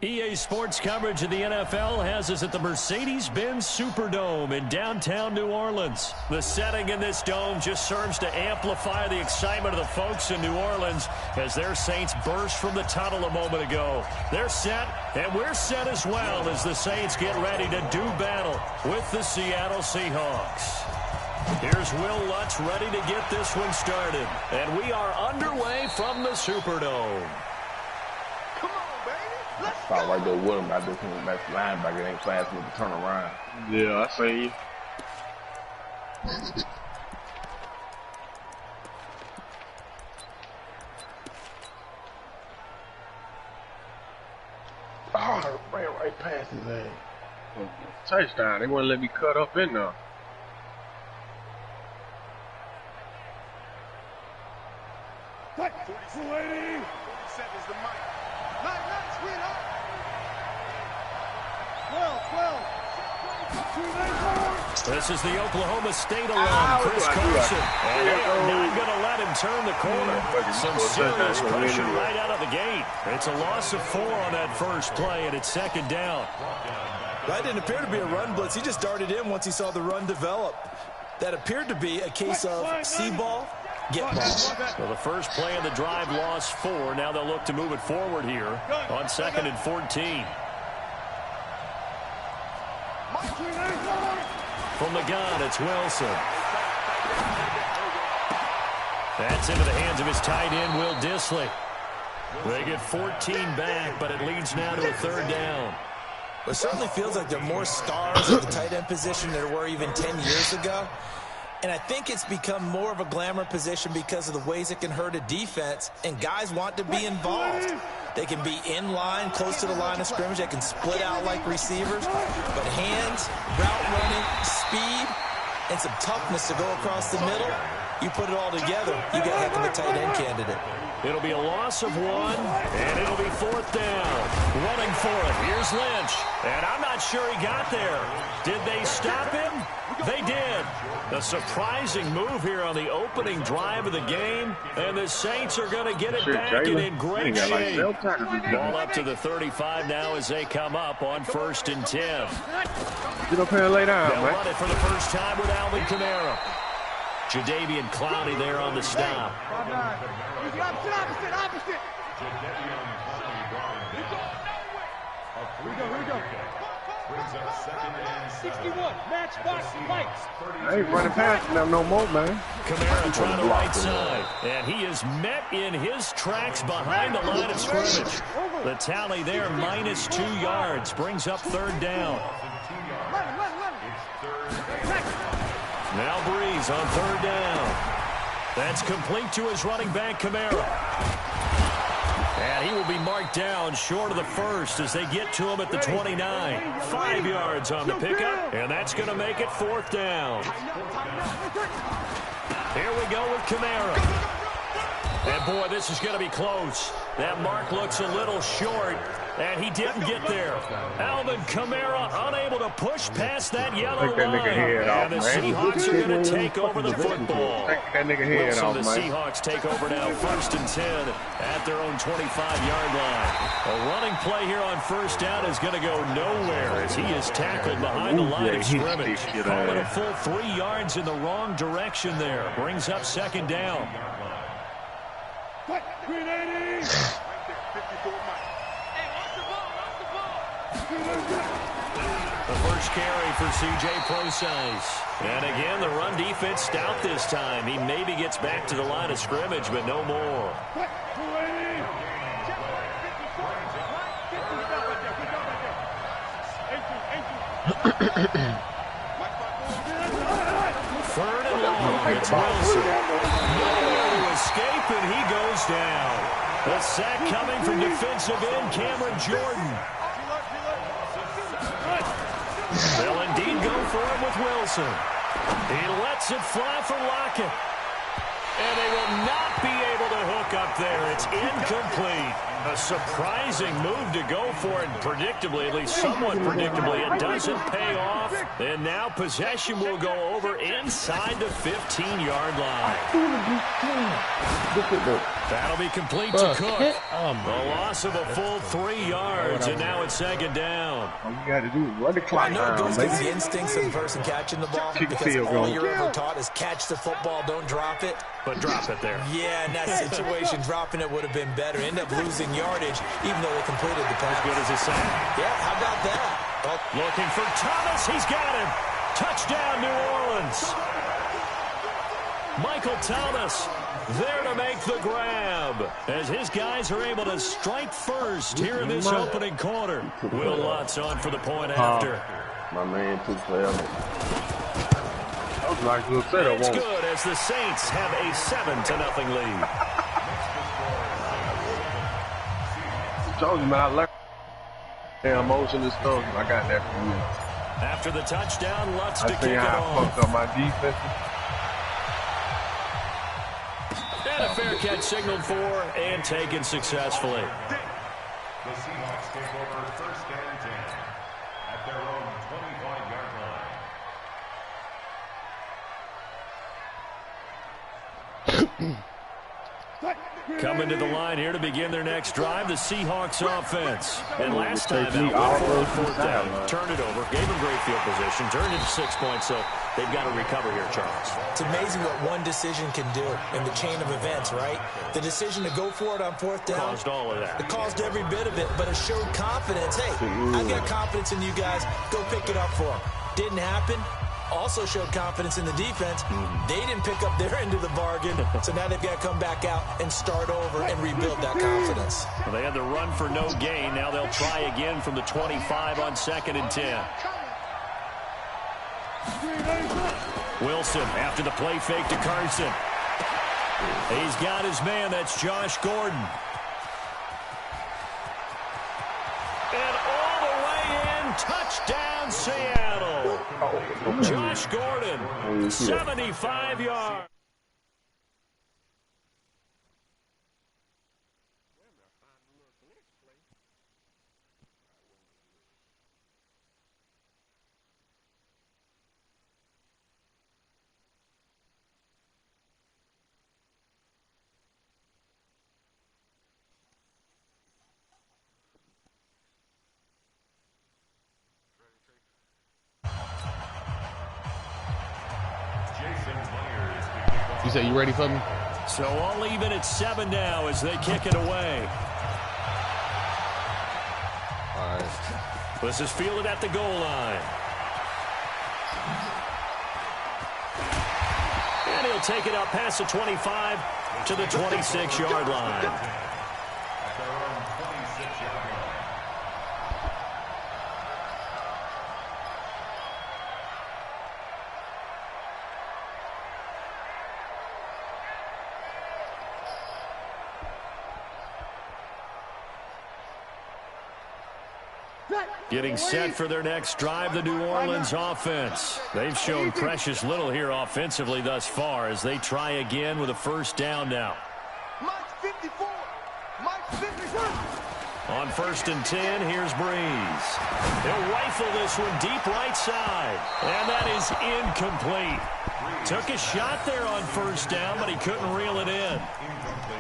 EA Sports coverage of the NFL has us at the Mercedes-Benz Superdome in downtown New Orleans. The setting in this dome just serves to amplify the excitement of the folks in New Orleans as their Saints burst from the tunnel a moment ago. They're set, and we're set as well as the Saints get ready to do battle with the Seattle Seahawks. Here's Will Lutz ready to get this one started, and we are underway from the Superdome. Start right there with him. I just think that linebacker ain't fast enough to turn around. Yeah, I see you. Oh, ran right past his ass. Touchdown. They wouldn't let me cut up in there. What? 280. 47 is the mic. Nice, sweetheart. 12. This is the Oklahoma State alum, Chris Carson. And they are not going to let him turn the corner. Some serious pressure right out of the gate. It's a loss of 4 on that first play, and it's second down. That didn't appear to be a run blitz. He just darted in once he saw the run develop. That appeared to be a case of see ball, get ball. So the first play of the drive lost 4. Now they'll look to move it forward here on 2nd and 14. From the gun, it's Wilson. That's into the hands of his tight end, Will Dissly. They get 14 back, but it leads now to a 3rd down. It certainly feels like there are more stars at the tight end position than there were even 10 years ago. And I think it's become more of a glamour position because of the ways it can hurt a defense, and guys want to be involved. They can be in line, close to the line of scrimmage. They can split out like receivers. But hands, route running, speed, and some toughness to go across the middle, you put it all together, you got a heck of a tight end candidate. It'll be a loss of 1, and it'll be 4th down. Running for it. Here's Lynch. And I'm not sure he got there. Did they stop him? They did. A surprising move here on the opening drive of the game. And the Saints are going to get it back and in great shape. Ball up to the 35 now as they come up on 1st and 10. Get up here and lay down, They'll man. run it for the first time with Alvin Kamara. Jadeveon Clowney there on the stop. Opposite. Here we go. 61, matchbox lights. I ain't running past them no more, man. Kamara trying the right side, and he is met in his tracks behind the line of scrimmage. The tally there, -2 yards, brings up 3rd down. Now Breeze on 3rd down. That's complete to his running back, Kamara. And he will be marked down short of the first as they get to him at the 29. 5 yards on the pickup, and that's going to make it 4th down. Here we go with Kamara. And, boy, this is going to be close. That mark looks a little short, and he didn't get there. Alvin Kamara unable to push past that yellow line. And the Seahawks are going to take over the football. Take that nigga head off, The man. Seahawks take over now 1st and 10 at their own 25-yard line. A running play here on 1st down is going to go nowhere as he is tackled behind the line of scrimmage. Calling a full 3 yards in the wrong direction there. Brings up 2nd down. 380. The first carry for C.J. Procise. And again, the run defense stout this time. He maybe gets back to the line of scrimmage, but no more. 280. 3rd and long. It's Wilson. Nowhere to escape, and he goes down. The sack coming from defensive end Cameron Jordan. They'll indeed go for it with Wilson. He lets it fly for Lockett. And they will not be able to hook up there. It's incomplete. A surprising move to go for it, predictably, at least somewhat predictably. It doesn't pay off. And now possession will go over inside the 15-yard line. That'll be complete to Cook. A loss of a full 3 yards, and now it's second down. All you got to do is run the clock I know it down, goes baby. against the instincts of the person catching the ball Kick the because field all goal. you're ever taught is catch the football, don't drop it. But drop it there. Yeah, in that situation, dropping it would have been better. End up losing yardage, even though they completed the pass. As good as a sack. Yeah, how about that? Looking for Thomas. He's got him. Touchdown, New Orleans. Michael Thomas there to make the grab as his guys are able to strike first here in this opening quarter. Will Lutz on for the point after. My man took forever. I was like, we'll say that It's won't. good as the Saints have a 7-0 lead. Told you, man, I learned damn motion and stuff. I got that from you. After the touchdown, Lutz to I kick see it how I off. fucked up my defense. And a fair catch signaled for and taken successfully. The Seahawks take over first and 10 at their own 25-yard line. Coming to the line here to begin their next drive, the Seahawks offense. And last time Take me all out, those fourth down, times. turned it over, gave them great field position, turned it to 6 points, so they've got to recover here, Charles. It's amazing what one decision can do in the chain of events, right? The decision to go for it on fourth down. Caused all of that. It caused every bit of it, but it showed confidence. Hey, I've got confidence in you guys. Go pick it up for them. Didn't happen. Also showed confidence in the defense. They didn't pick up their end of the bargain, so now they've got to come back out and start over and rebuild that confidence. Well, they had the run for no gain. Now they'll try again from the 25 on 2nd and 10. Wilson after the play fake to Carson. He's got his man. That's Josh Gordon. And all the way in. Touchdown, Seattle. Josh Gordon, 75 yards. You say you ready for me? So all even at 7 now as they kick it away. All right. This is fielded at the goal line. And he'll take it up past the 25 to the 26-yard line. At their own 26-yard line. Getting set for their next drive, the New Orleans offense. They've shown precious little here offensively thus far as they try again with a first down now. Mike 54. Mike 54. On 1st and 10, here's Breeze. He'll rifle this one deep right side. And that is incomplete. Took a shot there on first down, but he couldn't reel it in.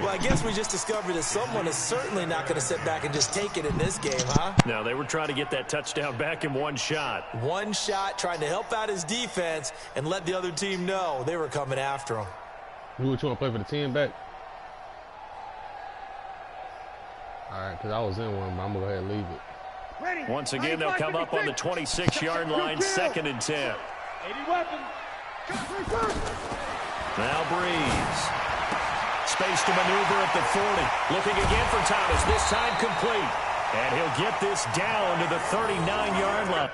Well, I guess we just discovered that someone is certainly not going to sit back and just take it in this game, huh? No, they were trying to get that touchdown back in one shot. One shot, trying to help out his defense and let the other team know they were coming after him. You want to play for the 10 back? All right, because I was in one, but I'm going to go ahead and leave it. Ready. Once again, they'll come up on the 26-yard line, 2nd and 10. 80 weapons. Now Breeze. Space to maneuver at the 40. Looking again for Thomas. This time complete. And he'll get this down to the 39-yard line.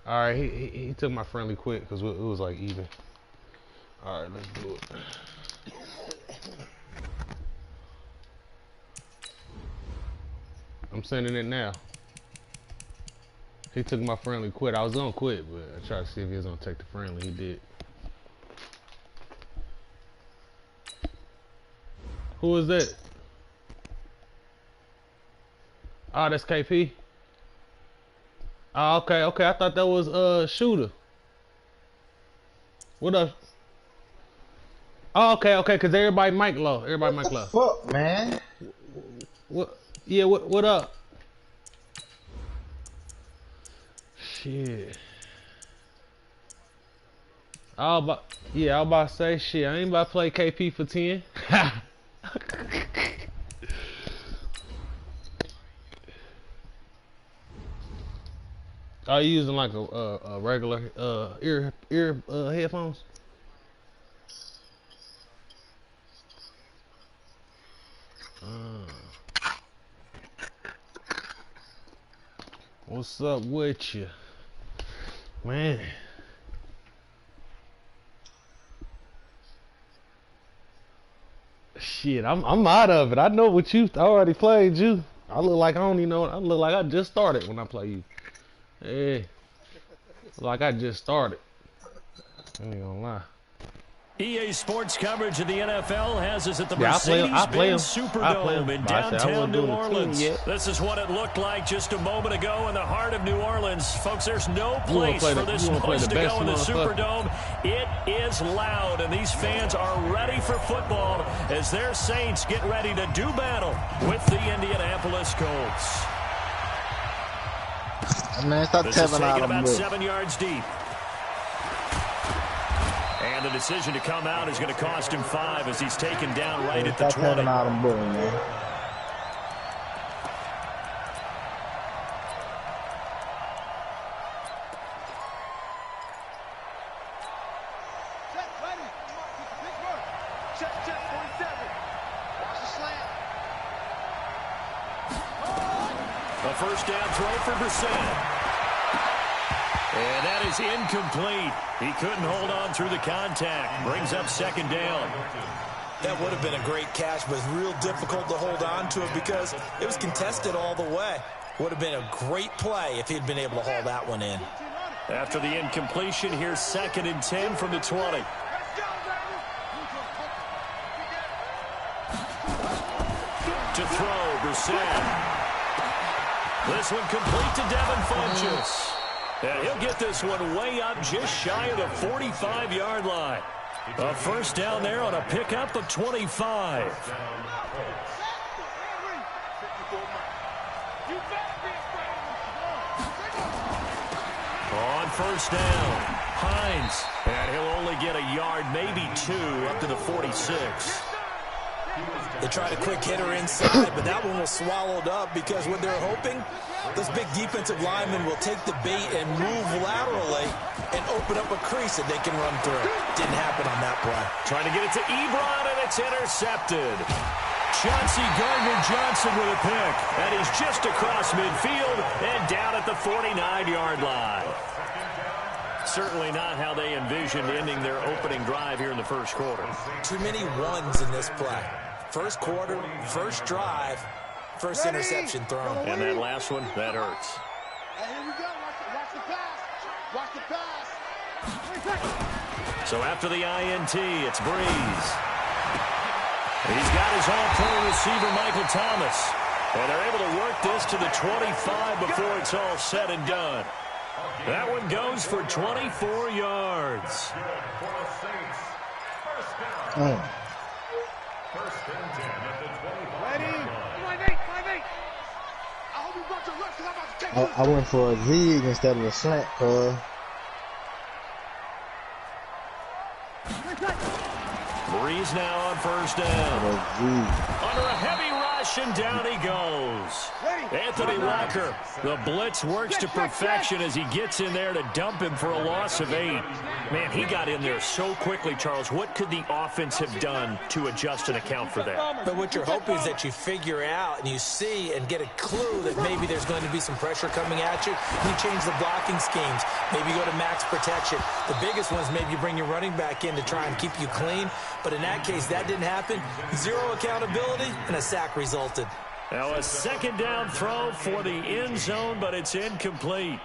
All right, he took my friendly quick because it was like even. All right, let's do it. I'm sending it now. He took my friendly quit. I was gonna quit, but I tried to see if he was gonna take the friendly. He did. Who is that? Oh, that's KP. Oh, okay, okay. I thought that was Shooter. What up? Oh, okay, okay. Cause everybody mic low. Everybody mic low. Fuck, man. What? Yeah. What up? Shit. I was about to say shit. I ain't about to play KP for 10. Are you using like a regular ear headphones? What's up with you, man? Shit, I'm out of it. I know what you already played you. I look like I don't even know. I look like I just started when I play you. Hey, like I just started. I ain't gonna lie. EA Sports coverage of the NFL has us at the Mercedes-Benz Superdome in downtown New Orleans. This is what it looked like just a moment ago in the heart of New Orleans. Folks, there's no place for this noise to go in the Superdome. It is loud, and these fans are ready for football as their Saints get ready to do battle with the Indianapolis Colts. Man, stop this is taken out about 7 yards deep. And the decision to come out is going to cost him 5 as he's taken down right at the 20. Out of bullying, man. Check, 47. Watch the slant. A first down throw for Brissett. And that is incomplete. He couldn't hold on through the contact. Brings up second down. That would have been a great catch, but it's real difficult to hold on to it because it was contested all the way. Would have been a great play if he'd been able to haul that one in. After the incompletion, here's 2nd and 10 from the 20. To throw, Brissett. This one complete to Devin Funchess. And he'll get this one way up just shy of the 45-yard line. A first down there on a pickup of 25. On first down, Hines. And he'll only get a yard, maybe 2, up to the 46. They tried a quick hitter inside, but that one was swallowed up because what they're hoping, those big defensive linemen will take the bait and move laterally and open up a crease that they can run through. Didn't happen on that play. Trying to get it to Ebron, and it's intercepted. Chauncey Gardner-Johnson with a pick, and he's just across midfield and down at the 49-yard line. Certainly not how they envisioned ending their opening drive here in the first quarter. Too many ones in this play. First quarter, first drive, first interception thrown. And that last one, that hurts. And here we go. Watch the pass. Watch the pass. So after the INT, it's Breeze. He's got his all-pro receiver, Michael Thomas. And they're able to work this to the 25 before it's all said and done. That one goes for 24 yards. I went for a zig instead of a slant, cuz. Breeze now on first down. Under a heavy rush, and down he goes. Anthony Walker, the blitz works to perfection as he gets in there to dump him for a loss of 8. Man, he got in there so quickly, Charles. What could the offense have done to adjust and account for that? But what you're hoping is that you figure out and you see and get a clue that maybe there's going to be some pressure coming at you. And you change the blocking schemes. Maybe you go to max protection. The biggest one is maybe you bring your running back in to try and keep you clean. But in that case, that didn't happen. Zero accountability, and a sack resulted. Now a second down throw for the end zone, but it's incomplete.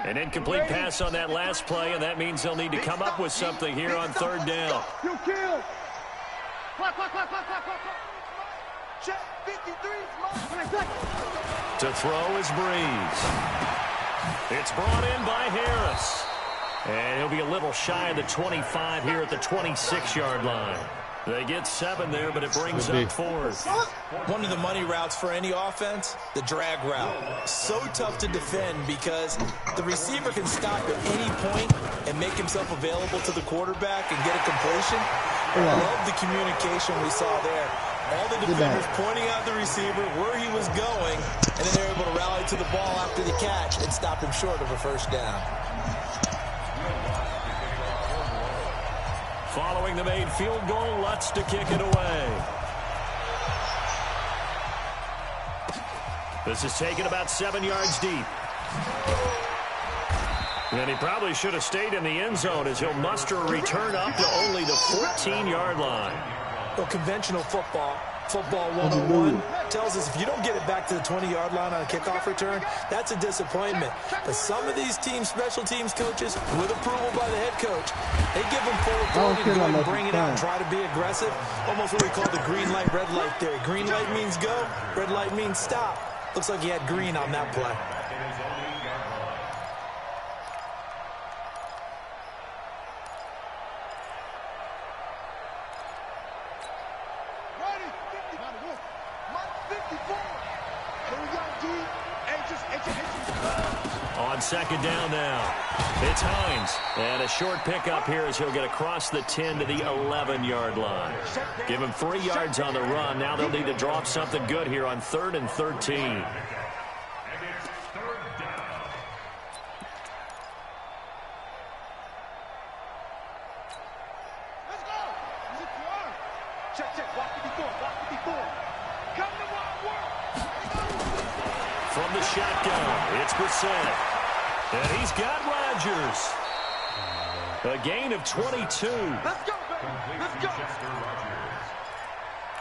An incomplete pass on that last play, and that means they'll need to come up with something here on third down. You kill. Check 53. To throw is Breeze. It's brought in by Harris. And he'll be a little shy of the 25 here at the 26-yard line. They get 7 there, but it brings up 4th. One of the money routes for any offense, the drag route. So tough to defend because the receiver can stop at any point and make himself available to the quarterback and get a completion. I love the communication we saw there. All the defenders pointing out the receiver, where he was going, and then they're able to rally to the ball after the catch and stop him short of a first down. Following the made field goal, Lutz to kick it away. This is taken about 7 yards deep. And he probably should have stayed in the end zone as he'll muster a return up to only the 14-yard line. Well, conventional football 101 tells us if you don't get it back to the 20-yard line on a kickoff return, that's a disappointment. But some of these teams, special teams coaches, with approval by the head coach, they give them full authority to go and bring it out and try to be aggressive. Almost what we call the green light, red light theory. Green light means go, red light means stop. Looks like he had green on that play. On second down now, it's Hines. And a short pickup here as he'll get across the 10 to the 11-yard line. Give him 3 yards on the run. Now they'll need to drop something good here on 3rd and 13. From the shotgun, it's Brissett. And he's got Rodgers. A gain of 22. Let's go, baby. Let's go.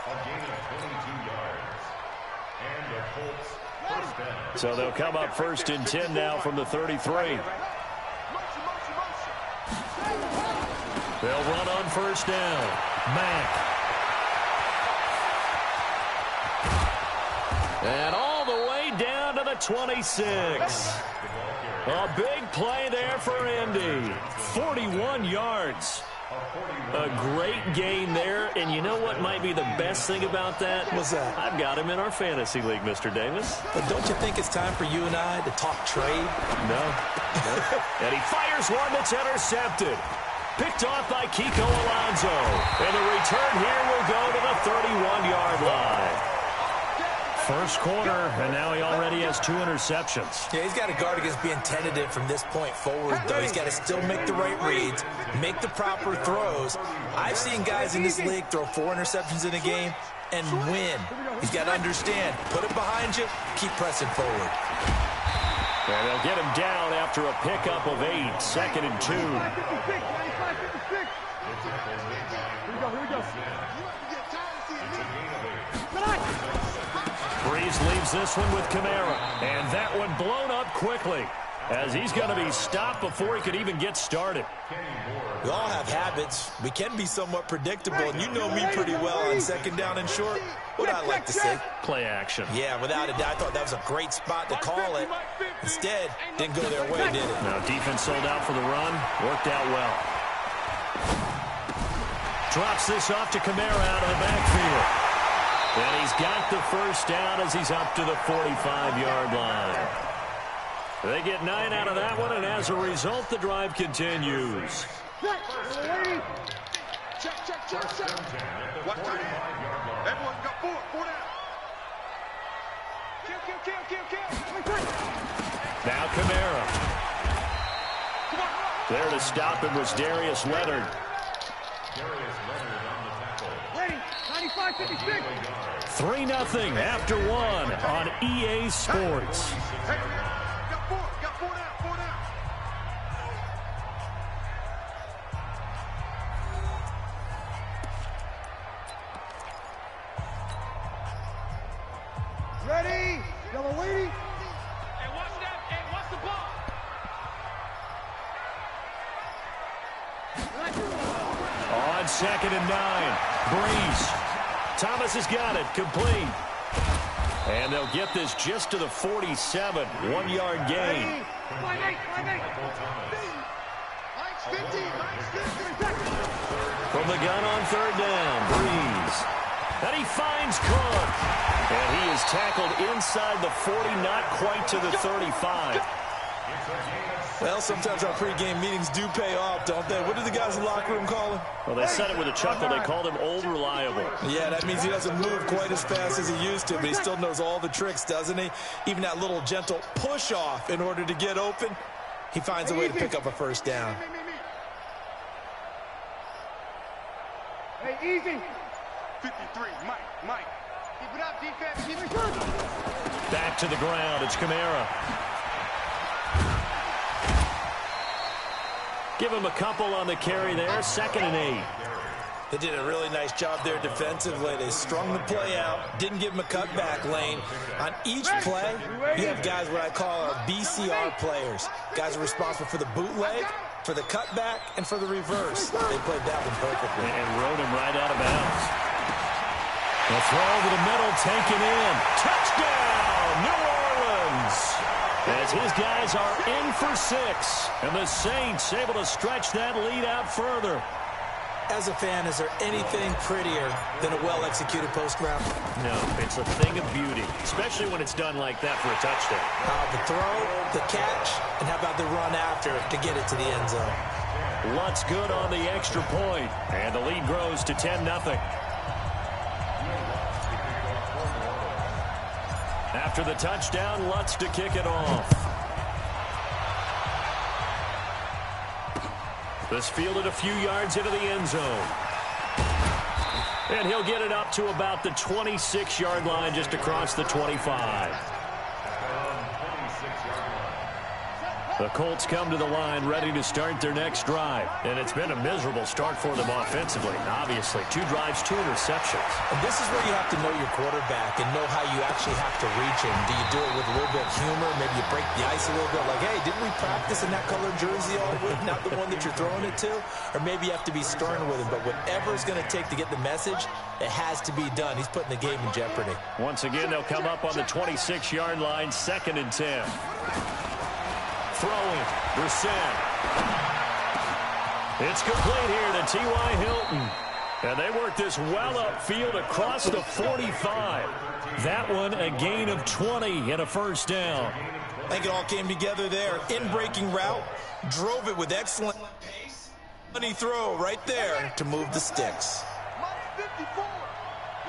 A gain of 22 yards. And the Colts first down. So they'll come up 1st and 10 now from the 33. They'll run on 1st down. Mack. And all the way down to the 26. A big play there for Indy. 41 yards. A great gain there. And you know what might be the best thing about that? What's that? I've got him in our fantasy league, Mr. Davis. But don't you think it's time for you and I to talk trade? No. And he fires one that's intercepted. Picked off by Kiko Alonso. And the return here will go to the 31-yard line. First quarter, and now he already has 2 interceptions. Yeah, he's got to guard against being tentative from this point forward, though. He's got to still make the right reads, make the proper throws. I've seen guys in this league throw 4 interceptions in a game and win. He's got to understand, put it behind you, keep pressing forward. And they'll get him down after a pickup of 8, 2nd and 2. Here we go. Breeze leaves this one with Kamara. And that one blown up quickly as he's going to be stopped before he could even get started. We all have habits. We can be somewhat predictable, and you know me pretty well on 2nd down and short. What I like to say? Play action. Yeah, without a doubt, I thought that was a great spot to call it. Instead, didn't go their way, did it? Now, defense sold out for the run. Worked out well. Drops this off to Kamara out of the backfield. And he's got the first down as he's up to the 45-yard line. They get 9 out of that one, and as a result, the drive continues. Check. What time? Everyone got 4 down. Kill. Now Kamara. There to stop him was Darius Leonard. Ready, 95-56. 3-0 after 1 on EA Sports. Hey, got 4 down. Ready, yellow lady. Hey, watch that. Hey, watch the ball. 2nd and 9. Breeze. Thomas has got it. Complete. And they'll get this just to the 47. 1-yard gain. From the gun on 3rd down, Breeze. And he finds Cook. And he is tackled inside the 40, not quite to the 35. Well, sometimes our pregame meetings do pay off, don't they? What do the guys in the locker room call him? Well, they said it with a chuckle. They called him Old Reliable. Yeah, that means he doesn't move quite as fast as he used to, but he still knows all the tricks, doesn't he? Even that little gentle push-off in order to get open, he finds a way to pick up a 1st down. Hey, easy. 53, Mike. Keep it up, defense. Keep it good. Back to the ground. It's Kamara. Give him a couple on the carry there. 2nd and 8. They did a really nice job there defensively. They strung the play out, didn't give him a cutback lane. On each play, you have guys what I call our BCR players. Guys are responsible for the bootleg, for the cutback, and for the reverse. They played that one perfectly. And rode him right out of bounds. The throw over the middle, taken in. Touchdown, New Orleans! As his guys are in for 6. And the Saints able to stretch that lead out further. As a fan, is there anything prettier than a well-executed post route? No, it's a thing of beauty, especially when it's done like that for a touchdown. The throw, the catch, and how about the run after to get it to the end zone? Lutz good on the extra point, and the lead grows to 10-0. After the touchdown, Lutz to kick it off. This fielded a few yards into the end zone. And he'll get it up to about the 26-yard line, just across the 25. The Colts come to the line ready to start their next drive. And it's been a miserable start for them offensively. Obviously, 2 drives, 2 interceptions. And this is where you have to know your quarterback and know how you actually have to reach him. Do you do it with a little bit of humor? Maybe you break the ice a little bit. Like, hey, didn't we practice in that colored jersey all week? Not the one that you're throwing it to? Or maybe you have to be stern with him. But whatever it's going to take to get the message, it has to be done. He's putting the game in jeopardy. Once again, they'll come up on the 26-yard line, 2nd and 10. Throwing, Brissett. It's complete here to T.Y. Hilton. And they work this well upfield across the 45. That one a gain of 20 and a 1st down. I think it all came together there. In-breaking route, drove it with excellent money throw right there to move the sticks. You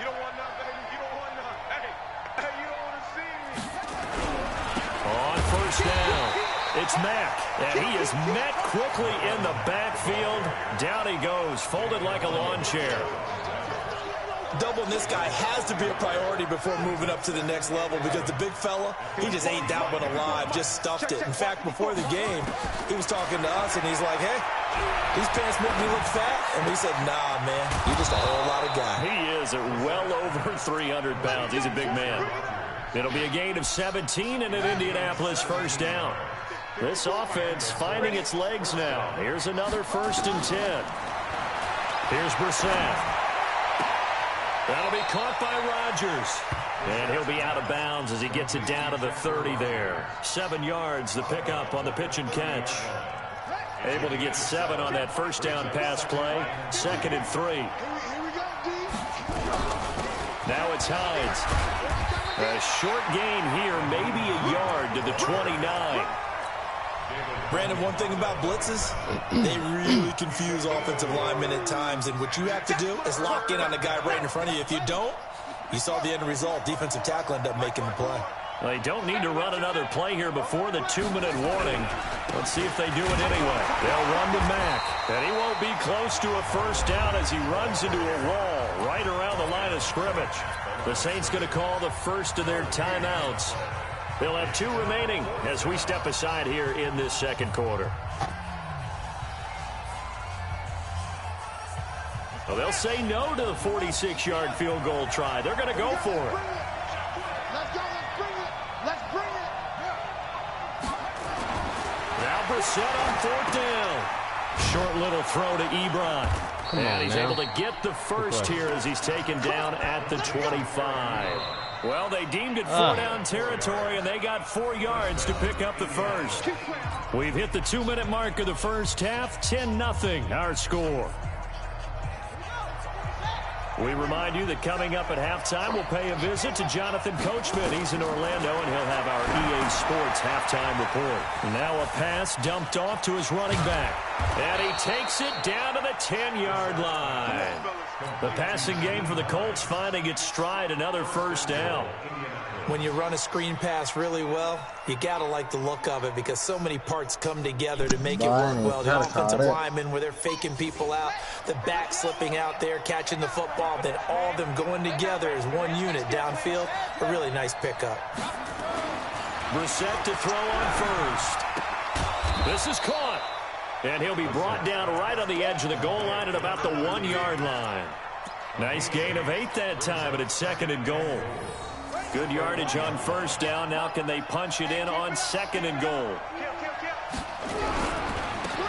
don't want none, baby. You don't want none. Hey, you don't want to see me. On 1st down. It's Mack, and he is met quickly in the backfield. Down he goes, folded like a lawn chair. Doubling this guy has to be a priority before moving up to the next level because the big fella, he just ain't that one alive, just stuffed it. In fact, before the game, he was talking to us, and he's like, hey, these pants make me look fat. And we said, nah, man, you're just a whole lot of guy. He is at well over 300 pounds. He's a big man. It'll be a gain of 17 and an Indianapolis 1st down. This offense finding its legs now. Here's another 1st and 10. Here's Brissett. That'll be caught by Rodgers. And he'll be out of bounds as he gets it down to the 30 there. 7 yards, the pickup on the pitch and catch. Able to get 7 on that 1st down pass play. 2nd and 3. Now it's Hines. A short gain here, maybe a yard to the 29. Brandon, one thing about blitzes, they really confuse offensive linemen at times, and what you have to do is lock in on the guy right in front of you. If you don't, you saw the end result. Defensive tackle ended up making the play. They don't need to run another play here before the 2-minute warning. Let's see if they do it anyway. They'll run to Mack, and he won't be close to a 1st down as he runs into a wall right around the line of scrimmage. The Saints going to call the first of their timeouts. They'll have 2 remaining as we step aside here in this 2nd quarter. Well, they'll say no to the 46-yard field goal try. They're going to go for it. Let's go. Let's bring it. Let's bring it. Now Brissett on 4th down. Short little throw to Ebron. And he's able to get the first here as he's taken down at the 25. Well, they deemed it 4-down territory, and they got 4 yards to pick up the first. We've hit the 2-minute mark of the first half, 10-0 our score. We remind you that coming up at halftime, we'll pay a visit to Jonathan Coachman. He's in Orlando, and he'll have our EA Sports halftime report. Now a pass dumped off to his running back. And he takes it down to the 10-yard line. The passing game for the Colts finding its stride, another first down. When you run a screen pass really well, you got to like the look of it because so many parts come together to make it work well. The offensive linemen where they're faking people out, the back slipping out there, catching the football, then all of them going together as one unit downfield. A really nice pickup. Brissett to throw on first. This is caught. And he'll be brought down right on the edge of the goal line at about the 1-yard line. Nice gain of 8 that time, but it's 2nd and goal. Good yardage on first down. Now can they punch it in on 2nd and goal?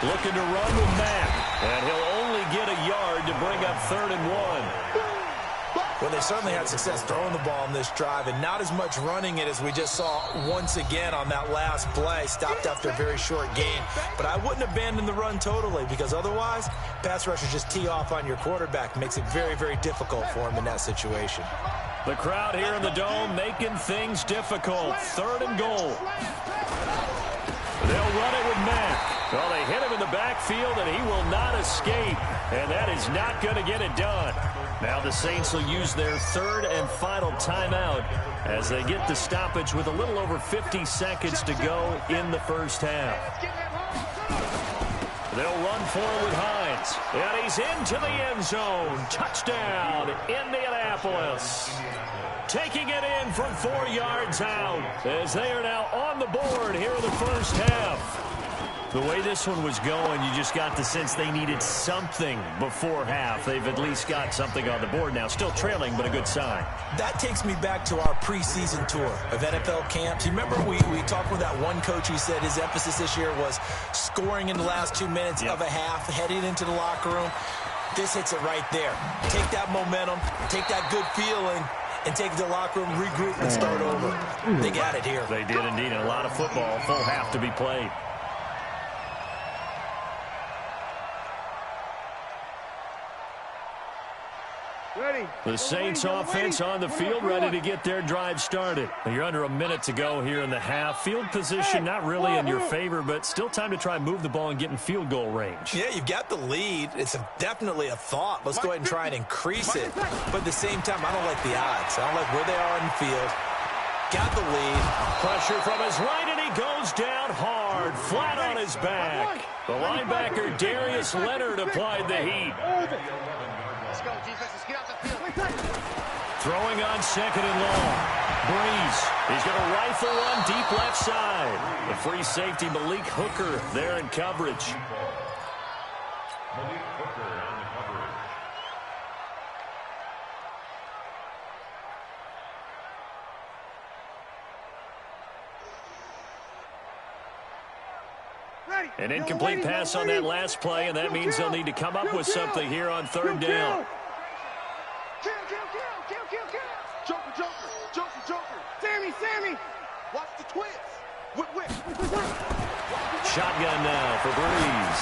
Looking to run with Mack. And he'll only get a yard to bring up 3rd and 1. Well, they certainly had success throwing the ball in this drive, and not as much running it as we just saw once again on that last play, stopped after a very short gain. But I wouldn't abandon the run totally because otherwise, pass rushers just tee off on your quarterback. Makes it very, very difficult for him in that situation. The crowd here in the Dome making things difficult. 3rd and goal. They'll run it with Mack. Well, they hit him in the backfield, and he will not escape. And that is not going to get it done. Now the Saints will use their 3rd and final timeout as they get the stoppage with a little over 50 seconds to go in the first half. They'll run forward with Hines. And he's into the end zone. Touchdown, Indianapolis. Taking it in from 4 yards out as they are now on the board here in the first half. The way this one was going, you just got the sense they needed something before half. They've at least got something on the board now. Still trailing, but a good sign. That takes me back to our preseason tour of NFL camps. You remember we talked with that one coach who said his emphasis this year was scoring in the last 2 minutes of a half, heading into the locker room. This hits it right there. Take that momentum, take that good feeling, and take the locker room, regroup, and start over. They got it here. They did indeed. A lot of football, full half to be played. The Saints offense on the field, ready to get their drive started. You're under a minute to go here in the half. Field position not really in your favor, but still time to try and move the ball and get in field goal range. Yeah, you've got the lead. It's definitely a thought. Let's go ahead and try and increase it. But at the same time, I don't like the odds. I don't like where they are in the field. Got the lead. Pressure from his right, and he goes down hard, flat on his back. The linebacker, Darius Leonard, applied the heat. Let's go, defense. Let's get out the field. Throwing on 2nd and long. Breeze. He's going to rifle one deep left side. The free safety, Malik Hooker, there in coverage. Malik Hooker on the coverage. An incomplete pass on that last play, and that means they'll need to come up with something here on 3rd down. Joker. Sammy. Watch the twist. Whip. Shotgun now for Breeze.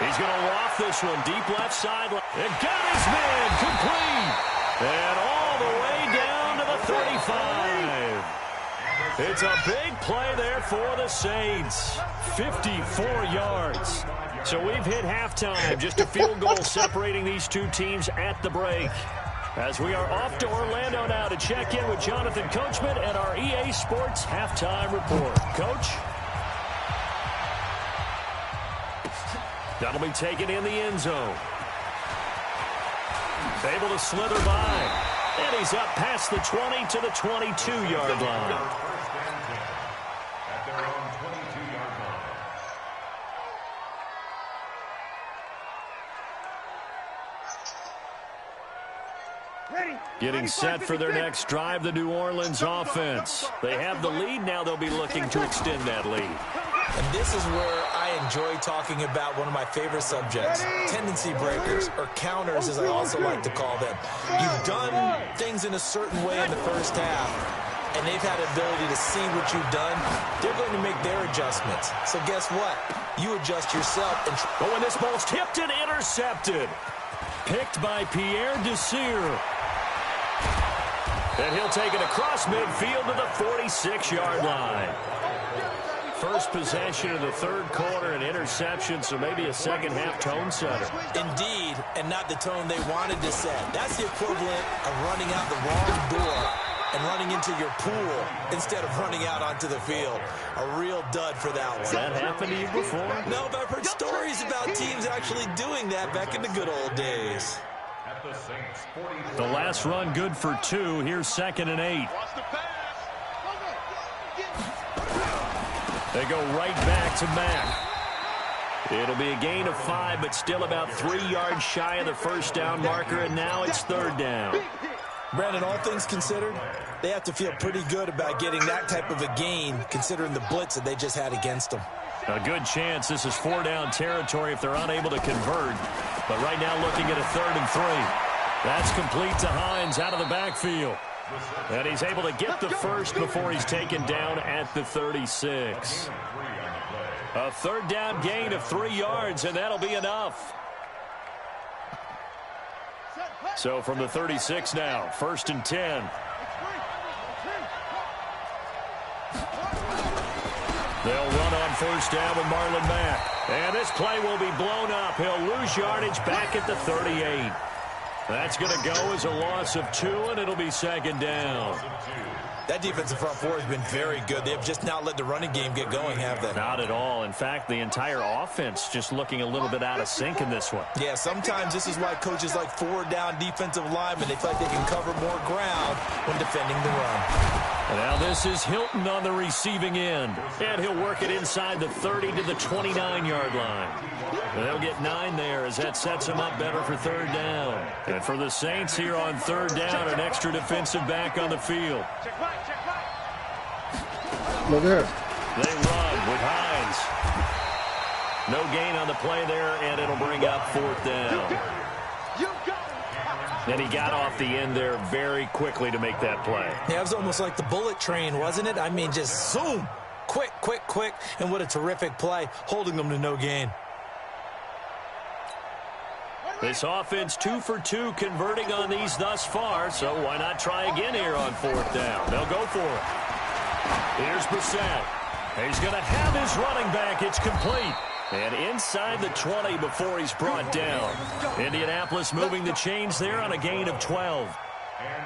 He's going to loft this one deep left side. And got his man complete. And all the way down to the 35. It's a big play there for the Saints. 54 yards. So we've hit halftime. Just a field goal separating these two teams at the break. As we are off to Orlando now to check in with Jonathan Coachman and our EA Sports halftime report. Coach? That'll be taken in the end zone. Able to slither by. And he's up past the 20 to the 22-yard line. At their own 22-yard line. Getting set for their next drive, the New Orleans offense. They have the lead. Now they'll be looking to extend that lead. And this is where I enjoy talking about one of my favorite subjects, tendency breakers, or counters as I also like to call them. You've done things in a certain way in the first half, and they've had the ability to see what you've done. They're going to make their adjustments. So guess what? You adjust yourself. But when this ball's tipped and intercepted, picked by Pierre Desir. And he'll take it across midfield to the 46-yard line. First possession of the third quarter, an interception, so maybe a second-half tone setter. Indeed, and not the tone they wanted to set. That's the equivalent of running out the wrong door and running into your pool instead of running out onto the field. A real dud for that one. Has that happened to you before? No, but I've heard stories about teams actually doing that back in the good old days. The last run good for 2. Here's 2nd and 8. They go right back to Mack. It'll be a gain of 5, but still about 3 yards shy of the first down marker, and now it's 3rd down. Brandon, all things considered, they have to feel pretty good about getting that type of a gain, considering the blitz that they just had against them. A good chance this is 4-down territory if they're unable to convert. But right now looking at a 3rd and 3. That's complete to Hines out of the backfield. And he's able to get the first before he's taken down at the 36. A 3rd down gain of 3 yards, and that'll be enough. So from the 36 now, 1st and 10. They'll run on 1st down with Marlon Mack. And this play will be blown up. He'll lose yardage back at the 38. That's going to go as a loss of 2, and it'll be 2nd down. That defensive front four has been very good. They have just not let the running game get going, have they? Not at all. In fact, the entire offense just looking a little bit out of sync in this one. Yeah, sometimes this is why coaches like 4-down defensive linemen, they feel like they can cover more ground when defending the run. And now this is Hilton on the receiving end. And he'll work it inside the 30 to the 29-yard line. And they'll get 9 there as that sets them up better for 3rd down. And for the Saints here on 3rd down, an extra defensive back on the field. Look here. They run with Hines. No gain on the play there, and it'll bring up 4th down. And he got off the end there very quickly to make that play. Yeah, it was almost like the bullet train, wasn't it? I mean, just zoom. Quick, quick, quick. And what a terrific play, holding them to no gain. This offense 2 for 2 converting on these thus far, so why not try again here on 4th down? They'll go for it. Here's Brissett. He's going to have his running back. It's complete. And inside the 20 before he's brought down. Indianapolis moving the chains there on a gain of 12.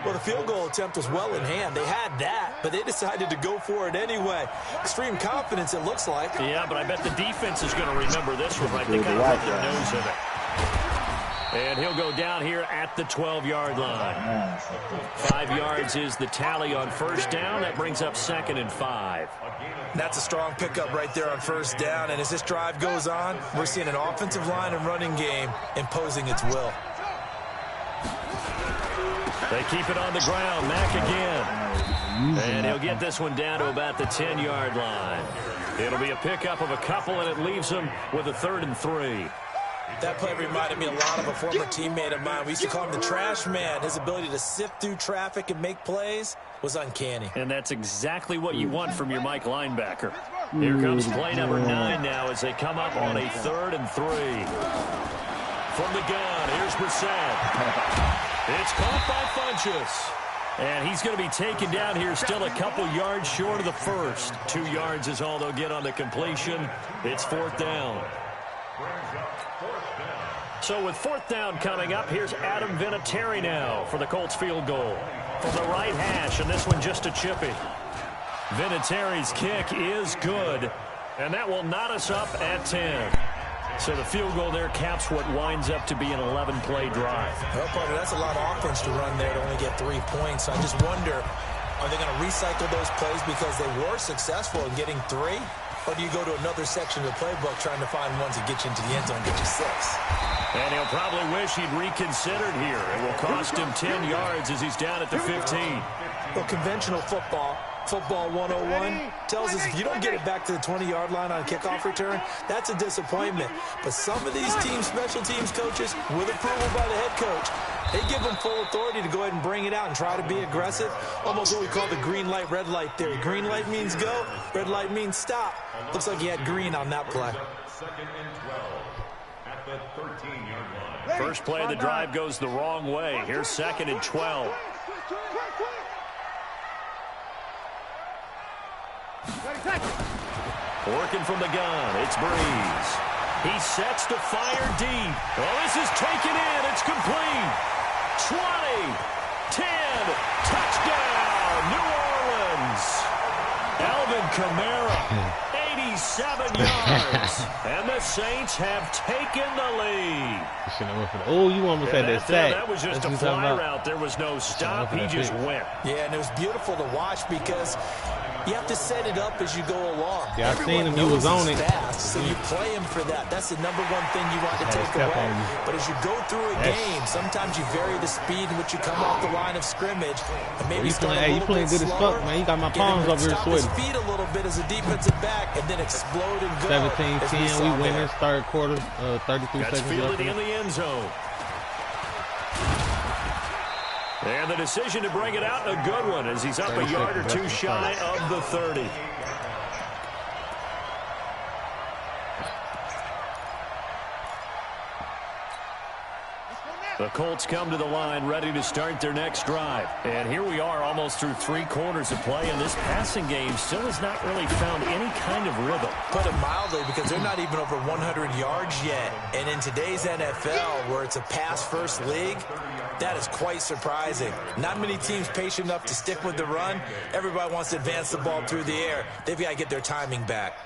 Well, the field goal attempt was well in hand. They had that, but they decided to go for it anyway. Extreme confidence, it looks like. Yeah, but I bet the defense is going to remember this one, right? They kind of put their nose in it. And he'll go down here at the 12-yard line. 5 yards is the tally on 1st down. That brings up 2nd and 5. That's a strong pickup right there on 1st down. And as this drive goes on, we're seeing an offensive line and running game imposing its will. They keep it on the ground. Mack again. And he'll get this one down to about the 10-yard line. It'll be a pickup of a couple, and it leaves him with a 3rd and 3. That play reminded me a lot of a former teammate of mine. We used to call him the trash man. His ability to sift through traffic and make plays was uncanny. And that's exactly what you want from your Mike linebacker. Here comes play number 9 now as they come up on a 3rd and 3. From the gun, here's Brissett. It's caught by Funchess. And he's going to be taken down here still a couple yards short of the first. 2 yards is all they'll get on the completion. It's 4th down. So with 4th down coming up, here's Adam Vinatieri now for the Colts field goal. From the right hash, and this one just a chippy. Vinatieri's kick is good, and that will knot us up at 10. So the field goal there caps what winds up to be an 11-play drive. Well, partner, that's a lot of offense to run there to only get 3 points. I just wonder, are they going to recycle those plays because they were successful in getting 3? Or do you go to another section of the playbook trying to find ones that get you into the end zone and get you 6? And he'll probably wish he'd reconsidered here. It will cost him 10 yards as he's down at the 15. Well, conventional football, Football 101 tells us if you don't get it back to the 20-yard line on a kickoff return, that's a disappointment. But some of these special teams coaches, with approval by the head coach, they give them full authority to go ahead and bring it out and try to be aggressive. Almost what we call the green light, red light theory. Green light means go, red light means stop. Looks like he had green on that play. Second and 12 at the 13-yard line. First play of the drive goes the wrong way. Here's second and 12. Working from the gun, it's Breeze. He sets to fire deep. Oh, this is taken in. It's complete. 20, 10, touchdown, New Orleans. Alvin Kamara, 87 yards. And the Saints have taken the lead. Oh, you almost had that sack. That was just a fly route. There was no stop. He just went. Yeah, and it was beautiful to watch because you have to set it up as you go along. Yeah, I've seen him. He was on it. Fast, so you play him for that. That's the number one thing you want to take away. But as you go through a game, sometimes you vary the speed in which you come off the line of scrimmage. And maybe start a little bit good slower. as fuck, man. You got my palms over here sweating. Stop his feet a little bit as a defensive back and then explode and go. 17-10, we win this third quarter. 33 That's seconds fielded left. in the end zone. And the decision to bring it out, a good one, as he's up a yard or two shy of the 30. The Colts come to the line ready to start their next drive. And here we are almost through 3 quarters of play, and this passing game still has not really found any kind of rhythm. Put it mildly, because they're not even over 100 yards yet. And in today's NFL, where it's a pass-first league, that is quite surprising. Not many teams patient enough to stick with the run. Everybody wants to advance the ball through the air. They've got to get their timing back.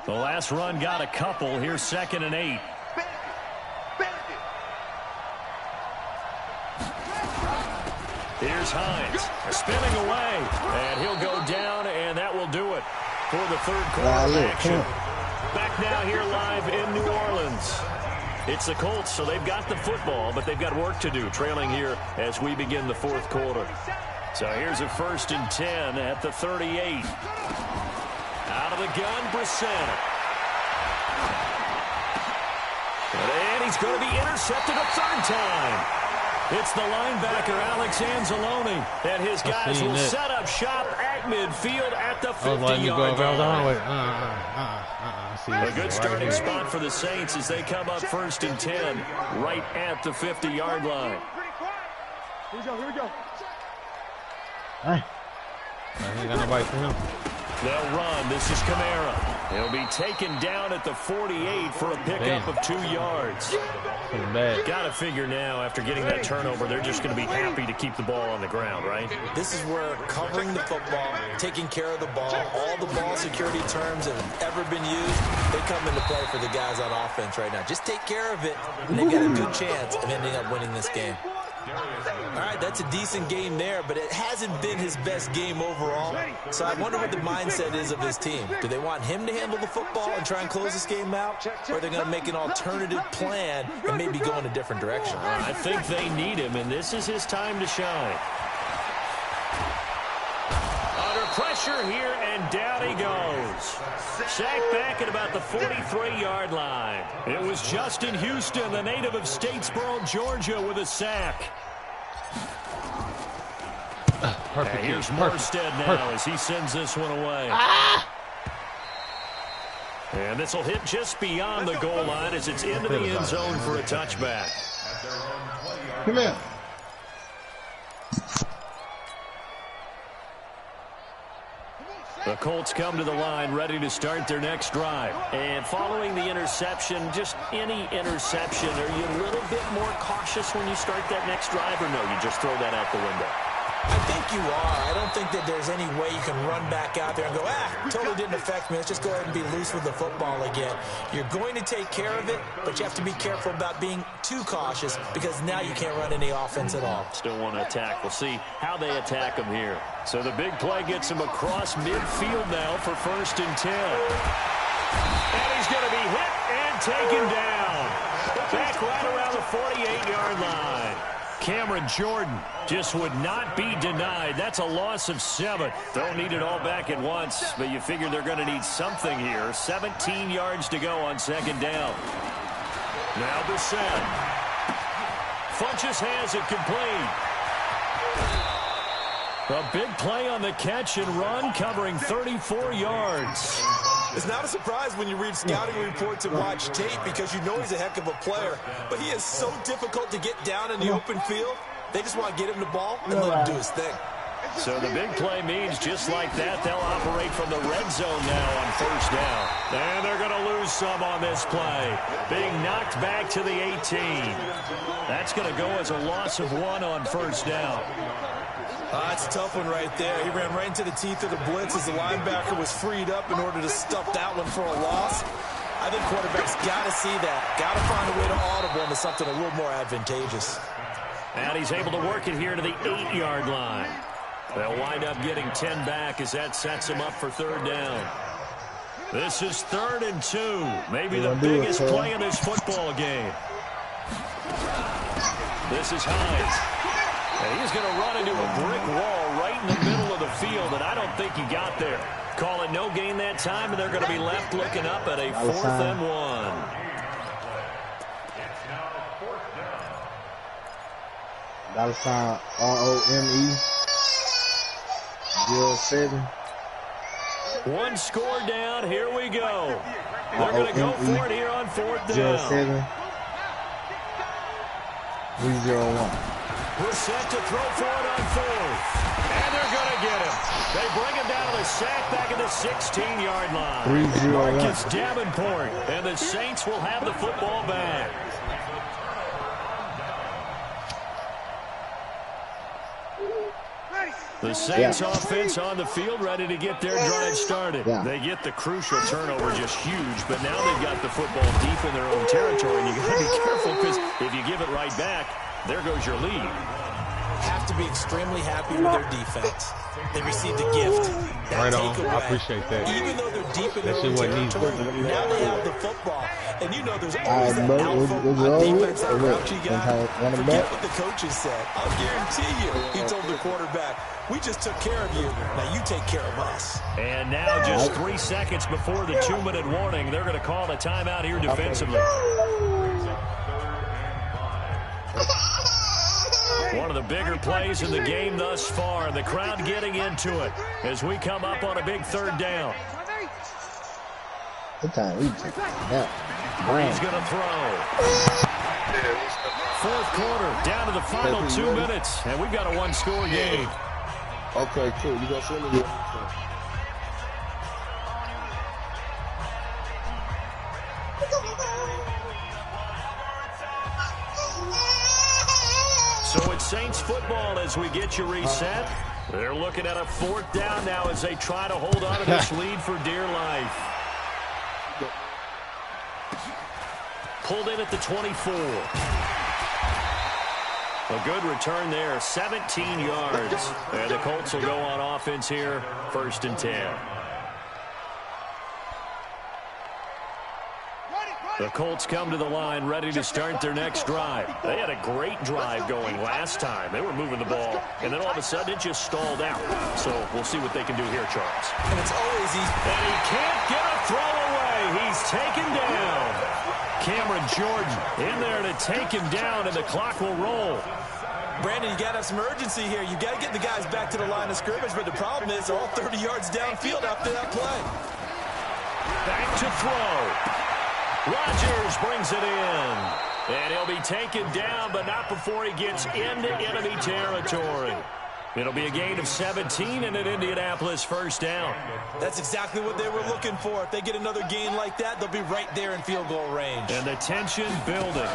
The last run got a couple. Here's second and 8. Here's Hines, spinning away, and he'll go down, and that will do it for the third quarter action. Back now here live in New Orleans. It's the Colts, so they've got the football, but they've got work to do, trailing here as we begin the fourth quarter. So here's a 1st and 10 at the 38. Out of the gun, Brissett. And he's going to be intercepted a third time. It's the linebacker, Alex Anzalone, and his guys will set up shop at midfield at the 50-yard line. A good starting spot for the Saints as they come up 1st and 10 right at the 50-yard line. Here we go, here we go. I ain't got nobody for him. They'll run. This is Kamara. He'll be taken down at the 48 for a pickup of 2 yards. Got to figure now, after getting that turnover, they're just going to be happy to keep the ball on the ground, right? This is where covering the football, taking care of the ball, all the ball security terms that have ever been used, they come into play for the guys on offense right now. Just take care of it, and they've got a good chance of ending up winning this game. All right, that's a decent game there, but it hasn't been his best game overall. So I wonder what the mindset is of his team. Do they want him to handle the football and try and close this game out? Or are they going to make an alternative plan and maybe go in a different direction? I think they need him, and this is his time to shine. Under pressure here, and down he goes. Sacked back at about the 43-yard line. It was Justin Houston, the native of Statesboro, Georgia, with a sack. Perfect. Here's Morstead now as he sends this one away. And this will hit just beyond the goal line as it's into the end zone for a touchback. Come here. The Colts come to the line ready to start their next drive. And following the interception, just any interception, are you a little bit more cautious when you start that next drive, or no, you just throw that out the window? I think you are. I don't think that there's any way you can run back out there and go, totally didn't affect me. Let's just go ahead and be loose with the football again. You're going to take care of it, but you have to be careful about being too cautious because now you can't run any offense at all. Still want to attack. We'll see how they attack him here. So the big play gets him across midfield now for 1st and 10. And he's going to be hit and taken down. Back right around the 48-yard line. Cameron Jordan just would not be denied. That's a loss of 7. Don't need it all back at once, but you figure they're going to need something here. 17 yards to go on second down. Now Bissett. Funches has it complete. A big play on the catch and run, covering 34 yards. It's not a surprise when you read scouting reports and watch tape because you know he's a heck of a player. But he is so difficult to get down in the open field. They just want to get him the ball and let him do his thing. So the big play means just like that, they'll operate from the red zone now on first down. And they're going to lose some on this play. Being knocked back to the 18. That's going to go as a loss of 1 on first down. That's a tough one right there. He ran right into the teeth of the blitz as the linebacker was freed up in order to stuff that one for a loss. I think quarterbacks got to see that. Got to find a way to audible into something a little more advantageous. And he's able to work it here to the 8-yard line. They'll wind up getting 10 back as that sets him up for third down. This is 3rd and 2. Maybe the biggest play in this football game. This is Hines. And he's going to run into a brick wall right in the middle of the field, and I don't think he got there. Call it no gain that time, and they're going to be left looking up at a 4th and 1. $ ROME 07. One score down. Here we go. They're going to go for it here on 4th down. 07 301. We're set to throw for it on 4th. And they're going to get him. They bring him down to the sack back at the 16-yard line. 301. Marcus Davenport. And the Saints will have the football back. The Saints offense on the field ready to get their drive started. They get the crucial turnover, just huge, but now they've got the football deep in their own territory, and you got to be careful because if you give it right back, there goes your lead. Have to be extremely happy with their defense. They received a gift. Right on. I appreciate that. Even though they're deep in their own territory, now they have the football. And you know there's always that alpha on defense, that grouchy guy. Forget what the coaches said. I'll guarantee you, he told the quarterback, we just took care of you. Now you take care of us. And now just 3 seconds before the 2-minute warning, they're going to call a timeout here defensively. One of the bigger plays in the game thus far. The crowd getting into it as we come up on a big 3rd down. Good time. He's going to throw. 4th quarter, down to the final 2 minutes, and we've got a 1-score game. Okay, cool. You gonna send me? So it's Saints football as we get you reset. They're looking at a 4th down now as they try to hold on to this lead for dear life. Pulled in at the 24. A good return there, 17 yards. And the Colts will go on offense here, 1st and 10. The Colts come to the line ready to start their next drive. They had a great drive going last time. They were moving the ball, and then all of a sudden it just stalled out. So we'll see what they can do here, Charles. And it's always easy. And he can't get a throw away. He's taken down. Cameron Jordan in there to take him down, and the clock will roll. Brandon, you got to have some urgency here. You got to get the guys back to the line of scrimmage, but the problem is they're all 30 yards downfield after that play. Back to throw. Rodgers brings it in. And he'll be taken down, but not before he gets into enemy territory. It'll be a gain of 17 and an Indianapolis 1st down. That's exactly what they were looking for. If they get another gain like that, they'll be right there in field goal range. And the tension building.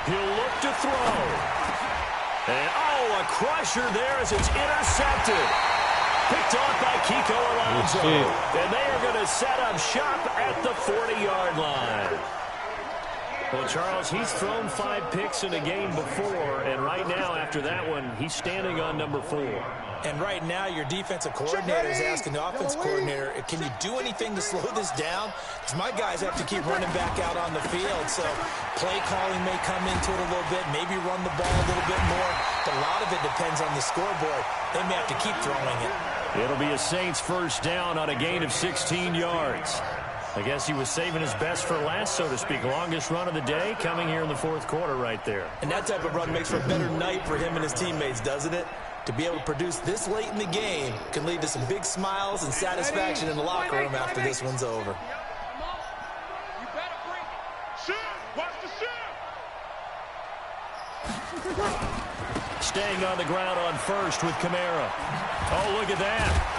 He'll look to throw. And, a crusher there as it's intercepted. Picked off by Kiko Alonso. And they are going to set up shop at the 40-yard line. Well, Charles, he's thrown 5 picks in a game before, and right now, after that one, he's standing on number 4. And right now, your defensive coordinator is asking the offense coordinator, can you do anything to slow this down? Because my guys have to keep running back out on the field. So play calling may come into it a little bit, maybe run the ball a little bit more. But a lot of it depends on the scoreboard. They may have to keep throwing it. It'll be a Saints first down on a gain of 16 yards. I guess he was saving his best for last, so to speak. Longest run of the day coming here in the fourth quarter right there. And that type of run makes for a better night for him and his teammates, doesn't it? To be able to produce this late in the game can lead to some big smiles and satisfaction in the locker room after this one's over. Staying on the ground on first with Kamara. Oh, look at that.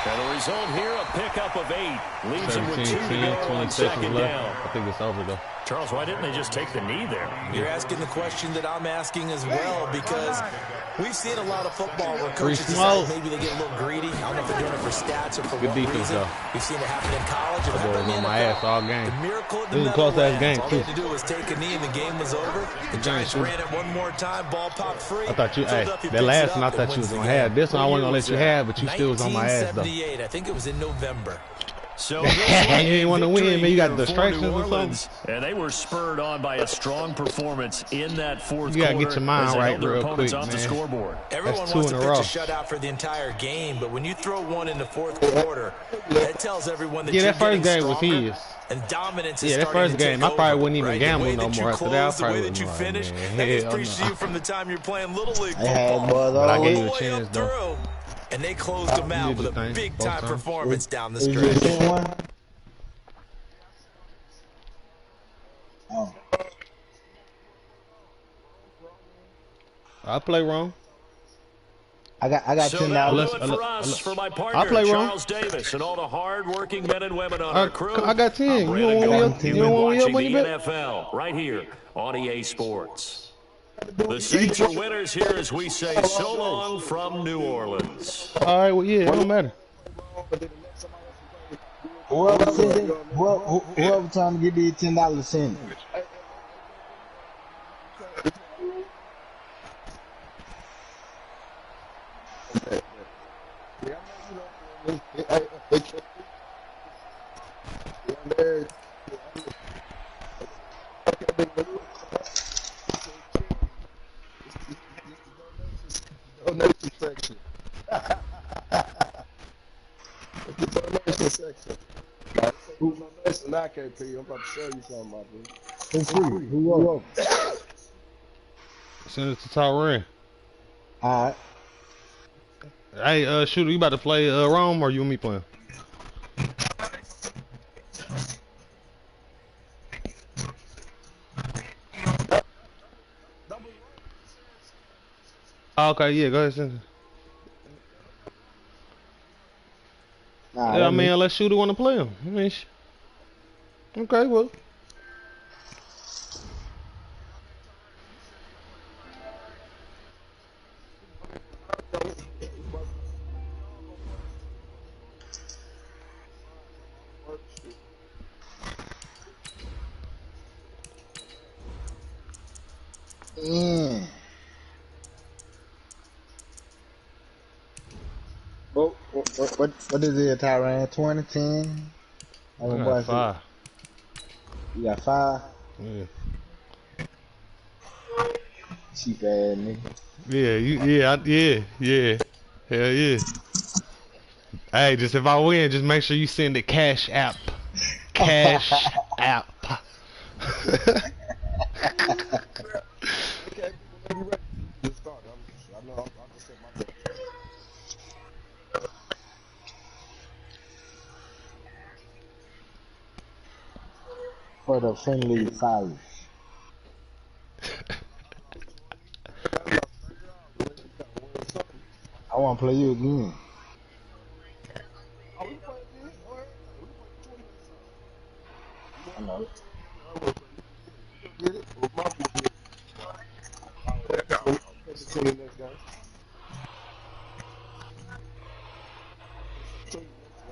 And the result here, a pickup of 8. Leaves him with 2 to go on second down. I think it's over, though. Charles, why didn't they just take the knee there? You're asking the question that I'm asking as well, because we've seen a lot of football where coaches decide maybe they get a little greedy. I don't know if they're doing it for stats or for what reason. We've seen it happen in college. I was on my ass all game. The miracle at the This is a close-ass game, all too. they had to do was take a knee and the game was over. The Giants ran it one more time, ball popped free. I thought you, that last one I thought you was going to have. This one I wasn't going to let you have, but you still was on my ass, though. 1978, I think it was in November. So you ain't want to win, man. You got distractions or something. And they were spurred on by a strong performance in that fourth quarter. You got to get your mind right real quick, man. The scoreboard. Everyone wants to pitch a shutout for the entire game, but when you throw one in the fourth quarter, that tells everyone that you're that first getting game was his. And dominance is that first game, I probably wouldn't even gamble no more after that. The way that you finish, that is preached to you from the time you're playing Little League football. But I gave you a chance, though. And they closed them out with a big-time performance down the stretch. Oh. I play wrong. I got $10 for my partner, I play wrong. Charles Davis, and all the hard-working men and women on our crew. I got 10. You don't want me up when you bet? NFL right here on EA Sports. The Saints are winners here as we say so long from New Orleans. All right, well, yeah, it don't matter. Whoever trying to get these $10 send. Donation section. The donation section. Who's my best in IKP? I'm about to show you something, my dude. It's free. Who up? Send it to Tyrann. Alright. Hey, Shooter, you about to play Rome or you and me playing? Oh, okay, yeah, go ahead, send it. Nah, Yeah, I mean, unless Shooter want to play him. I mean, okay, well. What is it, Tyrann? 20, 10? I got 5. You got 5? Yeah. Cheap ass nigga. Yeah. Hell yeah. Hey, just if I win, just make sure you send the Cash App. Cash App. For the friendly fires. I want to play you again. I know.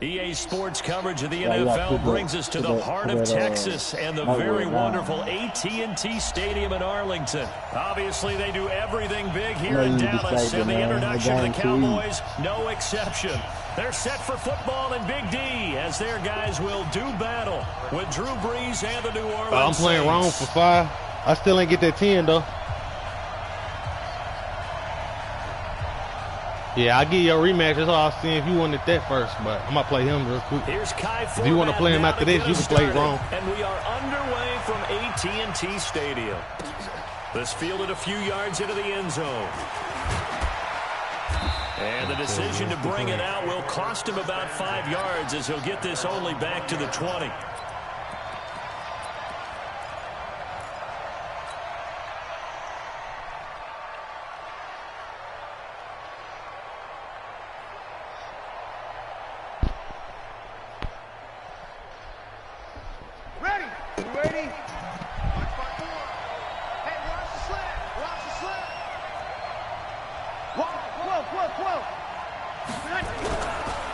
EA Today's sports coverage of the NFL brings us to the heart of Texas and the very wonderful AT&T Stadium in Arlington. Obviously, they do everything big here in Dallas, and the introduction of the Cowboys, no exception. They're set for football in Big D as their guys will do battle with Drew Brees and the New Orleans I'm playing wrong for 5. I still ain't get that 10, though. Yeah, I'll give you a rematch. That's all I was seeing if you wanted that first, but I'm going to play him real quick. If you want to play him after this, you can play wrong. And we are underway from AT&T Stadium. This fielded a few yards into the end zone. And the decision to bring it out will cost him about 5 yards as he'll get this only back to the 20.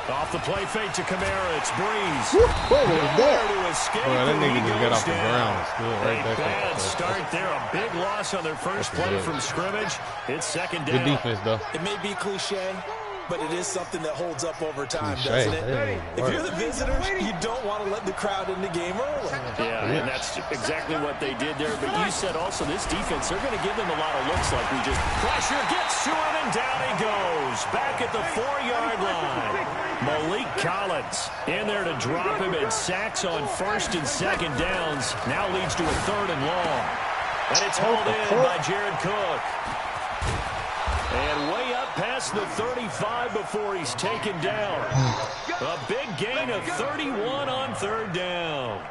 Off the play fake to Kamara, it's Brees. Nowhere to escape. Boy, that nigga just got off the ground. Still right back bad start there. A big loss on their first play from scrimmage. It's second down. Good defense, though. It may be cliche, but it is something that holds up over time, doesn't it? If you're the visitors, you don't want to let the crowd in the game early. Yeah, and that's exactly what they did there. But you said also this defense, they're going to give them a lot of looks like we just. Pressure gets to him, and down he goes. Back at the 4-yard line. Malik Collins in there to drop him, and sacks on first and second downs. Now leads to a 3rd and long. And it's hauled in by Jared Cook. And way up past the 35 before he's taken down. A big gain of 31 on 3rd down.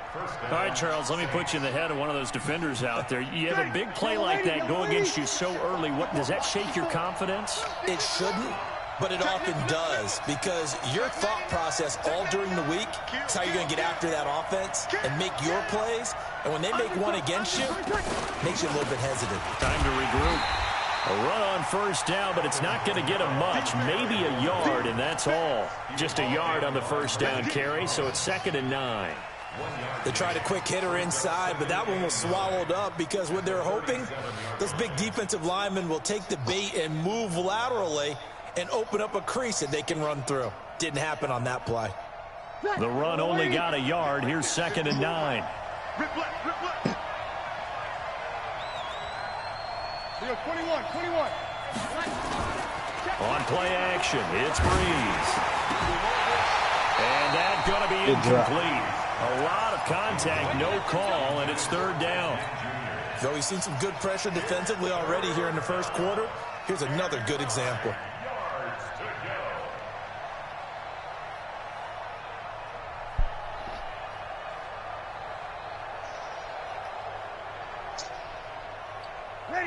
All right, Charles, let me put you in the head of one of those defenders out there. You have a big play like that go against you so early. What does that shake your confidence? It shouldn't, but it often does, because your thought process all during the week is how you're going to get after that offense and make your plays. And when they make one against you, it makes you a little bit hesitant. Time to regroup. A run on first down, but it's not going to get him much. Maybe a yard, and that's all. Just a yard on the first down carry, so it's 2nd and 9. They tried a quick hitter inside, but that one was swallowed up because what they're hoping, those big defensive linemen will take the bait and move laterally and open up a crease that they can run through. Didn't happen on that play. The run only got a yard. Here's 2nd and 9. Rip left. 21. On play action, it's Brees. And that's going to be incomplete. A lot of contact, no call, and it's 3rd down. Though we've seen some good pressure defensively already here in the first quarter, here's another good example.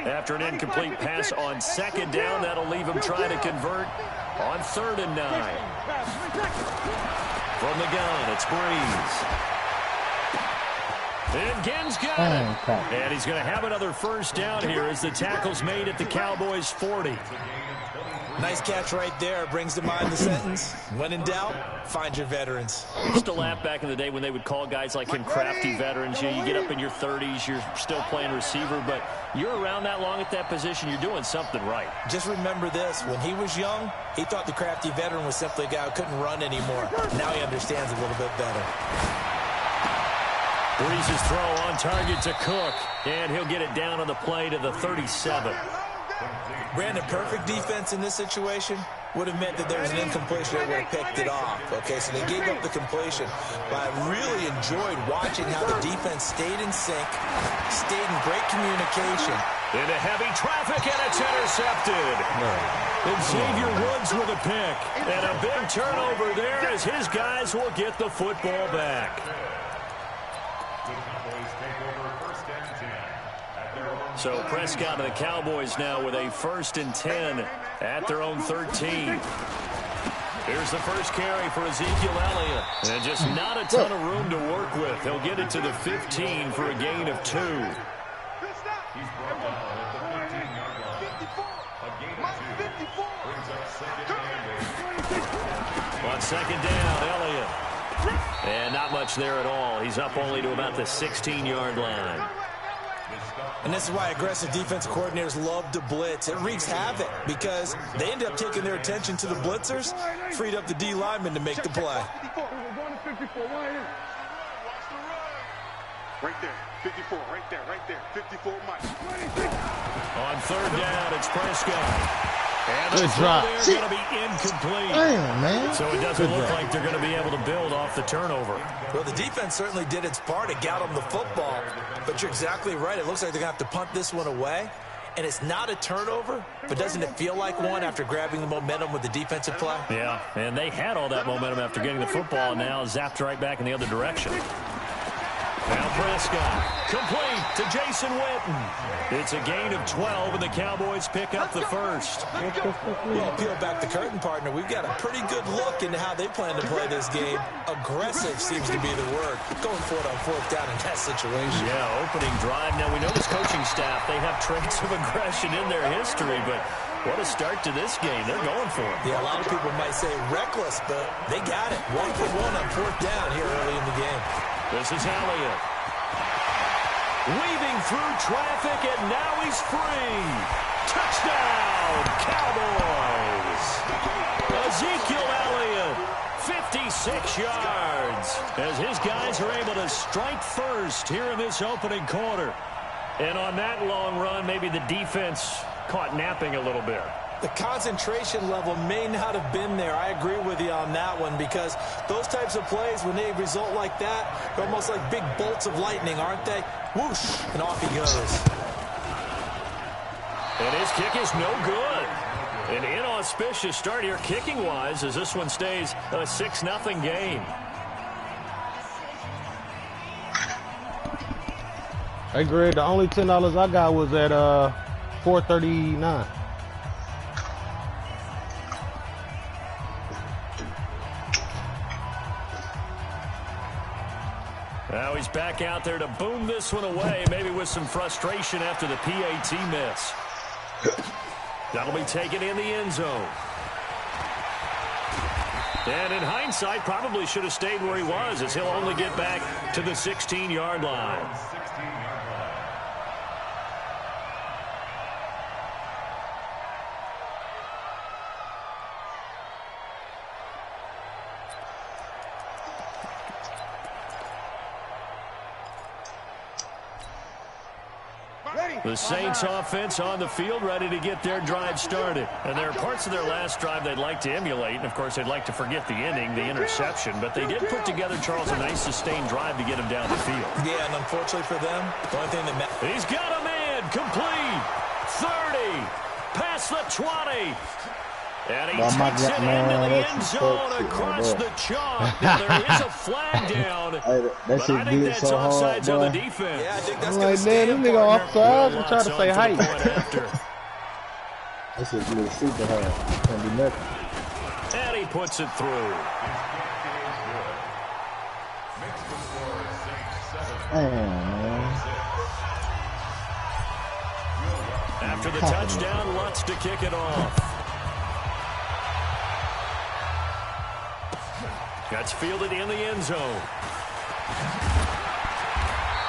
After an incomplete pass on 2nd down, that'll leave him trying to convert on 3rd and 9. From the gun, it's Brees. And Ginn's got it. And he's going to have another first down here as the tackle's made at the Cowboys' 40. Nice catch right there. Brings to mind the sentence, when in doubt, find your veterans. I used to laugh back in the day when they would call guys like him crafty veterans. You get up in your 30s, you're still playing receiver, but you're around that long at that position, you're doing something right. Just remember this, when he was young, he thought the crafty veteran was simply a guy who couldn't run anymore. Now he understands a little bit better. Brees' throw on target to Cook, and he'll get it down on the play to the 37. Brandon, perfect defense in this situation would have meant that there was an incompletion that would have picked it off. Okay, so they gave up the completion. But I really enjoyed watching how the defense stayed in sync, stayed in great communication. Into heavy traffic, and it's intercepted. And Xavier Woods with a pick. And a big turnover there as his guys will get the football back. So Prescott and the Cowboys now with a 1st and 10 at their own 13. Here's the first carry for Ezekiel Elliott. And just not a ton of room to work with. He'll get it to the 15 for a gain of 2. He's brought down at the 15-yard line. A gain of 2. Brings up 2nd and 8. On 2nd down, Elliott And not much there at all. He's up only to about the 16-yard line. And this is why aggressive defensive coordinators love to blitz. It wreaks havoc because they end up taking their attention to the blitzers, freed up the D lineman to make the play. Right there, 54, right there, 54, Mike. On third down, it's Prescott. And good drop. They're going to be incomplete. Damn, man. So it doesn't look like they're going to be able to build off the turnover. Well, the defense certainly did its part to get them the football, but you're exactly right. It looks like they're going to have to punt this one away, and it's not a turnover, but doesn't it feel like one after grabbing the momentum with the defensive play? Yeah, and they had all that momentum after getting the football, and now zapped right back in the other direction. Now Prescott, complete to Jason Witten. It's a gain of 12, and the Cowboys pick up the first. Well, peel back the curtain, partner. We've got a pretty good look into how they plan to play this game. Aggressive seems to be the word. Going for it on fourth down in that situation. Yeah, opening drive. Now, we know this coaching staff, they have traits of aggression in their history, but what a start to this game. They're going for it. Yeah, a lot of people might say reckless, but they got it. 1 for 1 on fourth down here early in the game. This is Elliott. Weaving through traffic, and now he's free. Touchdown, Cowboys. Ezekiel Elliott, 56 yards, as his guys are able to strike first here in this opening quarter. And on that long run, maybe the defense caught napping a little bit. The concentration level may not have been there. I agree with you on that one because those types of plays, when they result like that, they're almost like big bolts of lightning, aren't they? Whoosh, and off he goes. And his kick is no good. An inauspicious start here kicking-wise as this one stays a 6-0 game. Hey, Greg, the only $10 I got was at $4.39. Now he's back out there to boom this one away, maybe with some frustration after the PAT miss. That'll be taken in the end zone. And in hindsight, probably should have stayed where he was, as he'll only get back to the 16-yard line. The Saints offense on the field, ready to get their drive started. And there are parts of their last drive they'd like to emulate. And, of course, they'd like to forget the ending, the interception. But they did put together, Charles, a nice sustained drive to get him down the field. Yeah, and unfortunately for them, the only thing that matters. He's got a man, complete, 30, past the 20. And he takes it into the end zone across the chalk. Now, there is a flag down, but I think that's offsides on the defense. Yeah, I think that's I'm going like, to man, stand, this nigga offside. I'm trying to Lots say on height. for the point after. This is a little super hard. Can't do nothing. And he puts it through. Man. After the touchdown, Lutz to kick it off. That's fielded in the end zone.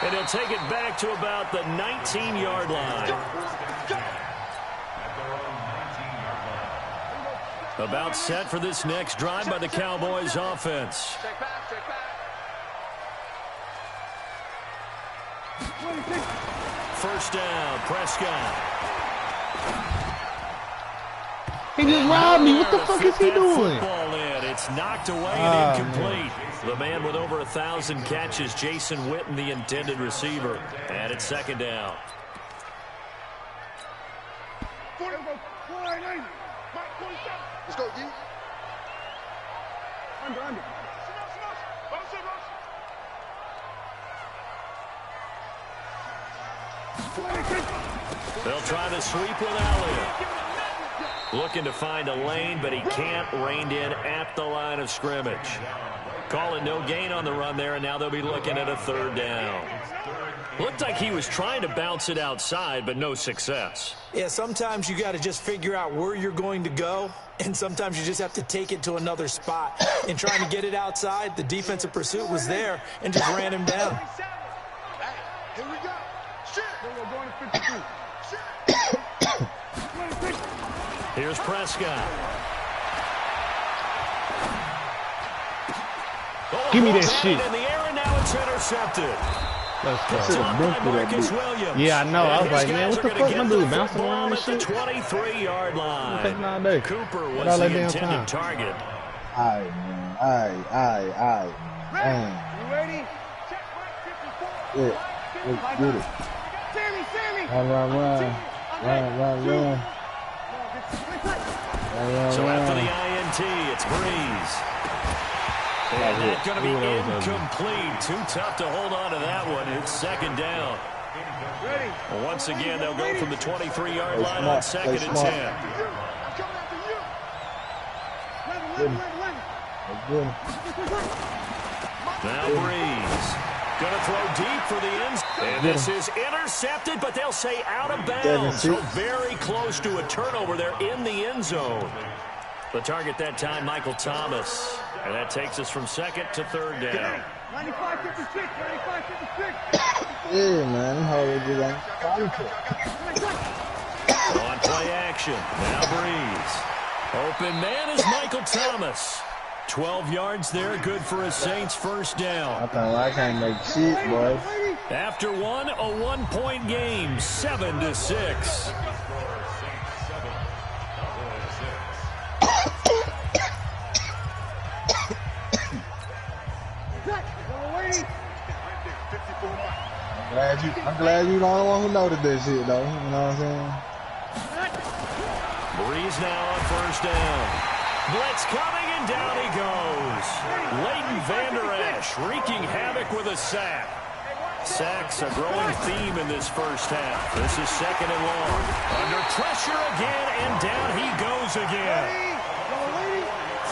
And he'll take it back to about the 19-yard line. About set for this next drive by the Cowboys offense. First down, Prescott. He just robbed me. What the fuck is he doing? Football in. It's knocked away and incomplete. The man with over 1,000 catches, Jason Witten, the intended receiver. And it's second down. Let's go, D. Under. They'll try to sweep with Elliott. Looking to find a lane, but he can't. Reined in at the line of scrimmage. Call it no gain on the run there, and now they'll be looking at a 3rd down. Looked like he was trying to bounce it outside, but no success. Yeah, sometimes you got to just figure out where you're going to go, and sometimes you just have to take it to another spot. In trying to get it outside, the defensive pursuit was there and just ran him down. Here we go. Shit. We're going to 52. Here's Prescott. Oh, Give me that shit. In the air, and now it's intercepted. Let's go. Williams. Yeah, I know. I was like, man, what the fuck? My dude bouncing around and shit. 23-yard line. Cooper was the intended target. Aye, man. Aye. Man. You ready? Yeah. Let's get it. Sammy. Run. So after the INT, it's Breeze. And that's going to be incomplete. Too tough to hold on to that one. It's 2nd down. Well, once again, they'll go from the 23-yard line on 2nd and 10. Now Breeze. Going to throw deep for the end. And this is intercepted, but they'll say out of bounds. So very close to a turnover there in the end zone. The target that time, Michael Thomas. And that takes us from 2nd to 3rd down. 95-56. Yeah, man. How would you like? On play action. Now Breeze. Open man is Michael Thomas. 12 yards there, good for a Saints 1st down. I can't make shit, boys. After one, a 1-point game, 7-6. I'm glad you the only one who noted this shit, though. You know what I'm saying? Breeze now on 1st down. Blitz coming, and down he goes. Leighton Vander Esch wreaking havoc with a sack. Sacks a growing theme in this 1st half. This is 2nd and long. Under pressure again, and down he goes again.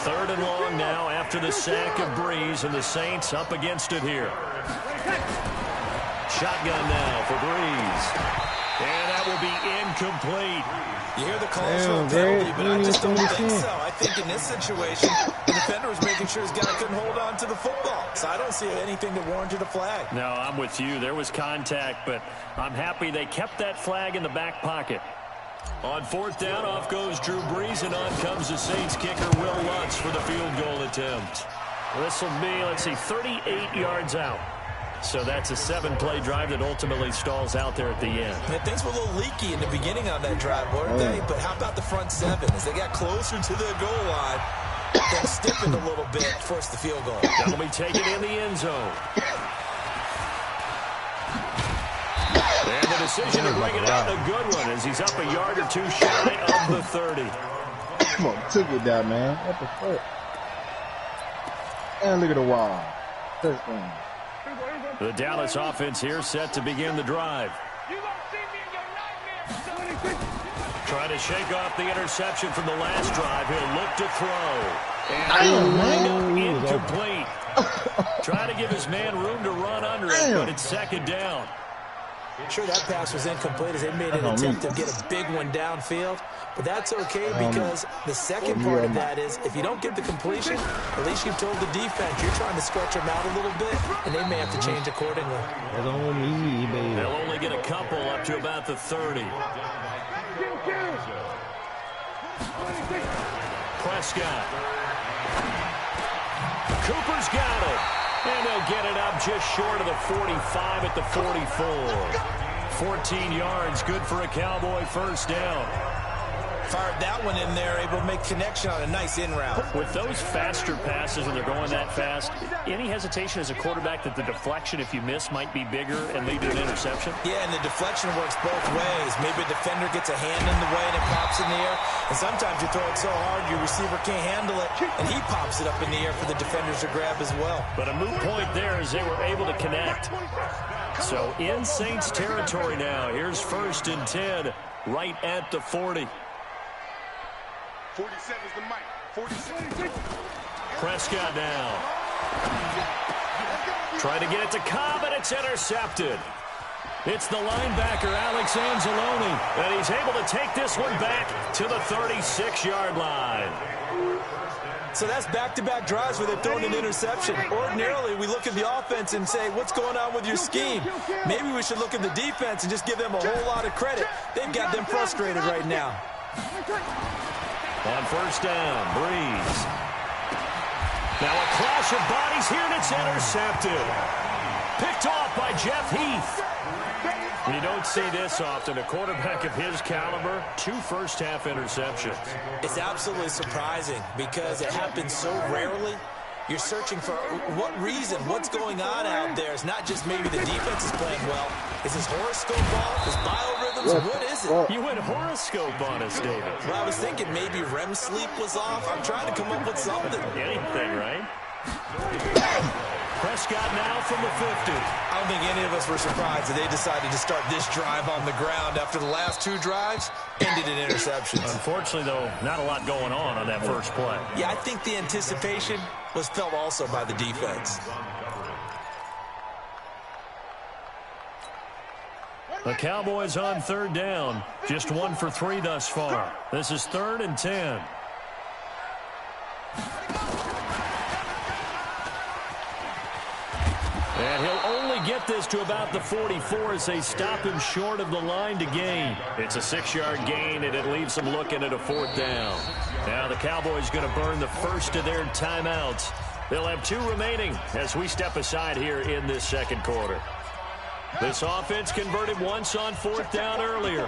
3rd and long now after the sack of Breeze, and the Saints up against it here. Shotgun now for Breeze. And that will be incomplete. You hear the calls for a penalty, but I just don't think so. I think in this situation, the defender was making sure his guy couldn't hold on to the football. So I don't see anything that warranted a flag. No, I'm with you. There was contact, but I'm happy they kept that flag in the back pocket. On 4th down, off goes Drew Brees, and on comes the Saints kicker, Will Lutz, for the field goal attempt. This will be, let's see, 38 yards out. So that's a 7-play drive that ultimately stalls out there at the end. And things were a little leaky in the beginning on that drive, weren't they? But how about the front 7? As they got closer to the goal line, they stiffened a little bit, forced the field goal. That'll be taken in the end zone. And the decision to bring it out, a good one, as he's up a yard or two shy of the 30. Come on, took it down, man. What the fuck? And look at the wall. Touchdown. The Dallas offense here set to begin the drive. Trying to shake off the interception from the last drive. He'll look to throw. And incomplete. Trying to give his man room to run under it, but it's 2nd down. Sure, that pass was incomplete as they made an attempt to get a big one downfield. But that's okay because the second part of that is if you don't get the completion, at least you've told the defense you're trying to stretch them out a little bit, and they may have to change accordingly. That's on me, baby. They'll only get a couple up to about the 30. Prescott. Cooper's got it. And they'll get it up just short of the 45 at the 44. 14 yards, good for a Cowboy 1st down. Fired that one in there, able to make connection on a nice in route. With those faster passes when they're going that fast, any hesitation as a quarterback that the deflection, if you miss, might be bigger and lead to an interception? Yeah, and the deflection works both ways. Maybe a defender gets a hand in the way and it pops in the air. And sometimes you throw it so hard your receiver can't handle it, and he pops it up in the air for the defenders to grab as well. But a moot point there as they were able to connect. So in Saints territory now. Here's 1st and 10 right at the 40. 47 is the mic. 47. Prescott now. Trying to get it to Cobb, and it's intercepted. It's the linebacker, Alex Anzalone, and he's able to take this one back to the 36-yard line. So that's back-to-back drives where they've thrown an interception. Ordinarily, we look at the offense and say, what's going on with your scheme? Maybe we should look at the defense and just give them a whole lot of credit. They've got them frustrated right now. On first down, Breeze. Now a clash of bodies here, and it's intercepted. Picked off by Jeff Heath. You don't see this often. A quarterback of his caliber, 2 first-half interceptions. It's absolutely surprising because it happens so rarely. You're searching for what reason, what's going on out there. It's not just maybe the defense is playing well. Is this horoscope ball? Is biorhythms? What is it? You went horoscope on us, David. Well, I was thinking maybe REM sleep was off. I'm trying to come up with something. Anything, right? Prescott now from the 50. I don't think any of us were surprised that they decided to start this drive on the ground after the last 2 drives ended in interceptions. Unfortunately, though, not a lot going on that first play. Yeah, I think the anticipation was felt also by the defense. The Cowboys on third down. Just 1 for 3 thus far. This is 3rd and 10. And he'll only get this to about the 44 as they stop him short of the line to gain. It's a 6-yard gain, and it leaves them looking at a 4th down. Now the Cowboys going to burn the first of their timeouts. They'll have 2 remaining as we step aside here in this second quarter. This offense converted once on 4th down earlier.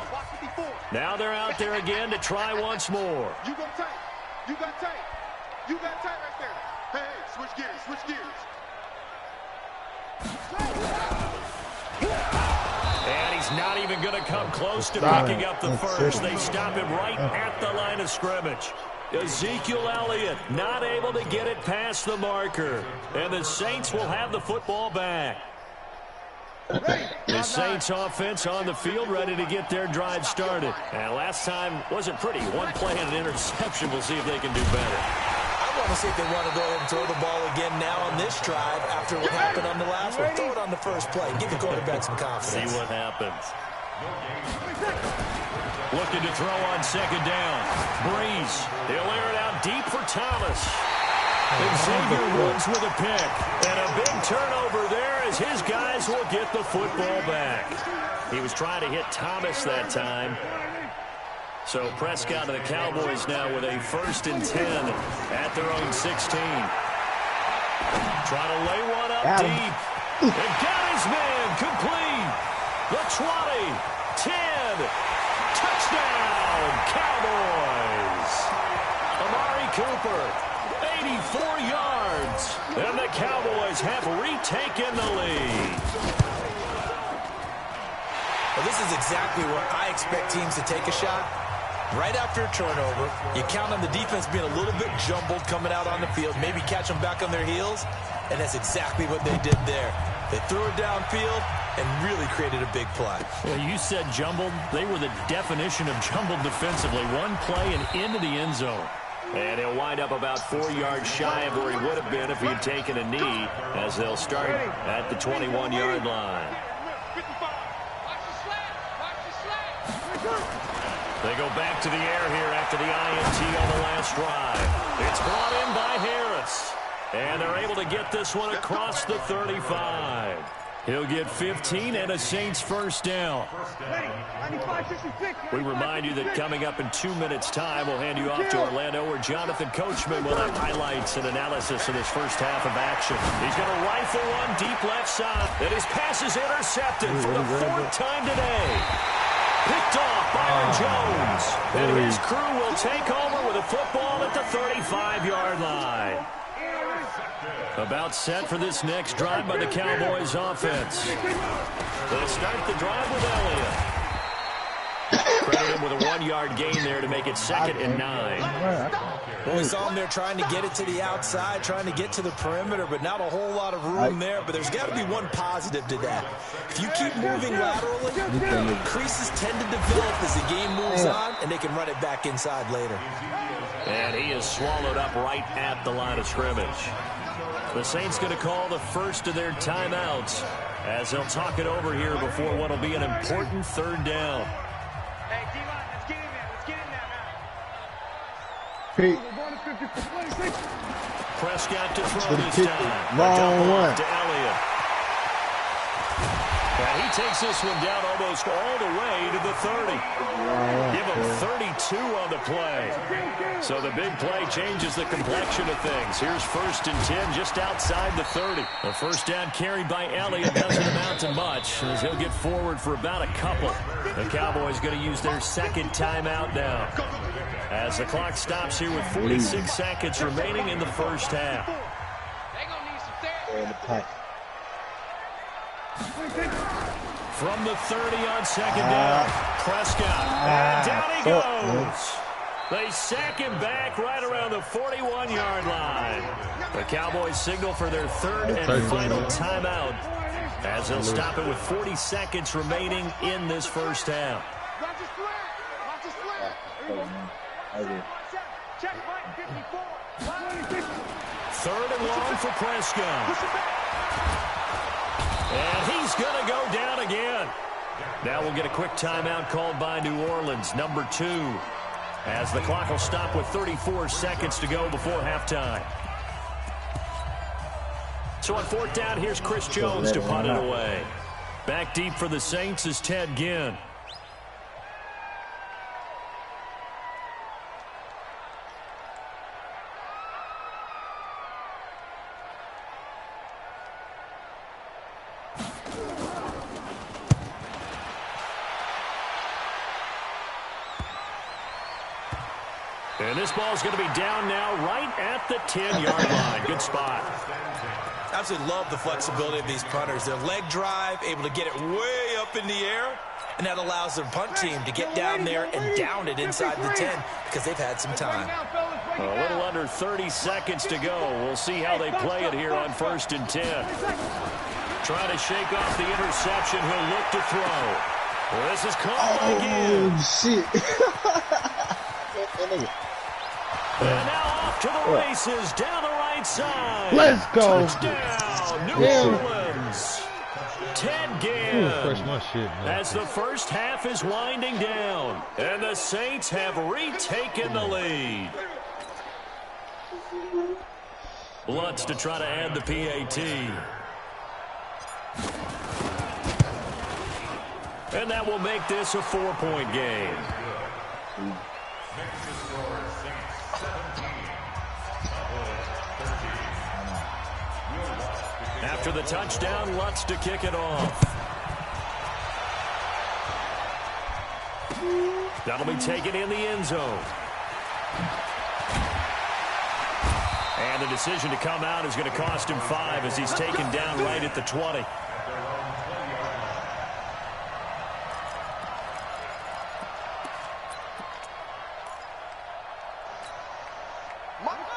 Now they're out there again to try once more. You go tight. You got tight. You got tight right there. Hey, switch gears, switch gears. And he's not even going to come close to picking up the first. They stop him right at the line of scrimmage. Ezekiel Elliott not able to get it past the marker. And the Saints will have the football back. The Saints offense on the field ready to get their drive started. And last time wasn't pretty. 1 play and an interception. We'll see if they can do better. I want to see if they want to go ahead and throw the ball again now on this drive after what happened on the last one. Throw it on the first play. Give the quarterback some confidence. See what happens. Looking to throw on 2nd down. Breeze. He'll air it out deep for Thomas. Xavier Woods with a pick. And a big turnover there as his guys will get the football back. He was trying to hit Thomas that time. So Prescott and the Cowboys now with a 1st and 10 at their own 16. Trying to lay one up deep. And got his man complete. The 20, 10, touchdown, Cowboys. Amari Cooper, 84 yards. And the Cowboys have retaken the lead. Well, this is exactly where I expect teams to take a shot. Right after a turnover, you count on the defense being a little bit jumbled coming out on the field, maybe catch them back on their heels, and that's exactly what they did there. They threw it downfield and really created a big play. Well, you said jumbled. They were the definition of jumbled defensively. 1 play and into the end zone. And he'll wind up about 4 yards shy of where he would have been if he had taken a knee, as they'll start at the 21-yard line. They go back to the air here after the INT on the last drive. It's brought in by Harris. And they're able to get this one across the 35. He'll get 15 and a Saints 1st down. We remind you that coming up in 2 minutes' time, we'll hand you off to Orlando, where Jonathan Coachman will have highlights and analysis of this first half of action. He's going to rifle one deep left side. And his pass is intercepted for the 4th time today. Picked off Byron Jones. And his crew will take over with a football at the 35-yard line. About set for this next drive by the Cowboys offense. They'll start the drive with Elliott. Credit him with a 1-yard gain there to make it 2nd and 9. Well, we saw him there trying to get it to the outside, trying to get to the perimeter, but not a whole lot of room there. But there's got to be one positive to that. If you keep moving laterally, creases tend to develop as the game moves on, and they can run it back inside later. And he is swallowed up right at the line of scrimmage. The Saints going to call the first of their timeouts as they'll talk it over here before what will be an important third down. Hey, D-line, let's get in there. Let's get in there now. Pete. Prescott to throw this kick time. wrong one. To Elliott. And he takes this one down almost all the way to the 30. Give him 32 on the play. So the big play changes the complexion of things. Here's 1st and 10 just outside the 30. The first down carried by Elliott doesn't amount to much as he'll get forward for about a couple. The Cowboys going to use their second timeout now as the clock stops here with 46 seconds remaining in the first half. From the 30 on second down, Prescott, and down he goes. They sack him back right around the 41-yard line. The Cowboys signal for their third and final timeout as they'll stop it with 40 seconds remaining in this first half. Third and long for Prescott. And he's going to go down again. Now we'll get a quick timeout called by New Orleans, number 2, as the clock will stop with 34 seconds to go before halftime. So on 4th down, here's Chris Jones to punt it away. Back deep for the Saints is Ted Ginn. And this ball's going to be down now right at the 10-yard line. Good spot. I absolutely love the flexibility of these punters. Their leg drive, able to get it way up in the air, and that allows their punt team to get down there and down it inside the 10 because they've had some time. A little under 30 seconds to go. We'll see how they play it here on 1st and 10. Trying to shake off the interception. He'll look to throw. Well, this is called again. Oh, shit. And now off to the races down the right side. Let's go. Touchdown, New Orleans. Ted Ginn. As the first half is winding down, and the Saints have retaken the lead. Lutz to try to add the PAT. And that will make this a 4-point game. After the touchdown, Lutz to kick it off. That'll be taken in the end zone. And the decision to come out is going to cost him 5 as he's taken down right at the 20.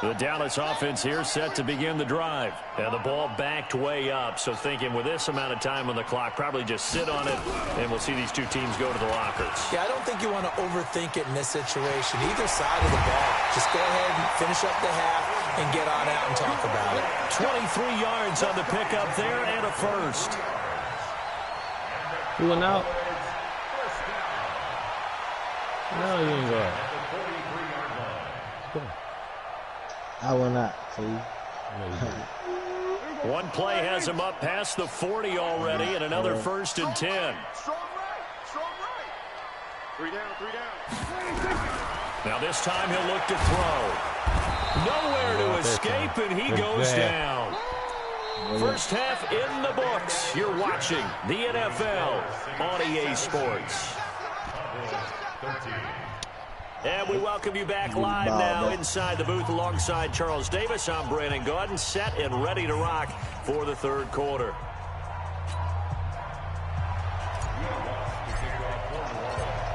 The Dallas offense here set to begin the drive. And the ball backed way up. So thinking with this amount of time on the clock, probably just sit on it, and we'll see these two teams go to the lockers. Yeah, I don't think you want to overthink it in this situation. Either side of the ball. Just go ahead and finish up the half and get on out and talk about it. 23 yards on the pickup there and a first. You went out? No, you ain't go out. I went out, see? One play has him up past the 40 already, and another 1st and 10. Strong right. Strong right. 3 down. Now this time he'll look to throw. Nowhere to escape, and he goes down. First half in the books. You're watching the NFL on EA Sports. And we welcome you back live now inside the booth alongside Charles Davis. I'm Brandon Gaudin, set and ready to rock for the third quarter.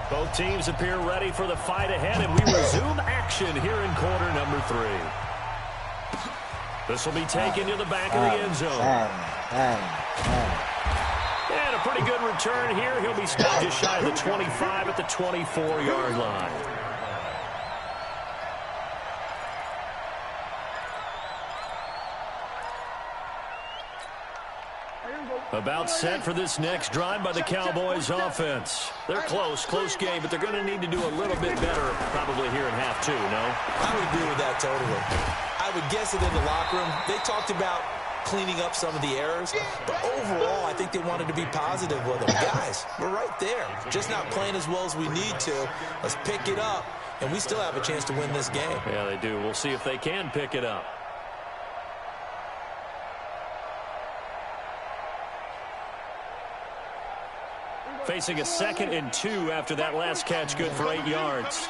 Both teams appear ready for the fight ahead, and we resume action here in quarter number 3. This will be taken to the back of the end zone. And a pretty good return here. He'll be stopped just shy of the 25 at the 24-yard line. About set for this next drive by the Cowboys offense. They're close game, but they're going to need to do a little bit better probably here in half 2, no? I would agree with that totally. I would guess it in the locker room. They talked about cleaning up some of the errors, but overall, I think they wanted to be positive with them. Guys, we're right there. Just not playing as well as we need to. Let's pick it up, and we still have a chance to win this game. Yeah, they do. We'll see if they can pick it up. Facing a 2nd and 2 after that last catch, good for 8 yards.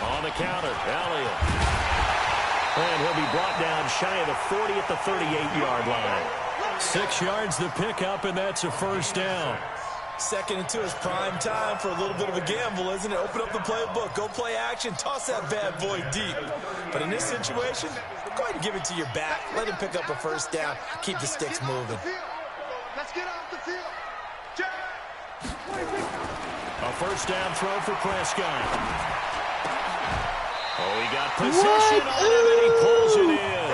On the counter, Elliott. And he'll be brought down shy of the 40 at the 38-yard line. 6 yards the pickup, and that's a first down. 2nd and 2 is prime time for a little bit of a gamble, isn't it? Open up the playbook, go play action, toss that bad boy deep. But in this situation, go ahead and give it to your back. Let him pick up a first down, keep the sticks moving. Let's get off the field. A first down throw for Prescott. Oh, he got possession on him, and he pulls it in.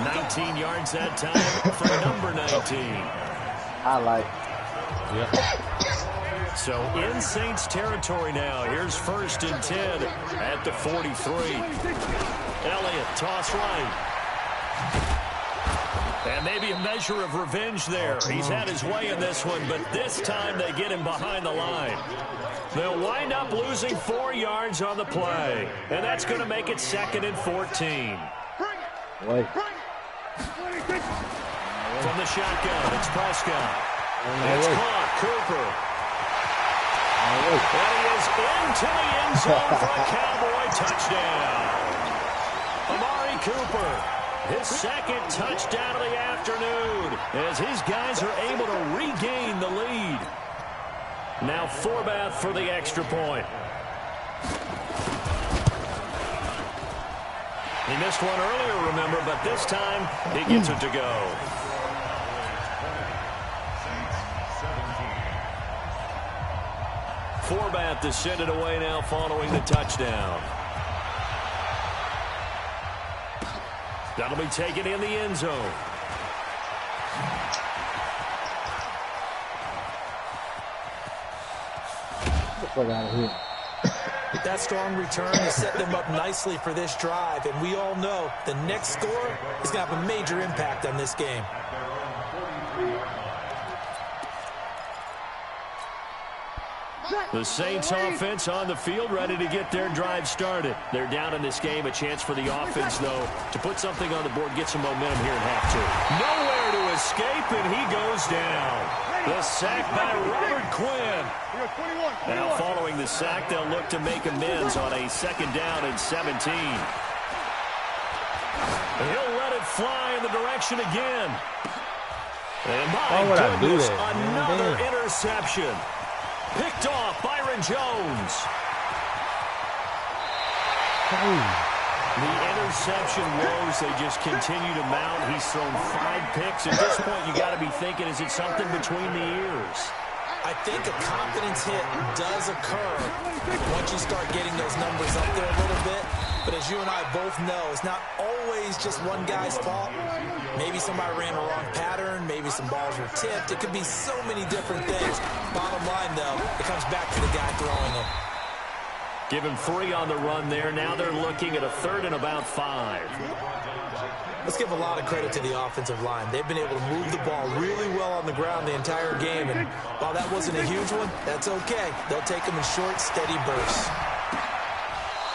19 yards that time for number 19. I like. Yeah. So in Saints territory now. Here's 1st and 10 at the 43. Elliott, toss right. And maybe a measure of revenge there. He's had his way in this one, but this time they get him behind the line. They'll wind up losing 4 yards on the play, and that's going to make it 2nd and 14. Wait. From the shotgun, it's Prescott. It's caught, Cooper. And he is into the end zone for a Cowboy touchdown. Amari Cooper. His 2nd touchdown of the afternoon as his guys are able to regain the lead. Now Forbath for the extra point. He missed one earlier, remember, but this time he gets it to go. Forbath to send it away now following the touchdown. That'll be taken in the end zone. Get out of here. That strong return has set them up nicely for this drive, and we all know the next score is going to have a major impact on this game. The Saints offense on the field, ready to get their drive started. They're down in this game. A chance for the offense, though, to put something on the board, get some momentum here in half 2. Nowhere to escape, and he goes down. The sack by Robert Quinn. Now, following the sack, they'll look to make amends on a 2nd down and 17. He'll let it fly in the direction again. And my goodness, another interception. Picked off Byron Jones. The interception woes, they just continue to mount. He's thrown 5 picks. At this point, you got to be thinking, is it something between the ears? I think a confidence hit does occur once you start getting those numbers up there a little bit. But as you and I both know, it's not always just one guy's fault. Maybe somebody ran a wrong pattern. Maybe some balls were tipped. It could be so many different things. Bottom line, though, it comes back to the guy throwing them. Give him 3 on the run there. Now they're looking at a 3rd and about 5. Let's give a lot of credit to the offensive line. They've been able to move the ball really well on the ground the entire game. And while that wasn't a huge one, that's okay. They'll take them in short, steady bursts.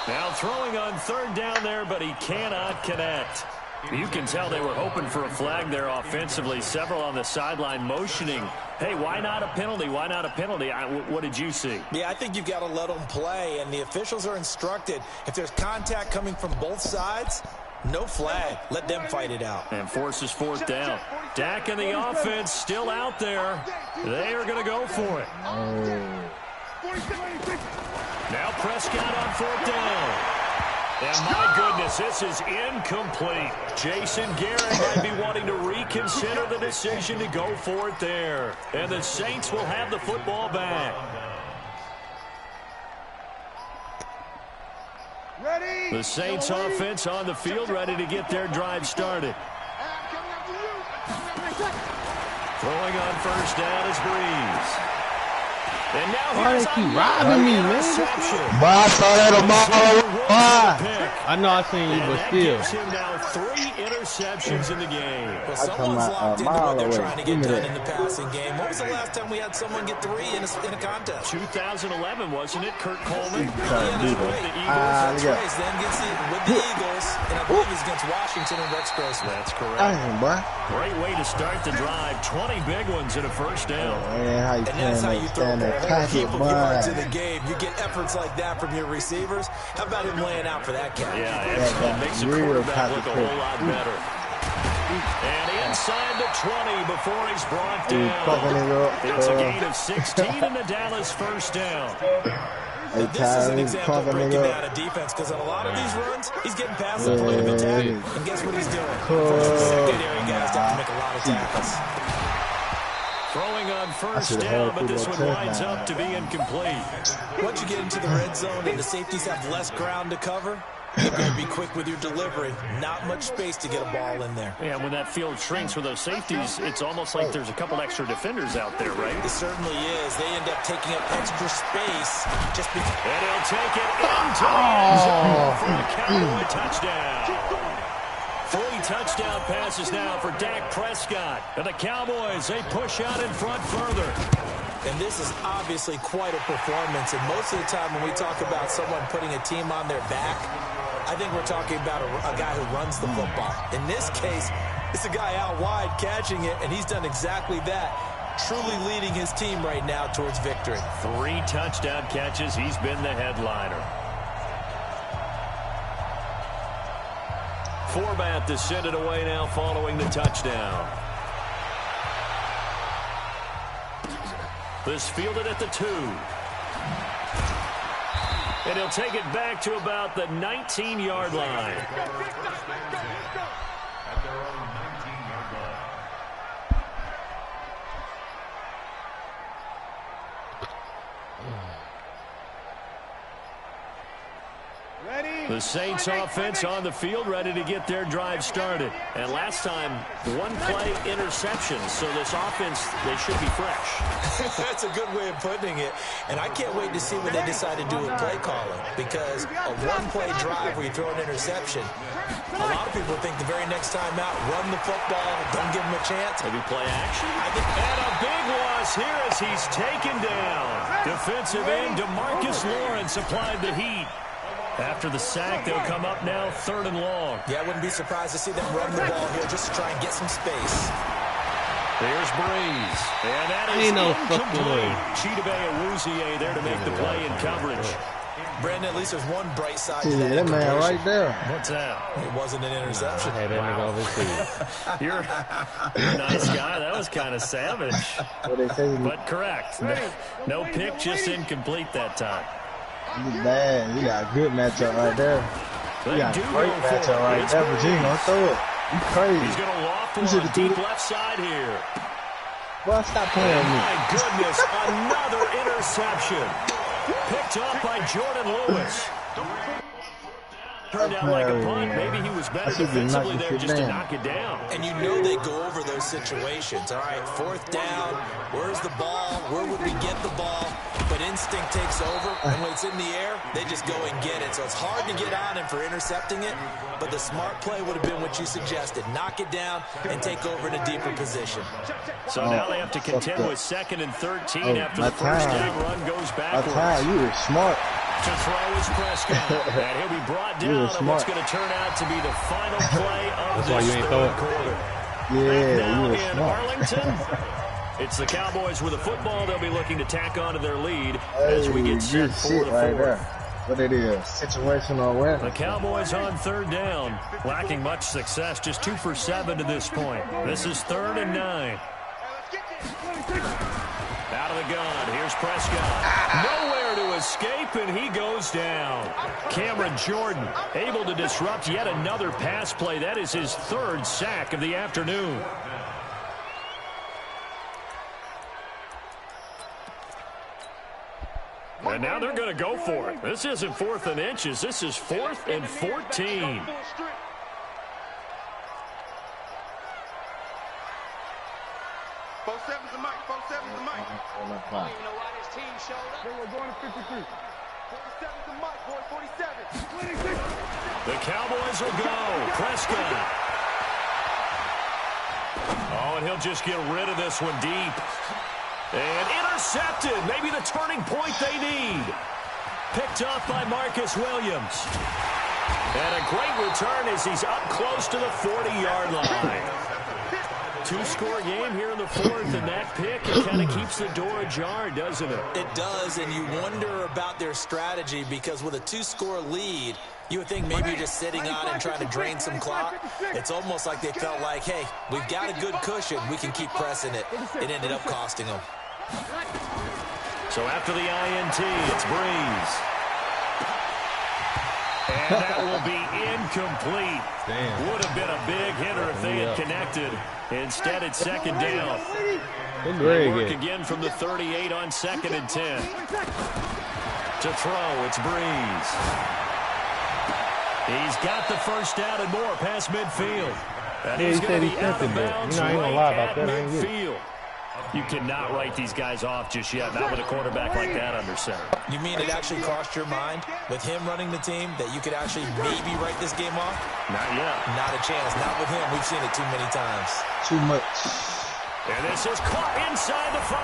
Now throwing on 3rd down there, but he cannot connect. You can tell they were hoping for a flag there offensively. Several on the sideline motioning. Hey, why not a penalty? Why not a penalty? What did you see? Yeah, I think you've got to let them play, and the officials are instructed. If there's contact coming from both sides, no flag. Let them fight it out. And forces 4th down. Dak and the offense still out there. They are going to go for it. Now Prescott on 4th down. And my goodness, this is incomplete. Jason Garrett might be wanting to reconsider the decision to go for it there. And the Saints will have the football back. The Saints offense on the field, ready to get their drive started. Throwing on first down is Breeze. And now why they keep robbing me, man? Boy, I saw that a mile away. I know I seen you, but still. Gives him now 3 interceptions in the game. Well, someone's locked into what they're trying to get done in the passing game. When was the last time we had someone get 3 in a contest? 2011, wasn't it? Kurt Coleman. Yeah, that's right. The Eagles. That's right. Then gets it with the Eagles, and I believe he's against Washington and Rex Grossman. That's correct. Dang, boy. Great way to start the drive. 20 big ones and a first down. And that's how you throw a heap of yards in the game. You get efforts like that from your receivers. How about him laying out for that catch? Yeah, excellent. Makes the quarterback look a whole lot better. And inside the 20 before he's brought down. It's a gain of 16 and the Dallas first down. Now, this is an example of breaking down a defense, because on a lot of these runs, he's getting past the point of attack. And guess what he's doing? Secondary guys have to make a lot of tackles. Throwing on first down, but this one winds up to be incomplete. Once you get into the red zone and the safeties have less ground to cover, you better be quick with your delivery. Not much space to get a ball in there. Yeah, when that field shrinks with those safeties, it's almost like there's a couple extra defenders out there, right? It certainly is. They end up taking up extra space just because. And he'll take it into the end zone for a Cowboy touchdown. 3 touchdown passes now for Dak Prescott. And the Cowboys, they push out in front further. And this is obviously quite a performance. And most of the time when we talk about someone putting a team on their back, I think we're talking about a guy who runs the football. In this case, it's a guy out wide catching it, and he's done exactly that. Truly leading his team right now towards victory. 3 touchdown catches. He's been the headliner. Forbat to send it away now following the touchdown. This fielded at the 2. And he'll take it back to about the 19-yard line. At their own 19-yard line. The Saints offense on the field, ready to get their drive started. And last time, 1-play interception. So this offense, they should be fresh. That's a good way of putting it. And I can't wait to see what they decide to do with play calling. Because a 1-play drive where you throw an interception, a lot of people think the very next time out, run the football, don't give them a chance. Maybe play action. And a big loss here as he's taken down. Defensive end DeMarcus Lawrence applied the heat. After the sack, they'll come up now 3rd and long. Yeah, I wouldn't be surprised to see them run the ball here just to try and get some space. There's Breeze. And that is incomplete. Chidobe Awuzie there to make the play in coverage. Brandon, at least there's one bright side to Yeah, that man right there. What's that? It wasn't an interception. I had that nigga over too. You're a nice guy. That was kind of savage. But correct. No pick, just incomplete that time. You bad. You got a good matchup right there. You got a great matchup right there, but you ain't gonna throw it. You crazy. He's gonna loft one deep left side here. Boy, stop playing with me. My goodness, another interception. Picked up by Jordan Lewis. Turned out like a punt. Maybe he was better defensively there just to knock it down. And you know they go over those situations. All right, 4th down. Where's the ball? Where would we get the ball? But instinct takes over, and when it's in the air, they just go and get it. So it's hard to get on him for intercepting it, but the smart play would have been what you suggested. Knock it down and take over in a deeper position. So now they have to contend with 2nd and 13 after the first down run goes backwards. You were smart. To throw is Prescott. And he'll be brought down on what's going to turn out to be the final play of this 3rd quarter. Yeah, you were in smart. Arlington, it's the Cowboys with a football. They'll be looking to tack onto their lead as we get set for the 4th. There. What it is, situational awareness. The Cowboys on 3rd down, lacking much success, just 2 for 7 to this point. This is 3rd and 9. Out of the gun, here's Prescott. Nowhere to escape, and he goes down. Cameron Jordan able to disrupt yet another pass play. That is his 3rd sack of the afternoon. And now they're going to go for it. This isn't 4th and inches. This is 4th and 14. 4-7's the mic. 4-7's the mic. I don't even know why this team showed up. Then we're going to 53. 47's the mic, boy. 47. 26. The Cowboys will go. Prescott. Oh, and he'll just get rid of this one deep. And intercepted. Maybe the turning point they need. Picked off by Marcus Williams. And a great return as he's up close to the 40-yard line. Two-score game here in the fourth, and that pick, it kind of keeps the door ajar, doesn't it? It does, and you wonder about their strategy because with a two-score lead, you would think maybe you're just sitting on it and trying to drain some clock. It's almost like they felt like, hey, we've got a good cushion. We can keep pressing it. It ended up costing them. So after the INT, it's Breeze. And that will be incomplete. Damn. Would have been a big hitter if they had connected. Instead, it's second down. They work again from the 38 on 2nd and 10. To throw, it's Breeze. He's got the first down and more past midfield. And he's going to be out of bounds right at midfield. You cannot write these guys off just yet, not with a quarterback like that under center. You mean it actually crossed your mind with him running the team that you could actually maybe write this game off? Not yet. Not a chance. Not with him. We've seen it too many times. Too much. And this is caught inside the 5.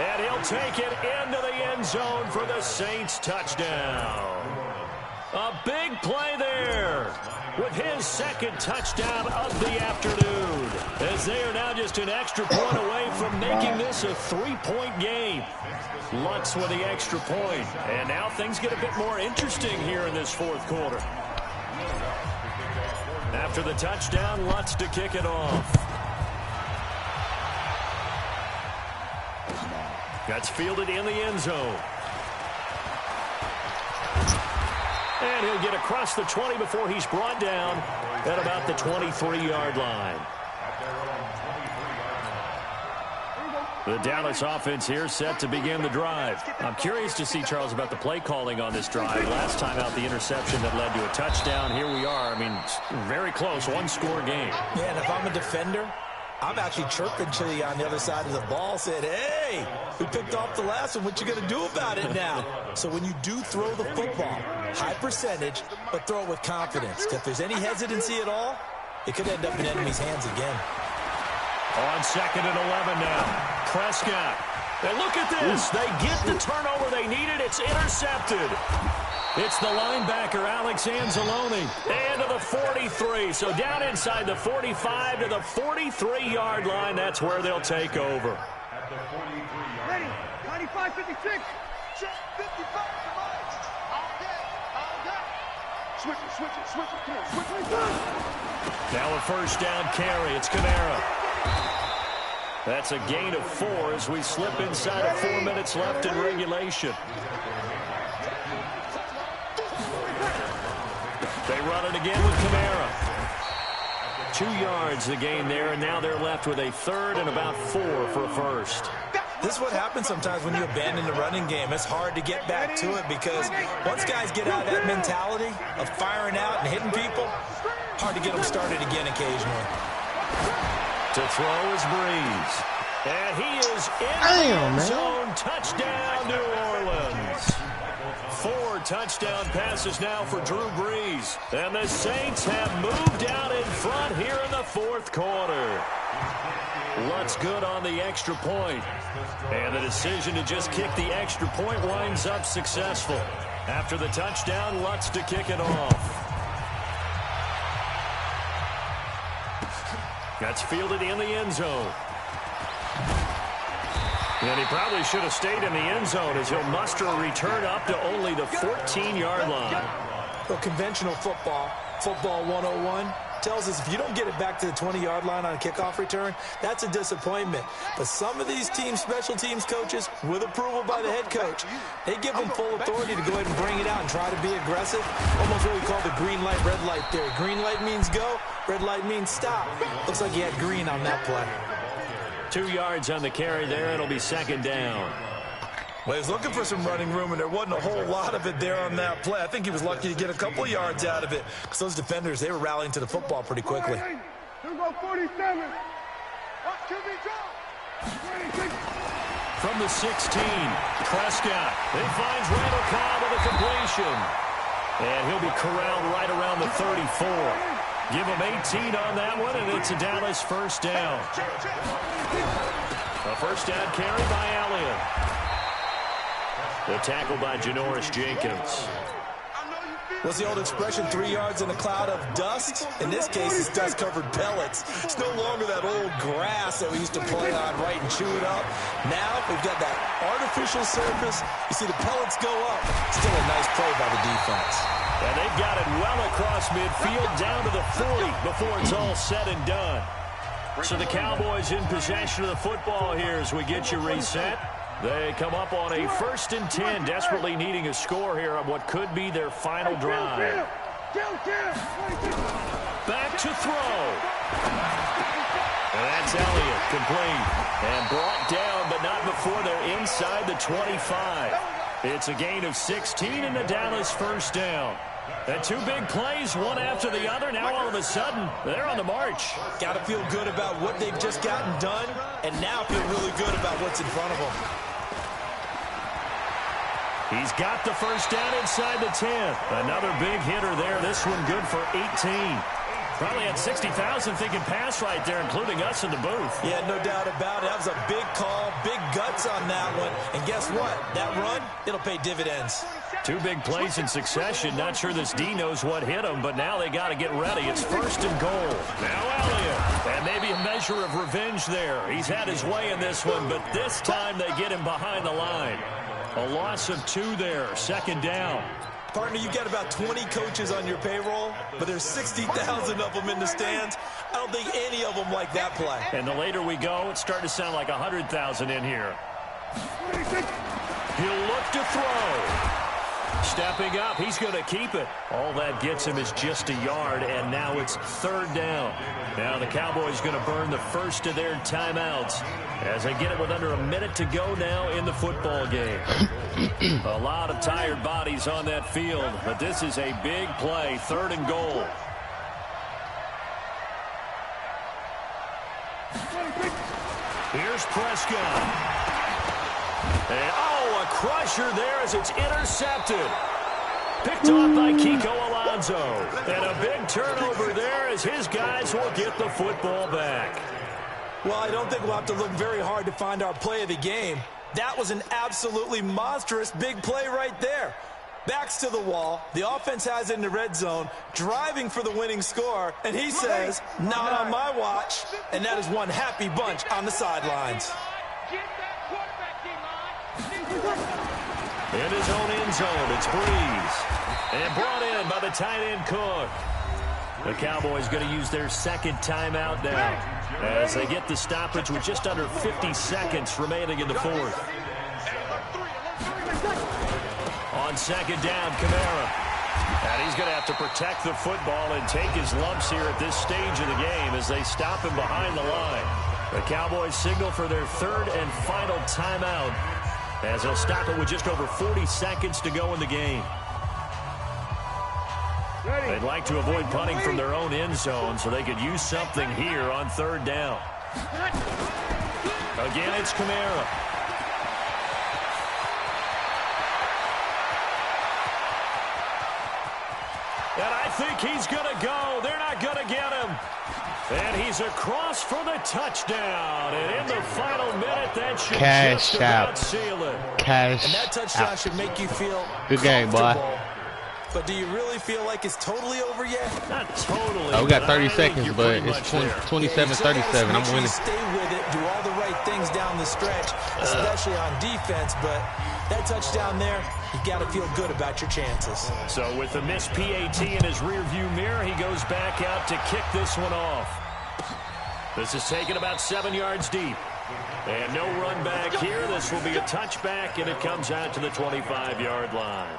And he'll take it into the end zone for the Saints touchdown. A big play there with his second touchdown of the afternoon, as they are now just an extra point away from making this a 3-point game. Lutz with the extra point, and now things get a bit more interesting here in this fourth quarter. After the touchdown, Lutz to kick it off. That's fielded in the end zone. And he'll get across the 20 before he's brought down at about the 23-yard line. The Dallas offense here set to begin the drive. I'm curious to see, Charles, about the play calling on this drive. Last time out, the interception that led to a touchdown. Here we are. I mean, very close, one-score game. Yeah, and if I'm a defender, I'm actually chirping Chili on the other side of the ball, said, hey, we picked off the last one. What you going to do about it now? So when you do throw the football, high percentage, but throw it with confidence. If there's any hesitancy at all, it could end up in enemy's hands again. On 2nd and 11 now. Prescott. And look at this. They get the turnover they needed. It's intercepted. It's the linebacker, Alex Anzalone, and to the 43. So down inside the 45 to the 43-yard line. That's where they'll take over. Ready, 95, 56. Check, 55, all day, all day. Switch it, come on, switch it. Now a first down carry. It's Kamara. That's a gain of 4 as we slip inside of 4 minutes left in regulation. They run it again with Kamara. 2 yards the gain there, and now they're left with a 3rd and about 4 for a first. This is what happens sometimes when you abandon the running game. It's hard to get back to it because once guys get out of that mentality of firing out and hitting people, hard to get them started again occasionally. To throw is Breeze. And he is in the end zone. Touchdown, New Orleans. 4 touchdown passes now for Drew Brees. And the Saints have moved out in front here in the fourth quarter. Lutz good on the extra point. And the decision to just kick the extra point winds up successful. After the touchdown, Lutz to kick it off. That's fielded in the end zone. And he probably should have stayed in the end zone as he'll muster a return up to only the 14-yard line. Well, conventional football 101, tells us if you don't get it back to the 20-yard line on a kickoff return, that's a disappointment. But some of these teams, special teams coaches, with approval by the head coach, they give them full authority to go ahead and bring it out and try to be aggressive. Almost what we call the green light, red light theory. Green light means go, red light means stop. Looks like he had green on that play. 2 yards on the carry there. It'll be second down. Well, he was looking for some running room, and there wasn't a whole lot of it there on that play. I think he was lucky to get a couple of yards out of it because those defenders, they were rallying to the football pretty quickly. Here we go, 47. QB drop. From the 16, Prescott. He finds Randall Cobb with a completion. And he'll be corralled right around the 34. Give him 18 on that one, and it's a Dallas first down. A first down carry by Elliott. The tackle by Janoris Jenkins. What's the old expression, 3 yards in a cloud of dust? In this case, it's dust-covered pellets. It's no longer that old grass that we used to play on, right, and chew it up. Now we've got that artificial surface. You see the pellets go up. Still a nice play by the defense. And they've got it well across midfield down to the 40 before it's all said and done. So the Cowboys in possession of the football here as we get you reset. They come up on a 1st and 10, desperately needing a score here on what could be their final drive. Back to throw. And that's Elliott, complete. And brought down, but not before they're inside the 25. It's a gain of 16 in the Dallas first down. And 2 big plays, one after the other. Now all of a sudden, they're on the march. Got to feel good about what they've just gotten done, and now feel really good about what's in front of them. He's got the first down inside the 10. Another big hitter there. This one good for 18. Probably had 60,000 thinking pass right there, including us in the booth. Yeah, no doubt about it. That was a big call, big guts on that one. And guess what? That run, it'll pay dividends. 2 big plays in succession. Not sure this D knows what hit him, but now they got to get ready. It's 1st and goal. Now Elliott. And maybe a measure of revenge there. He's had his way in this one, but this time they get him behind the line. A loss of 2 there. 2nd down. Partner, you've got about 20 coaches on your payroll, but there's 60,000 of them in the stands. I don't think any of them like that play. And the later we go, it's starting to sound like 100,000 in here. He'll look to throw. Stepping up, he's going to keep it. All that gets him is just a yard, and now it's 3rd down. Now the Cowboys going to burn the first of their timeouts as they get it with under a minute to go now in the football game. A lot of tired bodies on that field, but this is a big play, 3rd and goal. Here's Prescott. And, oh, a crusher there as it's intercepted. Picked off by Kiko Alonso. And a big turnover there as his guys will get the football back. Well, I don't think we'll have to look very hard to find our play of the game. That was an absolutely monstrous big play right there. Backs to the wall. The offense has it in the red zone, driving for the winning score. And he says, not on my watch. And that is one happy bunch on the sidelines. In his own end zone, it's Breeze. And brought in by the tight end Cook. The Cowboys going to use their 2nd timeout now as they get the stoppage with just under 50 seconds remaining in the 4th. On 2nd down, Kamara. And he's going to have to protect the football and take his lumps here at this stage of the game as they stop him behind the line. The Cowboys signal for their 3rd and final timeout as they'll stop it with just over 40 seconds to go in the game. They'd like to avoid punting from their own end zone so they could use something here on 3rd down. Again, it's Kamara. And I think he's going to go. They're not going to get him. And he's across for the touchdown. And in the final minute, that should just about seal it. Cash and that touchdown out. should make you feel good game, boy. But do you really feel like it's totally over yet? Not totally. Oh, we got 30 seconds, but it's 27-37. I'm winning. Stay with it, do all the right things down the stretch, especially on defense. But that touchdown there, you got to feel good about your chances. So with the missed PAT in his rearview mirror, he goes back out to kick this one off. This is taken about 7 yards deep. And no run back here. This will be a touchback, and it comes out to the 25-yard line.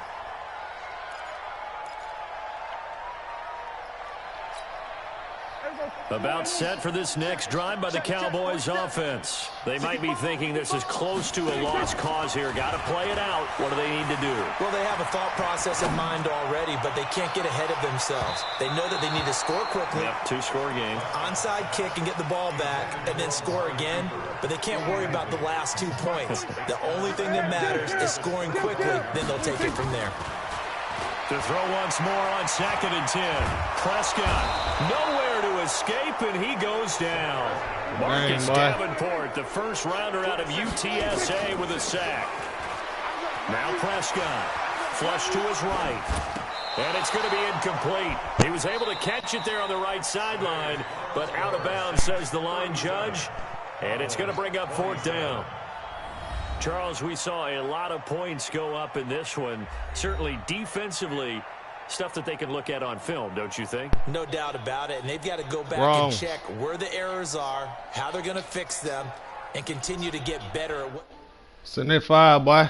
About set for this next drive by the Cowboys offense. They might be thinking this is close to a lost cause here. Got to play it out. What do they need to do? Well, they have a thought process in mind already, but they can't get ahead of themselves. They know that they need to score quickly. Yep, two-score game. Onside kick and get the ball back and then score again, but they can't worry about the last 2 points. The only thing that matters is scoring quickly, then they'll take it from there. To throw once more on 2nd and 10. Prescott nowhere to escape, and he goes down. Marcus Davenport, the first rounder out of UTSA with a sack. Now Prescott, flush to his right. And it's going to be incomplete. He was able to catch it there on the right sideline, but out of bounds, says the line judge. And it's going to bring up 4th down. Charles, we saw a lot of points go up in this one. Certainly defensively, stuff that they can look at on film, don't you think? No doubt about it. And they've got to go back and check where the errors are, how they're going to fix them, and continue to get better at what... Sitting at 5, boy.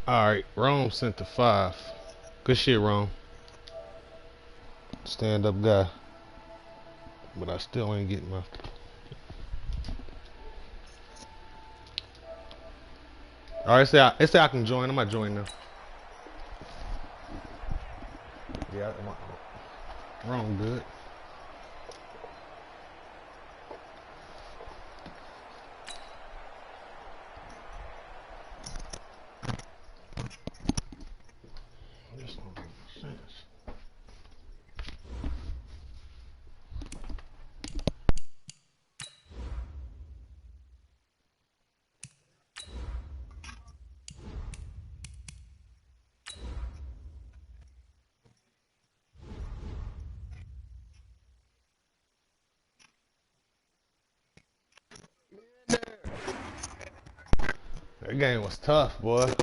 Alright, Rome sent to 5. Good shit, Rome. Stand up guy. But I still ain't getting my... Alright, it say I can join. I'm not joining now. Yeah, Rome good. That game was tough, boy.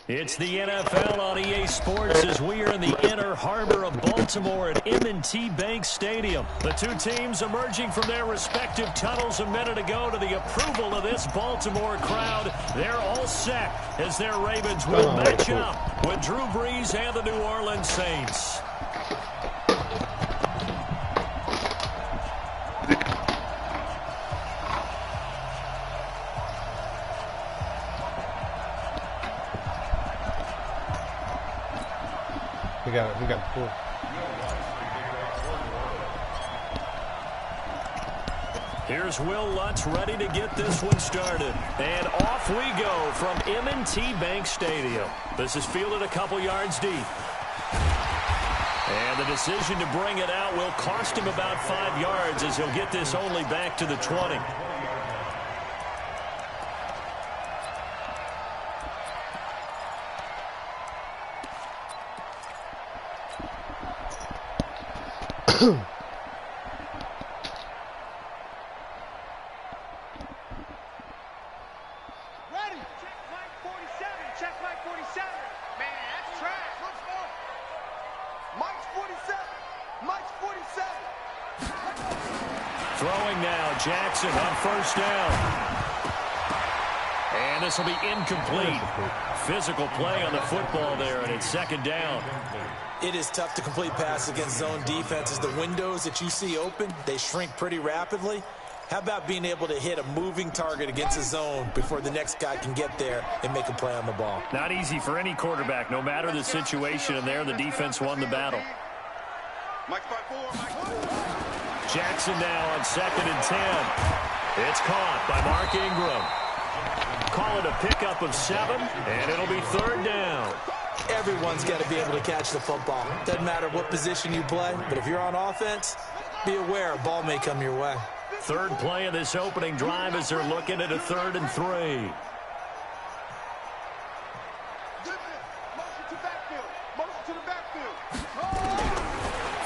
It's the NFL on EA Sports as we are in the inner harbor of Baltimore at M&T Bank Stadium. The two teams emerging from their respective tunnels a minute ago to the approval of this Baltimore crowd. They're all set as their Ravens will match up with Drew Brees and the New Orleans Saints. We got the pull. Here's Will Lutz ready to get this one started. And off we go from M&T Bank Stadium. This is fielded a couple yards deep. And the decision to bring it out will cost him about 5 yards as he'll get this only back to the 20. Throwing now, Jackson on first down. And this will be incomplete. Physical play on the football there, and it's second down. It is tough to complete passes against zone defenses. The windows that you see open, they shrink pretty rapidly. How about being able to hit a moving target against a zone before the next guy can get there and make a play on the ball? Not easy for any quarterback, no matter the situation, and there the defense won the battle. Jackson now on 2nd and 10. It's caught by Mark Ingram. Call it a pickup of 7, and it'll be 3rd down. Everyone's got to be able to catch the football. Doesn't matter what position you play, but if you're on offense, be aware a ball may come your way. Third play of this opening drive as they're looking at a 3rd and 3.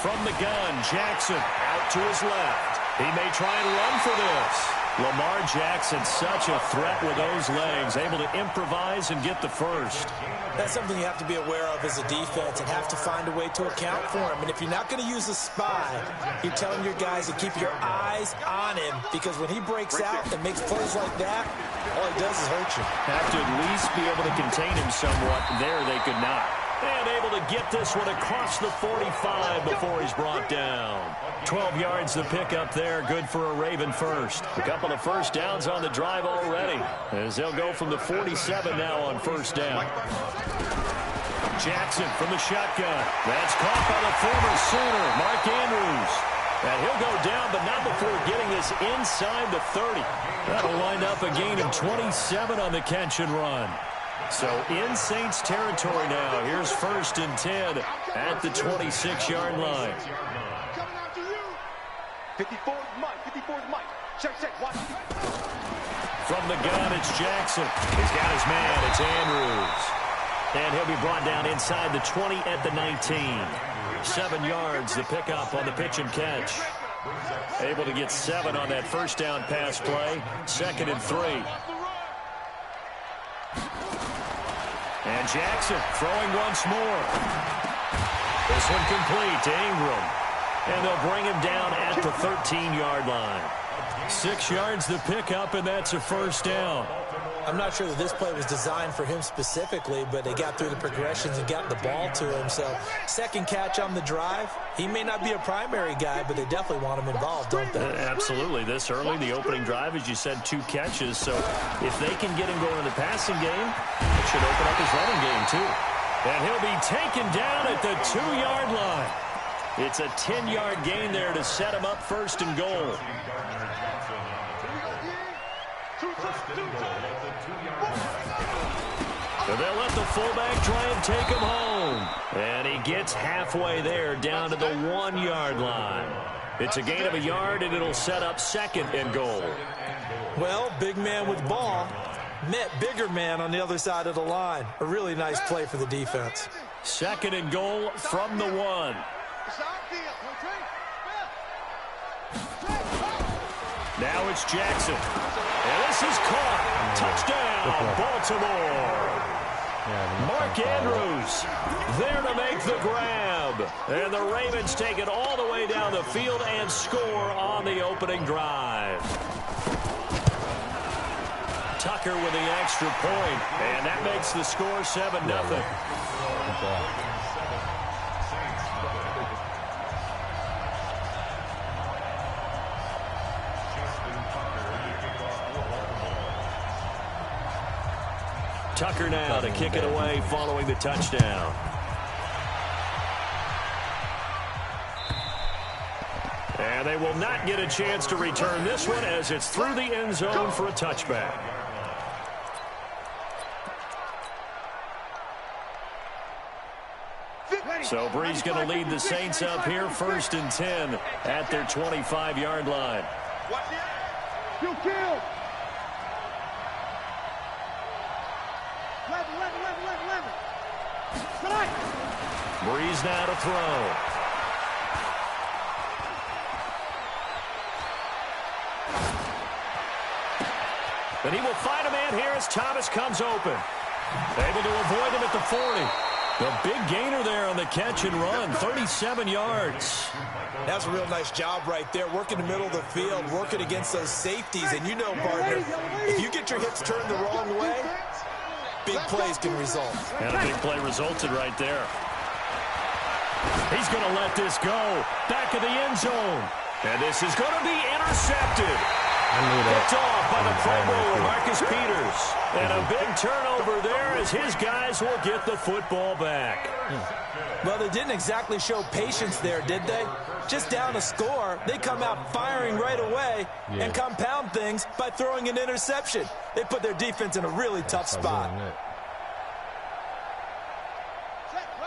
From the gun, Jackson out to his left. He may try and run for this. Lamar Jackson, such a threat with those legs, able to improvise and get the first. That's something you have to be aware of as a defense and have to find a way to account for him. And if you're not going to use a spy, you're telling your guys to keep your eyes on him, because when he breaks out and makes plays like that, all he does is hurt you. Have to at least be able to contain him somewhat. There they could not. And able to get this one across the 45 before he's brought down. 12 yards the pickup there. Good for a Raven first. A couple of first downs on the drive already, as they'll go from the 47 now on first down. Jackson from the shotgun. That's caught by the former Sooner, Mark Andrews. And he'll go down, but not before getting this inside the 30. That'll wind up a gain of 27 on the catch and run. So in Saints territory now. Here's 1st and 10 at the 26-yard line. 54's Mike. 54's Mike. Check. Watch. From the gun, it's Jackson. He's got his man. It's Andrews. And he'll be brought down inside the 20 at the 19. 7 yards the pickup on the pitch and catch. Able to get 7 on that first down pass play. 2nd and 3. And Jackson throwing once more. This one complete to Ingram. And they'll bring him down at the 13-yard line. 6 yards the pickup, and that's a first down. I'm not sure that this play was designed for him specifically, but they got through the progressions and got the ball to him. So, second catch on the drive. He may not be a primary guy, but they definitely want him involved, don't they? Absolutely. This early, the opening drive, as you said, 2 catches. So, if they can get him going in the passing game, it should open up his running game, too. And he'll be taken down at the 2-yard line. It's a 10-yard gain there to set him up 1st and goal. So they'll let the fullback try and take him home. And he gets halfway there, down to the 1-yard line. It's a gain of a yard, and it'll set up 2nd and goal. Well, big man with ball met bigger man on the other side of the line. A really nice play for the defense. 2nd and goal from the 1. Now it's Jackson. And this is caught. Touchdown, Baltimore. Mark Andrews there to make the grab. And the Ravens take it all the way down the field and score on the opening drive. Tucker with the extra point, and that makes the score 7-0. Tucker now to kick it away following the touchdown. And they will not get a chance to return this one as it's through the end zone for a touchback. So Bree's going to lead the Saints up here, 1st and 10 at their 25-yard line. You kill. Breeze now to throw. And he will find a man here as Thomas comes open. Able to avoid him at the 40. The big gainer there on the catch and run, 37 yards. That's a real nice job right there, working the middle of the field, working against those safeties. And you know, partner, if you get your hips turned the wrong way, big plays can result. And a big play resulted right there. He's going to let this go. Back of the end zone. And this is going to be intercepted. Picked off by the Pro Bowler, Marcus Peters. And a big turnover there as his guys will get the football back. Well, they didn't exactly show patience there, did they? Just down a score, they come out firing right away and compound things by throwing an interception. They put their defense in a really tough spot.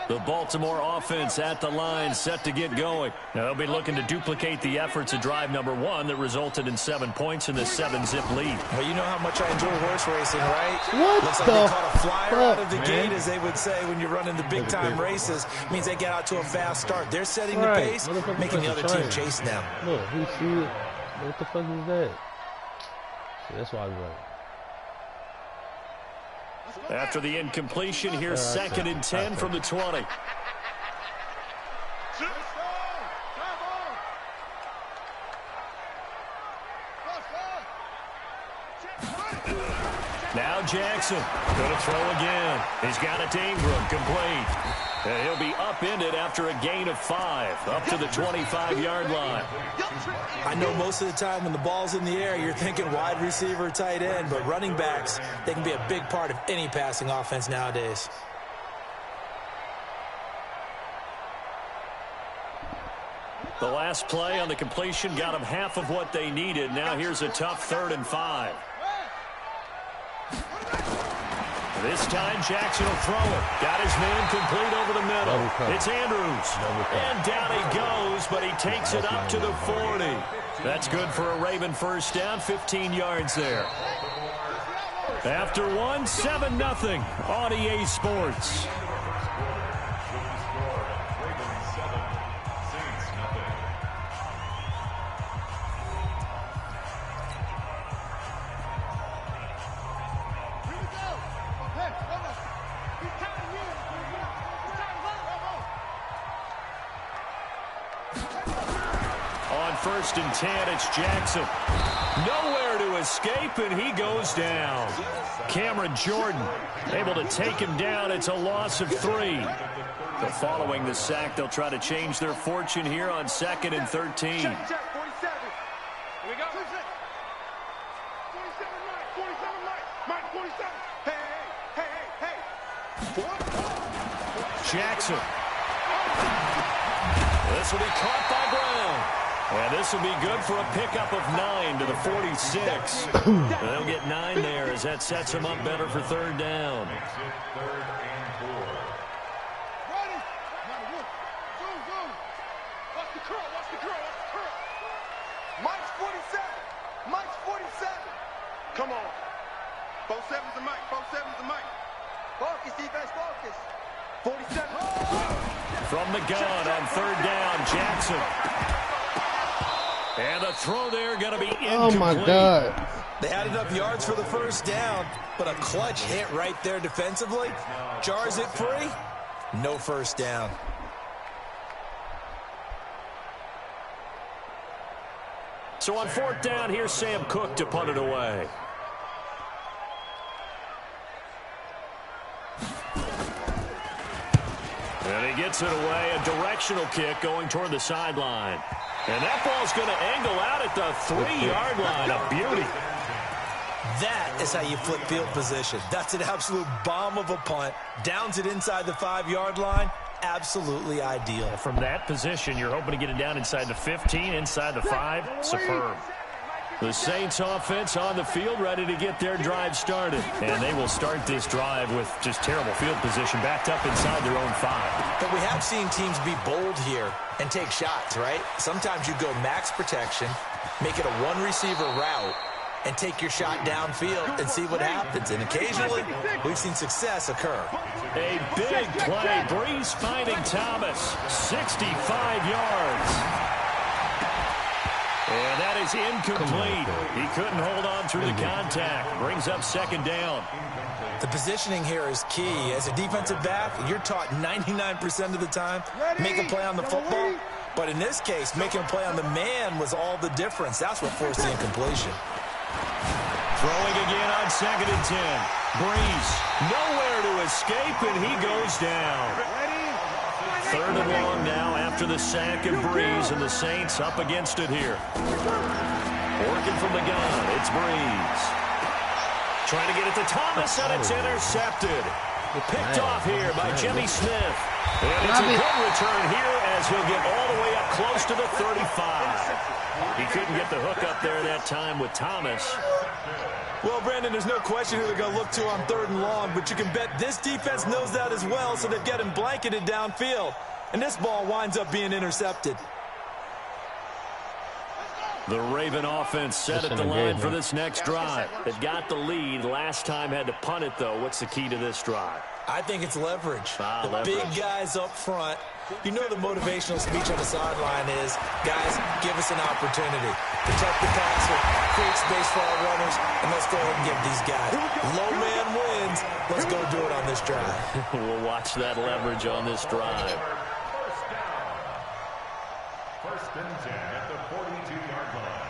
The Baltimore offense at the line, set to get going. Now, they'll be looking to duplicate the efforts of drive number 1 that resulted in 7 points in the 7-zip lead. Well, you know how much I enjoy horse racing, right? What Looks like the they caught a flyer out of the man? gate, as they would say when you're running the big-time races. Means they get out to a fast start. They're setting the pace, making the other team chase now. Look, who see it? What the fuck is that? See, that's why I was like. After the incompletion, here's 2nd and 10 from the 20. Now Jackson going to throw again. He's got it to Ingram, complete. And he'll be upended after a gain of 5, up to the 25-yard line. I know most of the time when the ball's in the air, you're thinking wide receiver, tight end, but running backs, they can be a big part of any passing offense nowadays. The last play on the completion got them half of what they needed. Now here's a tough 3rd and 5. This time Jackson will throw it. Got his man complete over the middle. It's Andrews. And down he goes, but he takes it up to the 40. That's good for a Raven first down, 15 yards there. After 1, 7-0 on EA Sports. On 1st and 10, it's Jackson. Nowhere to escape, and he goes down. Cameron Jordan able to take him down. It's a loss of 3. But following the sack, they'll try to change their fortune here on 2nd and 13. Check, 47. Here we go. 47, Mike, 47. Hey. Jackson. This will be caught by Brown. And this will be good for a pickup of 9 to the 46. They'll get 9 there as that sets them up better for third down. Third and 4. Ready? Zoom, zoom. Watch the curl, watch the curl, watch the curl. Mike's 47. Mike's 47. Come on. 47's the Mike. 47's the Mike. Focus, defense, focus. 47. From the gun on third down, Jackson. And the throw there going to be incomplete. Oh, my God. They had enough yards for the first down, but a clutch hit right there defensively. Jars it free. No first down. So on fourth down, here's Sam Cook to punt it away. And he gets it away, a directional kick going toward the sideline. And that ball's going to angle out at the 3-yard line. A beauty. That is how you flip field position. That's an absolute bomb of a punt. Downs it inside the 5-yard line. Absolutely ideal. From that position, you're hoping to get it down inside the 15, inside the 5. Superb. The Saints offense on the field, ready to get their drive started. And they will start this drive with just terrible field position, backed up inside their own 5. But we have seen teams be bold here and take shots, right? Sometimes you go max protection, make it a one-receiver route, and take your shot downfield and see what happens. And occasionally, we've seen success occur. A big play. Breeze finding Thomas. 65 yards. And that is incomplete. He couldn't hold on through the contact. Brings up second down. The positioning here is key. As a defensive back, you're taught 99% of the time, make a play on the football. But in this case, making a play on the man was all the difference. That's what forced the incompletion. Throwing again on 2nd and 10. Breeze nowhere to escape, and he goes down. Third and long now after the sack of Breeze, and the Saints up against it here. Working from the gun, it's Breeze. Trying to get it to Thomas, and it's intercepted. Picked off here by Jimmy Smith. And it's a good return here as he'll get all the way up close to the 35. He couldn't get the hook up there that time with Thomas. Well, Brandon, there's no question who they're going to look to on third and long, but you can bet this defense knows that as well, so they've got him blanketed downfield. And this ball winds up being intercepted. The Raven offense set at the line for this next drive. They got the lead. Last time had to punt it, though. What's the key to this drive? I think it's leverage. Leverage. Big guys up front. You know the motivational speech on the sideline is, guys, give us an opportunity. Protect the passer, create space for our runners, and let's go ahead and give these guys. Low man wins. Let's go do it on this drive. We'll watch that leverage on this drive. First and 10 at the 42-yard line.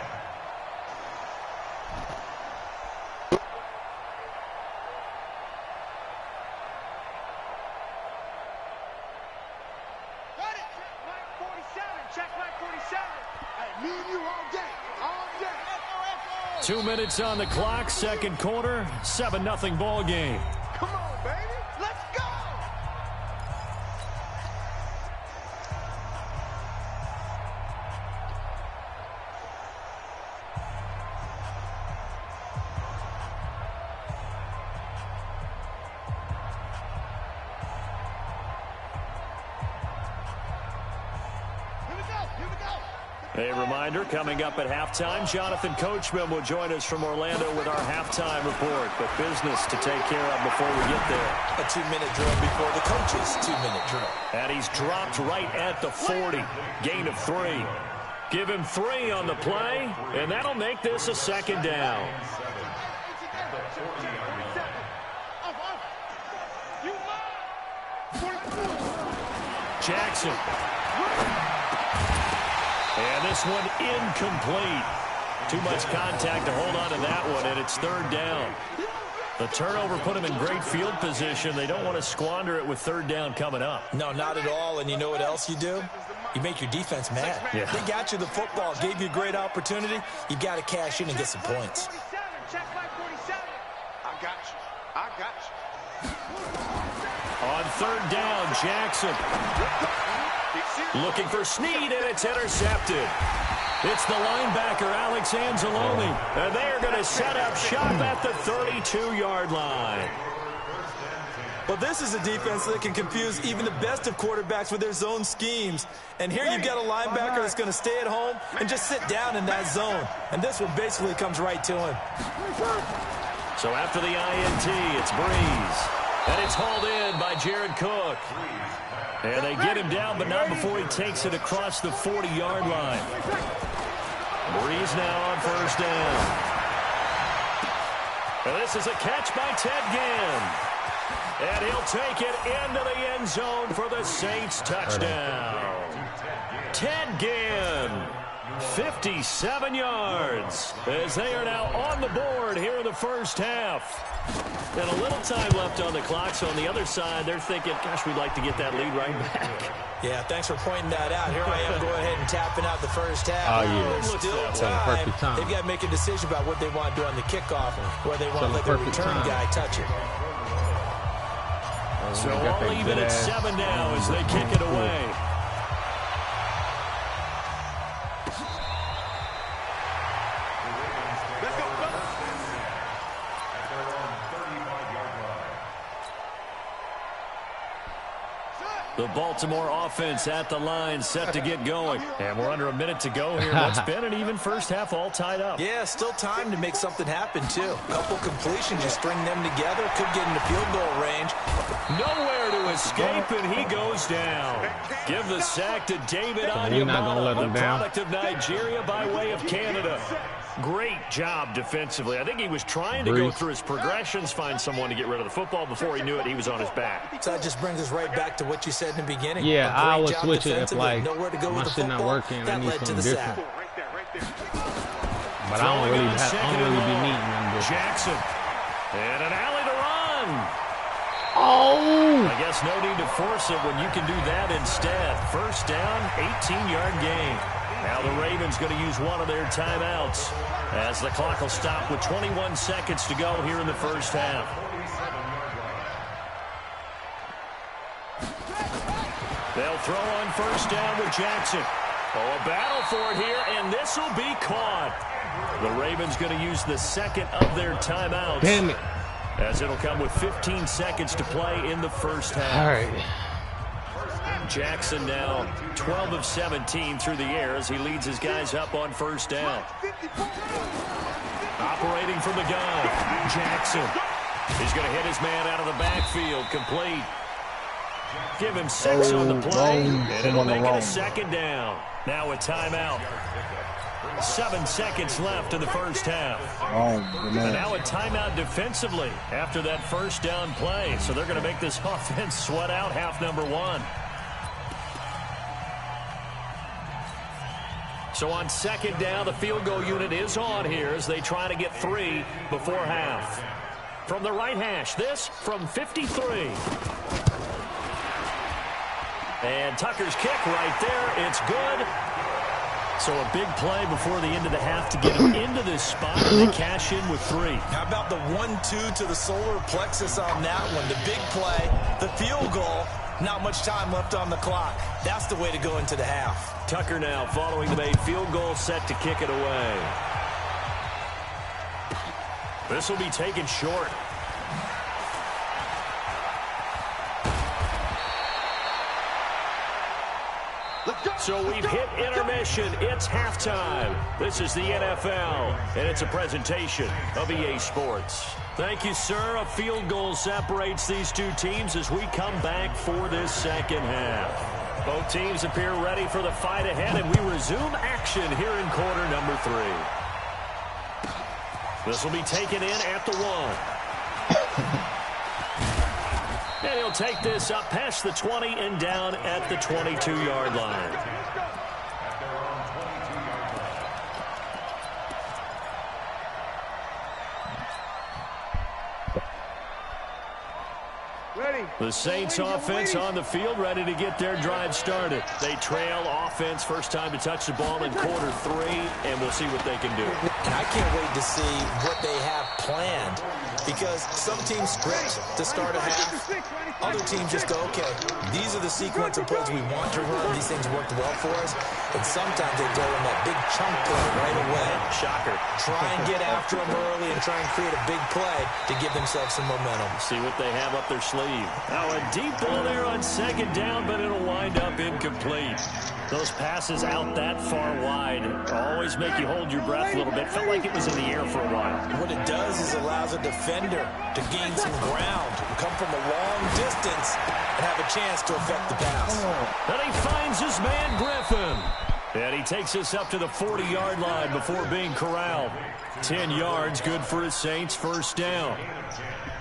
Check Mike 47. Hey, me and you all day. All day. 2 minutes on the clock, second quarter, 7-0 ball game. Come on, baby. Let's go. A reminder, coming up at halftime, Jonathan Coachman will join us from Orlando with our halftime report. But business to take care of before we get there. A 2-minute drill before the coach's 2-minute drill. And he's dropped right at the 40. Gain of 3. Give him 3 on the play, and that'll make this a second down. Jackson. And this one incomplete. Too much contact to hold on to that one, and it's third down. The turnover put them in great field position. They don't want to squander it with third down coming up. No, not at all. And you know what else you do? You make your defense mad. Yeah. They got you the football, gave you a great opportunity. You got to cash in and get some points. Check Mike 47. I got you. I got you. On third down, Jackson. Looking for Snead, and it's intercepted. It's the linebacker, Alex Anzalone. And they are going to set up shop at the 32-yard line. Well, this is a defense that can confuse even the best of quarterbacks with their zone schemes. And here you've got a linebacker that's going to stay at home and just sit down in that zone. And this one basically comes right to him. So after the INT, it's Breeze. And it's hauled in by Jared Cook. And they get him down, but not before he takes it across the 40-yard line. Breeze now on first down. And this is a catch by Ted Ginn. And he'll take it into the end zone for the Saints touchdown. Ted Ginn, 57 yards, as they are now on the board here in the first half. And a little time left on the clock, so on the other side, they're thinking, gosh, we'd like to get that lead right back. Yeah, thanks for pointing that out. Here I am going ahead and tapping out the first half. Oh, yeah. There's still time. They've got to make a decision about what they want to do on the kickoff, where they want to let the return guy touch it. So all even at 7 now as they kick it away. The Baltimore offense at the line, set to get going. And we're under a minute to go here. What's been an even first half, all tied up. Yeah, still time to make something happen, too. A couple completions, you string them together, could get into field goal range. Nowhere to escape, and he goes down. Give the sack to David Onyemata, the product of Nigeria by way of Canada. Great job defensively. I think he was trying to go through his progressions, find someone to get rid of the football. Before he knew it, he was on his back. So that just brings us right back to what you said in the beginning. Yeah, I would switch it if, like, nowhere to go my with shit not working. I need something different. But I don't really be needing them. Jackson. And an alley to run. Oh! I guess no need to force it when you can do that instead. First down, 18-yard gain. Now the Ravens going to use one of their timeouts as the clock will stop with 21 seconds to go here in the first half. They'll throw on first down with Jackson. Oh, a battle for it here, and this will be caught. The Ravens going to use the second of their timeouts. Damn it. As it'll come with 15 seconds to play in the first half. All right. Jackson now 12 of 17 through the air as he leads his guys up on first down. Operating from the gun, Jackson. He's going to hit his man out of the backfield, complete. Give him 6 on the play, and it'll make it a second down. Now a timeout. 7 seconds left in the first half. And now a timeout defensively after that first down play. So they're going to make this offense sweat out half number 1. So on second down, the field goal unit is on here as they try to get 3 before half. From the right hash, this from 53. And Tucker's kick right there. It's good. So a big play before the end of the half to get them into this spot, and they cash in with 3. How about the 1-2 to the solar plexus on that one? The big play, the field goal, not much time left on the clock. That's the way to go into the half. Tucker now following the made field goal, set to kick it away. This will be taken short. So we've hit intermission. It's halftime. This is the NFL, and it's a presentation of EA Sports. Thank you, sir. A field goal separates these two teams as we come back for this second half. Both teams appear ready for the fight ahead, and we resume action here in quarter number 3. This will be taken in at the 1. And he'll take this up past the 20 and down at the 22-yard line. The Saints offense on the field ready to get their drive started. They trail offense, first time to touch the ball in quarter 3, and we'll see what they can do. And I can't wait to see what they have planned. because some teams script to start a half. Other teams just go, okay, these are the sequence of plays we want to run. These things worked well for us. And sometimes they throw in that big chunk play right away. Shocker. Try and get after them early and try and create a big play to give themselves some momentum. See what they have up their sleeve. Now a deep ball there on second down, but it'll wind up incomplete. Those passes out that far wide always make you hold your breath a little bit. Felt like it was in the air for a while. What it does is allows a defender to gain some ground, come from a long distance, and have a chance to affect the pass. And he finds his man Griffin. And he takes us up to the 40-yard line before being corralled. 10 yards, good for his Saints, first down.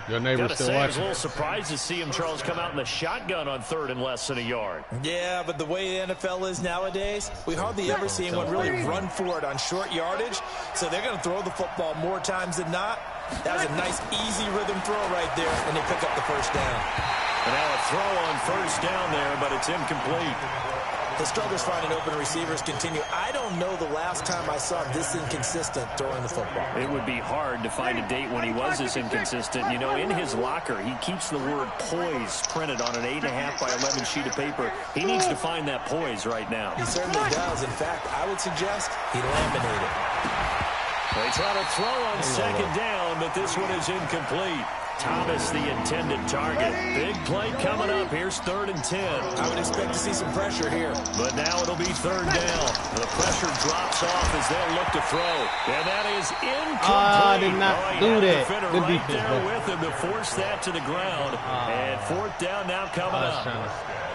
Your neighbor's still watching. I was a little surprised to see him, Charles, come out in the shotgun on third and less than a yard. Yeah, but the way the NFL is nowadays, we hardly ever see anyone really run for it on short yardage. So they're going to throw the football more times than not. That was a nice, easy rhythm throw right there, and they pick up the first down. And now a throw on first down there, but it's incomplete. The struggles finding open receivers continue. I don't know the last time I saw him this inconsistent throwing the football. It would be hard to find a date when he was this inconsistent. You know, in his locker, he keeps the word poise printed on an 8.5 by 11 sheet of paper. He needs to find that poise right now. He certainly does. In fact, I would suggest he laminated. They try to throw on second down, but this one is incomplete. Thomas, the intended target. Big play coming up. Here's 3rd and 10. I would expect to see some pressure here. But now it'll be 3rd down. The pressure drops off as they'll look to throw. And that is incomplete. I did not do that. Good right there with him to force that to the ground. And 4th down now coming up.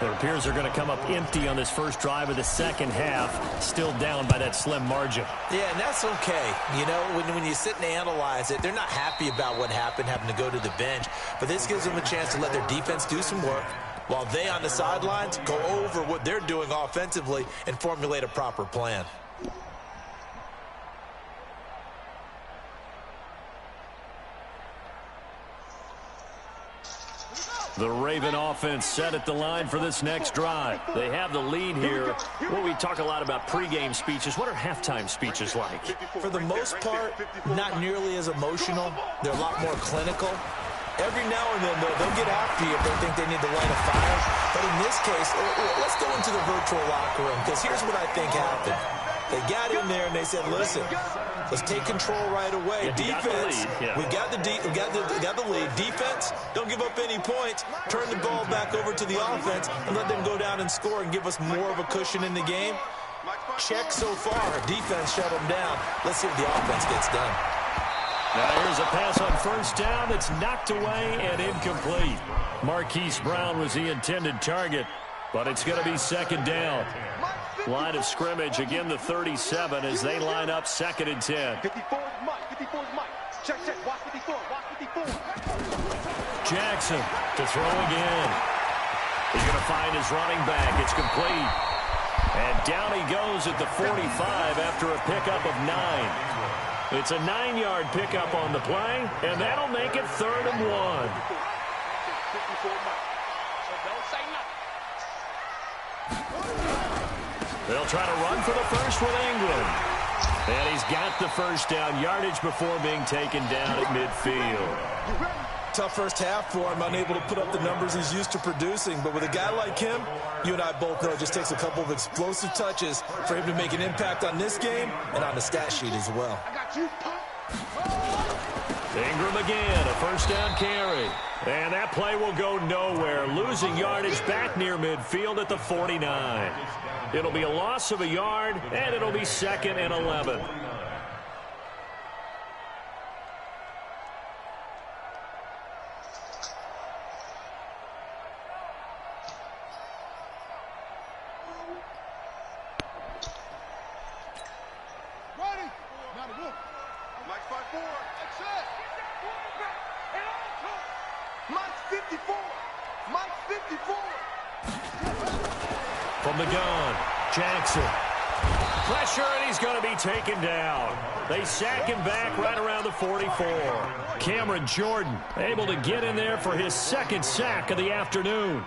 It appears they're going to come up empty on this first drive of the second half. Still down by that slim margin. Yeah, and that's okay. You know, when you sit and analyze it, they're not happy about what happened, having to go to the bench. But this gives them a chance to let their defense do some work while they on the sidelines go over what they're doing offensively and formulate a proper plan. The Raven offense set at the line for this next drive. They have the lead here. Well, we talk a lot about pregame speeches. What are halftime speeches like? For the most part, not nearly as emotional. They're a lot more clinical. Every now and then, though, they'll get after you if they think they need to light a fire. But in this case, let's go into the virtual locker room, because here's what I think happened. They got in there and they said, listen, let's take control right away. Defense, we got the lead. Defense, don't give up any points. Turn the ball back over to the offense and let them go down and score and give us more of a cushion in the game. Check so far. Defense shut them down. Let's see what the offense gets done. Now here's a pass on first down that's knocked away and incomplete. Marquise Brown was the intended target, but it's going to be second down. Line of scrimmage, again the 37 as they line up 2nd and 10. 54 is Mike. 54 is Mike. Check. Watch 54. Watch 54. Jackson to throw again. He's going to find his running back. It's complete. And down he goes at the 45 after a pickup of 9. It's a 9-yard pickup on the play, and that'll make it 3rd and 1. 54 Mike. So don't say nothing. They'll try to run for the first with England. And he's got the first down yardage before being taken down at midfield. Tough first half for him, unable to put up the numbers he's used to producing. But with a guy like him, you and I both know it just takes a couple of explosive touches for him to make an impact on this game and on the stat sheet as well. Ingram again, a first down carry. And that play will go nowhere, losing yardage back near midfield at the 49. It'll be a loss of a yard, and it'll be 2nd and 11. From the gun, Jackson. Pressure, and he's going to be taken down. They sack him back right around the 44. Cameron Jordan able to get in there for his 2nd sack of the afternoon.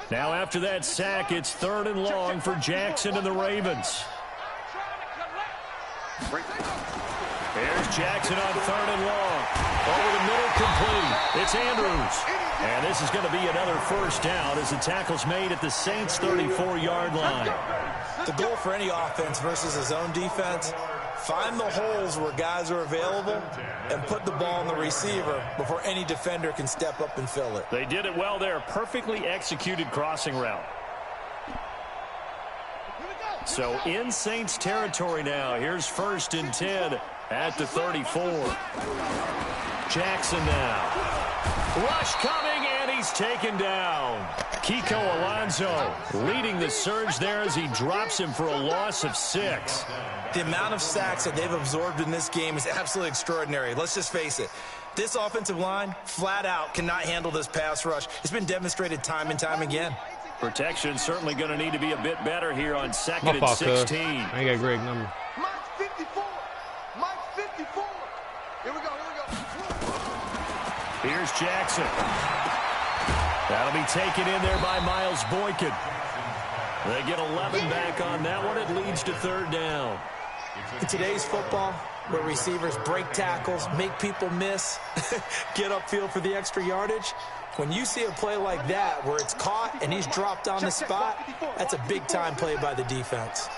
Now after that sack, it's 3rd and long for Jackson and the Ravens. Here's Jackson on 3rd and long. Over the middle, complete. It's Andrews. And this is going to be another first down as the tackle's made at the Saints' 34-yard line. The goal for any offense versus his own defense, find the holes where guys are available and put the ball on the receiver before any defender can step up and fill it. They did it well there. Perfectly executed crossing route. So in Saints territory now. Here's 1st and 10 at the 34. Jackson now. Rush coming, and he's taken down. Kiko Alonso leading the surge there as he drops him for a loss of 6. The amount of sacks that they've absorbed in this game is absolutely extraordinary. Let's just face it. This offensive line, flat out, cannot handle this pass rush. It's been demonstrated time and time again. Protection certainly going to need to be a bit better here on 2nd and 16. I ain't got a great number. Mike's 54. Mike's 54. Here we go. Here's Jackson. That'll be taken in there by Miles Boykin. They get 11 back on that one. It leads to 3rd down. In today's football, where receivers break tackles, make people miss, get upfield for the extra yardage, when you see a play like that where it's caught and he's dropped on the spot, that's a big-time play by the defense.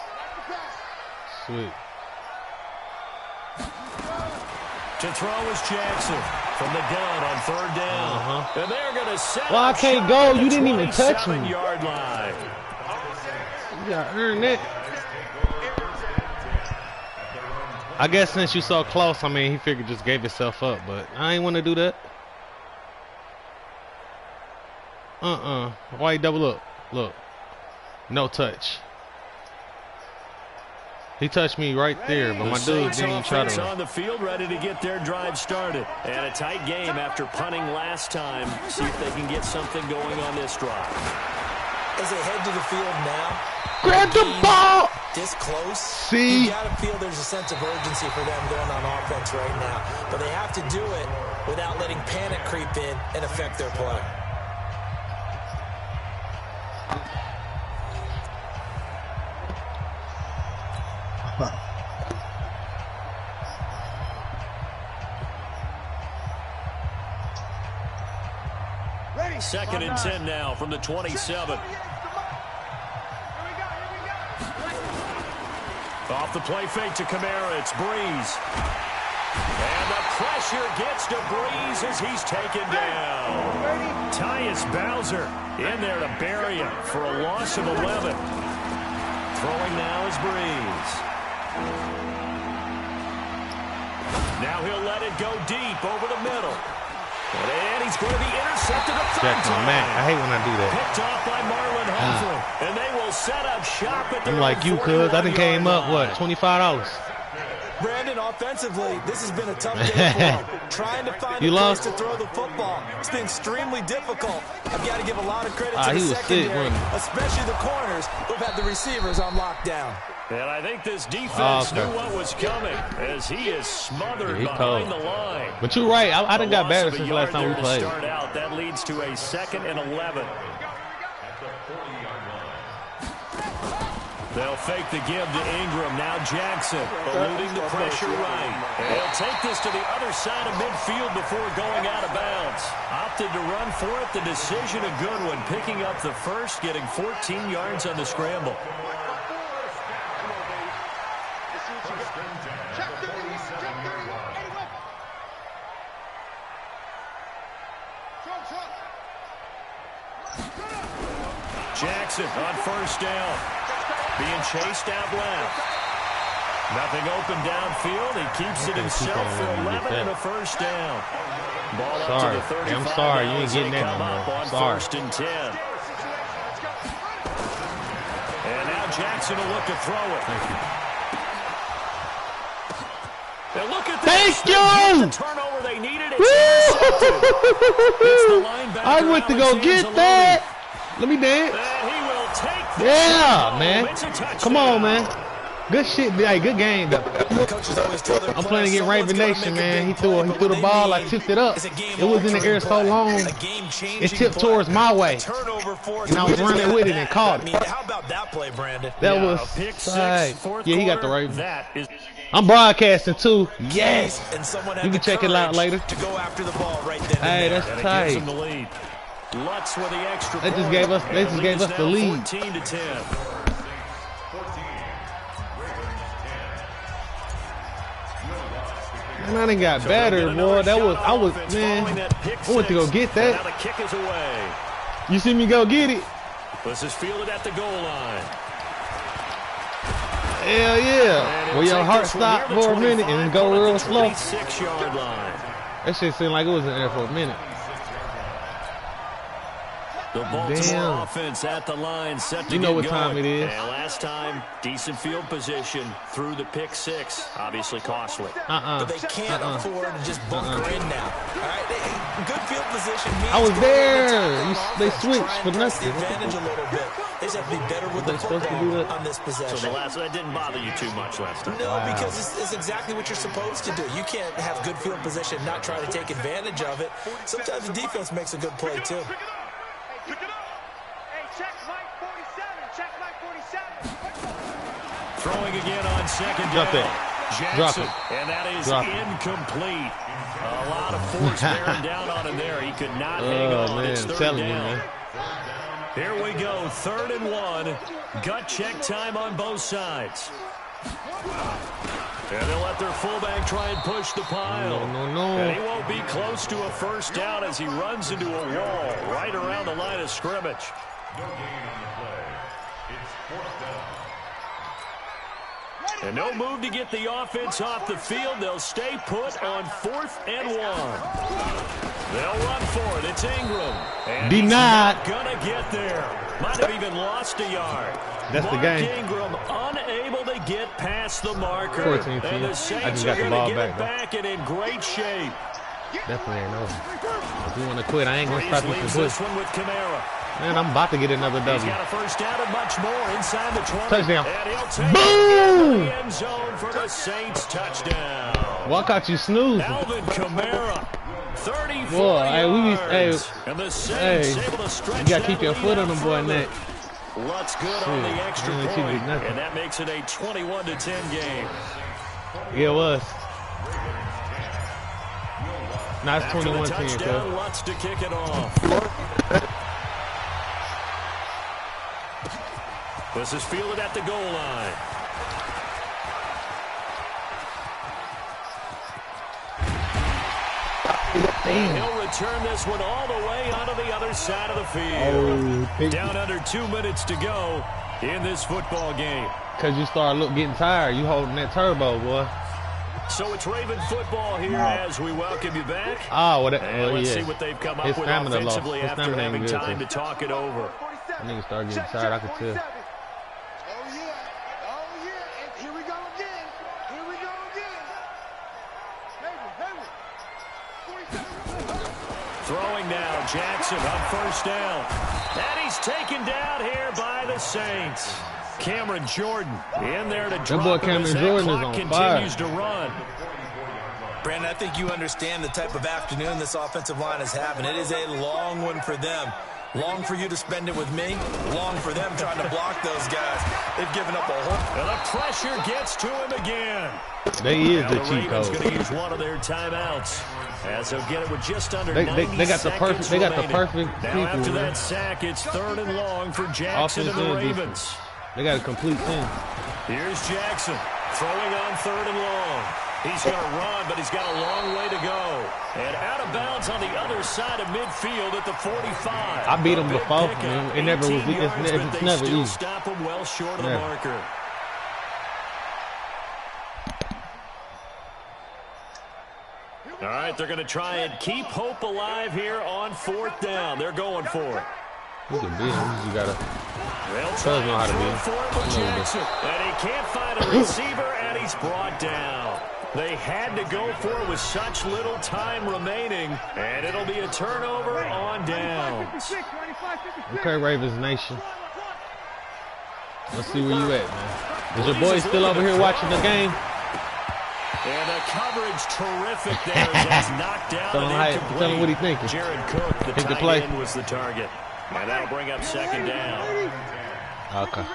Sweet. To throw is Jackson from the gun on 3rd down. And they're going to set Well, I can't go. You didn't even touch me. 27-yard line. You gotta earn it. I guess since you so close, I mean, he figured just gave himself up, but I ain't want to do that. Why you double up? Look. No touch. He touched me right there, but my dude didn't even try to. On the field, ready to get their drive started. And a tight game after punting last time. See if they can get something going on this drive. As they head to the field now, grab the ball! This close, see? You got to feel there's a sense of urgency for them going on offense right now. But they have to do it without letting panic creep in and affect their play. Second and 10 now from the 27. Off the play fake to Kamara, it's Breeze. And the pressure gets to Breeze as he's taken down. Tyus Bowser in there to bury him for a loss of 11. Throwing now is Breeze. Now he'll let it go deep over the middle. And he's going to be intercepted a third time. I hate when I do that. Picked off by Marlon Humphrey. And they will set up shop at the I'm like you, cuz. I done came up, what, $25? Brandon, offensively, this has been a tough day for him. Trying to find a place to throw the football. It's been extremely difficult. I've got to give a lot of credit to the secondary, especially the corners who've had the receivers on lockdown. And I think this defense knew what was coming as he is smothered behind the line. But you're right. I done got better since the last time we played. Start out. That leads to a 2nd and 11. They'll fake the give to Ingram. Now Jackson eluding the pressure right. And he'll take this to the other side of midfield before going out of bounds. Opted to run for it. The decision a good one. Picking up the first, getting 14 yards on the scramble. Jackson on 1st down. Being chased out left. Nothing open downfield. He keeps it himself for 11 and a 1st down. Ball up to the 35. I'm sorry. You ain't getting that no more. Sorry. 1st and 10. And now Jackson will look to throw it. Thank you. Now look at this. Thank you. The turnover they needed. It's the linebacker. I went to go get that. Let me dance. And he will take yeah, man. Come on, man. Good shit. Hey, good game though. I'm playing against Raven Nation, man. He threw the ball. I tipped it up. It was in the air so long. It tipped towards my way, and I was running with it and caught it. How about that play, Brandon? That was tight. Yeah, he got the Raven. I'm broadcasting too. Yes. You can check it out later. To go after the ball right then. Hey, that's tight. Lutz with the extra They just gave us the lead. 14-10. Man, I done got better, boy. I went to go get that. Now the kick is away. You see me go get it? This is fielded at the goal line. Hell yeah. Well, your heart stopped for a minute and then go real slow. 26-yard line. That shit seemed like it was in there for a minute. The Baltimore offense at the line, set to You know get what time going. it is. And last time, decent field position through the pick six. Obviously costly. But they can't afford to just bunker in now. All right, good field position means I was there. They switched for press nothing. the advantage a little bit. They just have to be better with the football on this possession. So that didn't bother you too much last time. No, because it's exactly what you're supposed to do. You can't have good field position, not try to take advantage of it. Sometimes the defense makes a good play too. Pick it up. Hey, check Mike 47. Check Mike 47. Throwing again on second down. Drop that. Jackson, Drop it. and that is Drop it. incomplete. A lot of force bearing down on him there. He could not hang on. Man, It's third telling down. you, man. Here we go, 3rd and 1. Gut check time on both sides. And they'll let their fullback try and push the pile. No. And he won't be close to a first down as he runs into a wall right around the line of scrimmage. No gain on the play. It's 4th down. And no move to get the offense off the field. They'll stay put on 4th and 1. They'll run for it. It's Ingram. And Denied. he's not gonna get there. Might have even lost a yard. That's the game. Ingram unable to get past the marker. 14-10. And the I Saints just are got the going ball to get back, it though. back and in great shape. Definitely ain't over. If you want to quit, I ain't going to stop you Leaves from this quitting. one with Kamara. Man, I'm about to get another He's W. got a first down and much more inside the 20. Touchdown. And he'll take Boom! it in the end zone for the Saints touchdown. Well, I caught you snoozing. Alvin Kamara, 34 Boy, hey, yards. And the Saints able to stretch you got to keep your that foot lead on them, out boy, further. neck. Lutz good on the extra Man, she point. did nothing. And that makes it a 21-10 game. Yeah, it was. Now it's After the 21-10, touchdown, cuz. Lutz to kick it off. This is fielded at the goal line. And he'll return this one all the way onto the other side of the field. Down under 2 minutes to go in this football game. Because you start getting tired. You holding that turbo, boy. So it's Raven football here as we welcome you back. And let's yeah. see what they've come up His with stamina lost. offensively His after stamina ain't having good, time too. to talk it over. That nigga started getting tired, I could tell. Oh, yeah. Oh, yeah. And here we go again. Here we go again. Hayward. 47. Throwing now, Jackson on first down. And he's taken down here by the Saints. Cameron Jordan in there to drop boy him Cameron as that Jordan is clock on continues fire. to run. Brandon, I think you understand the type of afternoon this offensive line is having. It is a long one for them. Long for you to spend it with me. Long for them trying to block those guys. They've given up a whole... And the pressure gets to him again. They is Now the the cheat Ravens code. going to use one of their timeouts as they'll get it with just under They 90 got the perfect. seconds They got the remaining. perfect Now people. after man. that sack, it's 3rd and long for Jackson Offense and the and defense. Ravens. They got a complete team. Here's Jackson throwing on 3rd and long. He's going to run, but he's got a long way to go. And out of bounds on the other side of midfield at the 45. I beat him A big before. pickup, Man. It never was. 18 yards, but It's they never still easy. stop him well short of the Never. marker. All right, they're going to try and keep hope alive here on 4th down. They're going for it. You can beat him. You gotta. They'll try know how and to throw beat him. for it with I know he Jackson. And he can't find a receiver, and he's brought down. They had to go for it with such little time remaining, and it'll be a turnover on downs. Okay, Ravens Nation. Let's see where you at, man. Is your boy still over here watching the game? And the coverage terrific there as that's knocked down. Tell him what he thinking. Jared Cook, the tight end, was the target. And that'll bring up second down. Okay.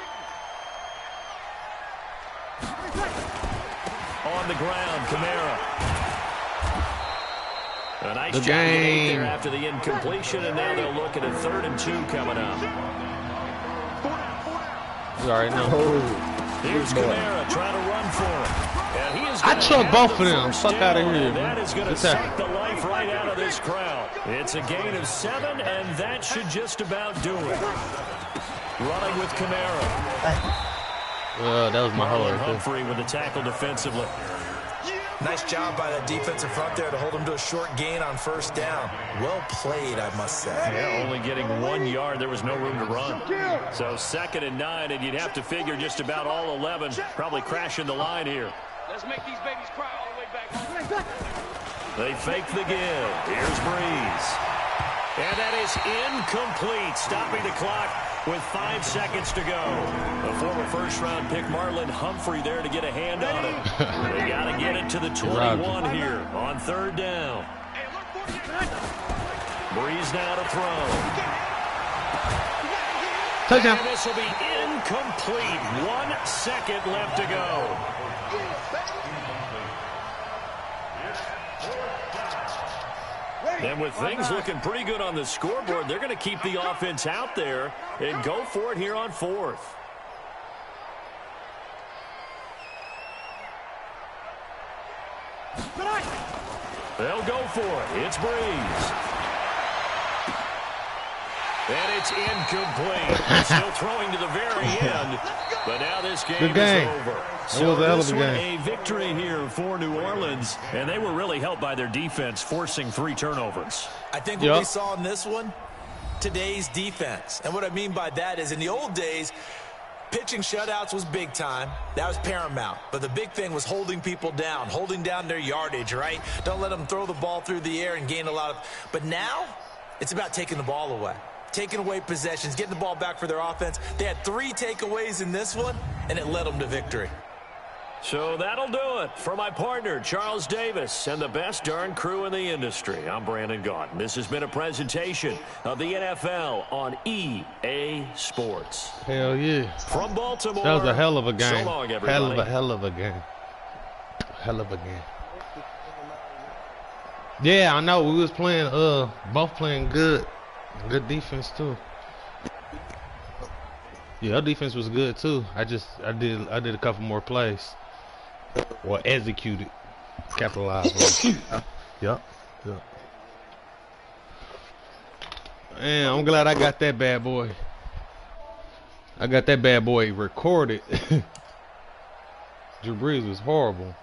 On the ground, Kamara. A nice The job game there after the incompletion, and now they'll look at a 3rd and 2 coming up. You already know. Here's Kamara trying to run for him. And he is I chuck both of them. Fuck out of here. That is going to suck the life right out of this crowd. It's a gain of 7, and that should just about do it. Running with Kamara. That was my hole. Humphrey with the tackle defensively. Nice job by that defensive front there to hold him to a short gain on 1st down. Well played, I must say. Yeah, only getting 1 yard. There was no room to run. So 2nd and 9, and you'd have to figure just about all 11 probably crashing the line here. Let's make these babies cry all the way back. They fake the give. Here's Breeze. And that is incomplete, stopping the clock with 5 seconds to go. The former 1st-round pick, Marlon Humphrey, there to get a hand on it. They got to get it to the 21 here on 3rd down. Breeze now to throw. Touchdown. And this will be incomplete. 1 second left to go. And with things looking pretty good on the scoreboard, they're going to keep the offense out there and go for it here on 4th. They'll go for it. It's Breeze. And it's incomplete. Still throwing to the very end. But now this game is over. So this was a victory here for New Orleans. And they were really helped by their defense, forcing 3 turnovers. I think what we saw in this one, today's defense. And what I mean by that is in the old days, pitching shutouts was big time. That was paramount. But the big thing was holding people down, holding down their yardage, right? Don't let them throw the ball through the air and gain a lot of... But now, it's about taking the ball away. Taking away possessions, getting the ball back for their offense. They had 3 takeaways in this one, and it led them to victory. So that'll do it for my partner, Charles Davis, and the best darn crew in the industry. I'm Brandon Gaunt. This has been a presentation of the NFL on EA Sports. Hell yeah. From Baltimore. That was a hell of a game. So long, everybody. Hell of a game. Hell of a game. Yeah, I know. We was playing, both playing good. Good defense, too. Yeah, our defense was good, too. I did a couple more plays. Or executed. Capitalized. Yep. Man, I'm glad I got that bad boy. I got that bad boy recorded. Drew Brees was horrible.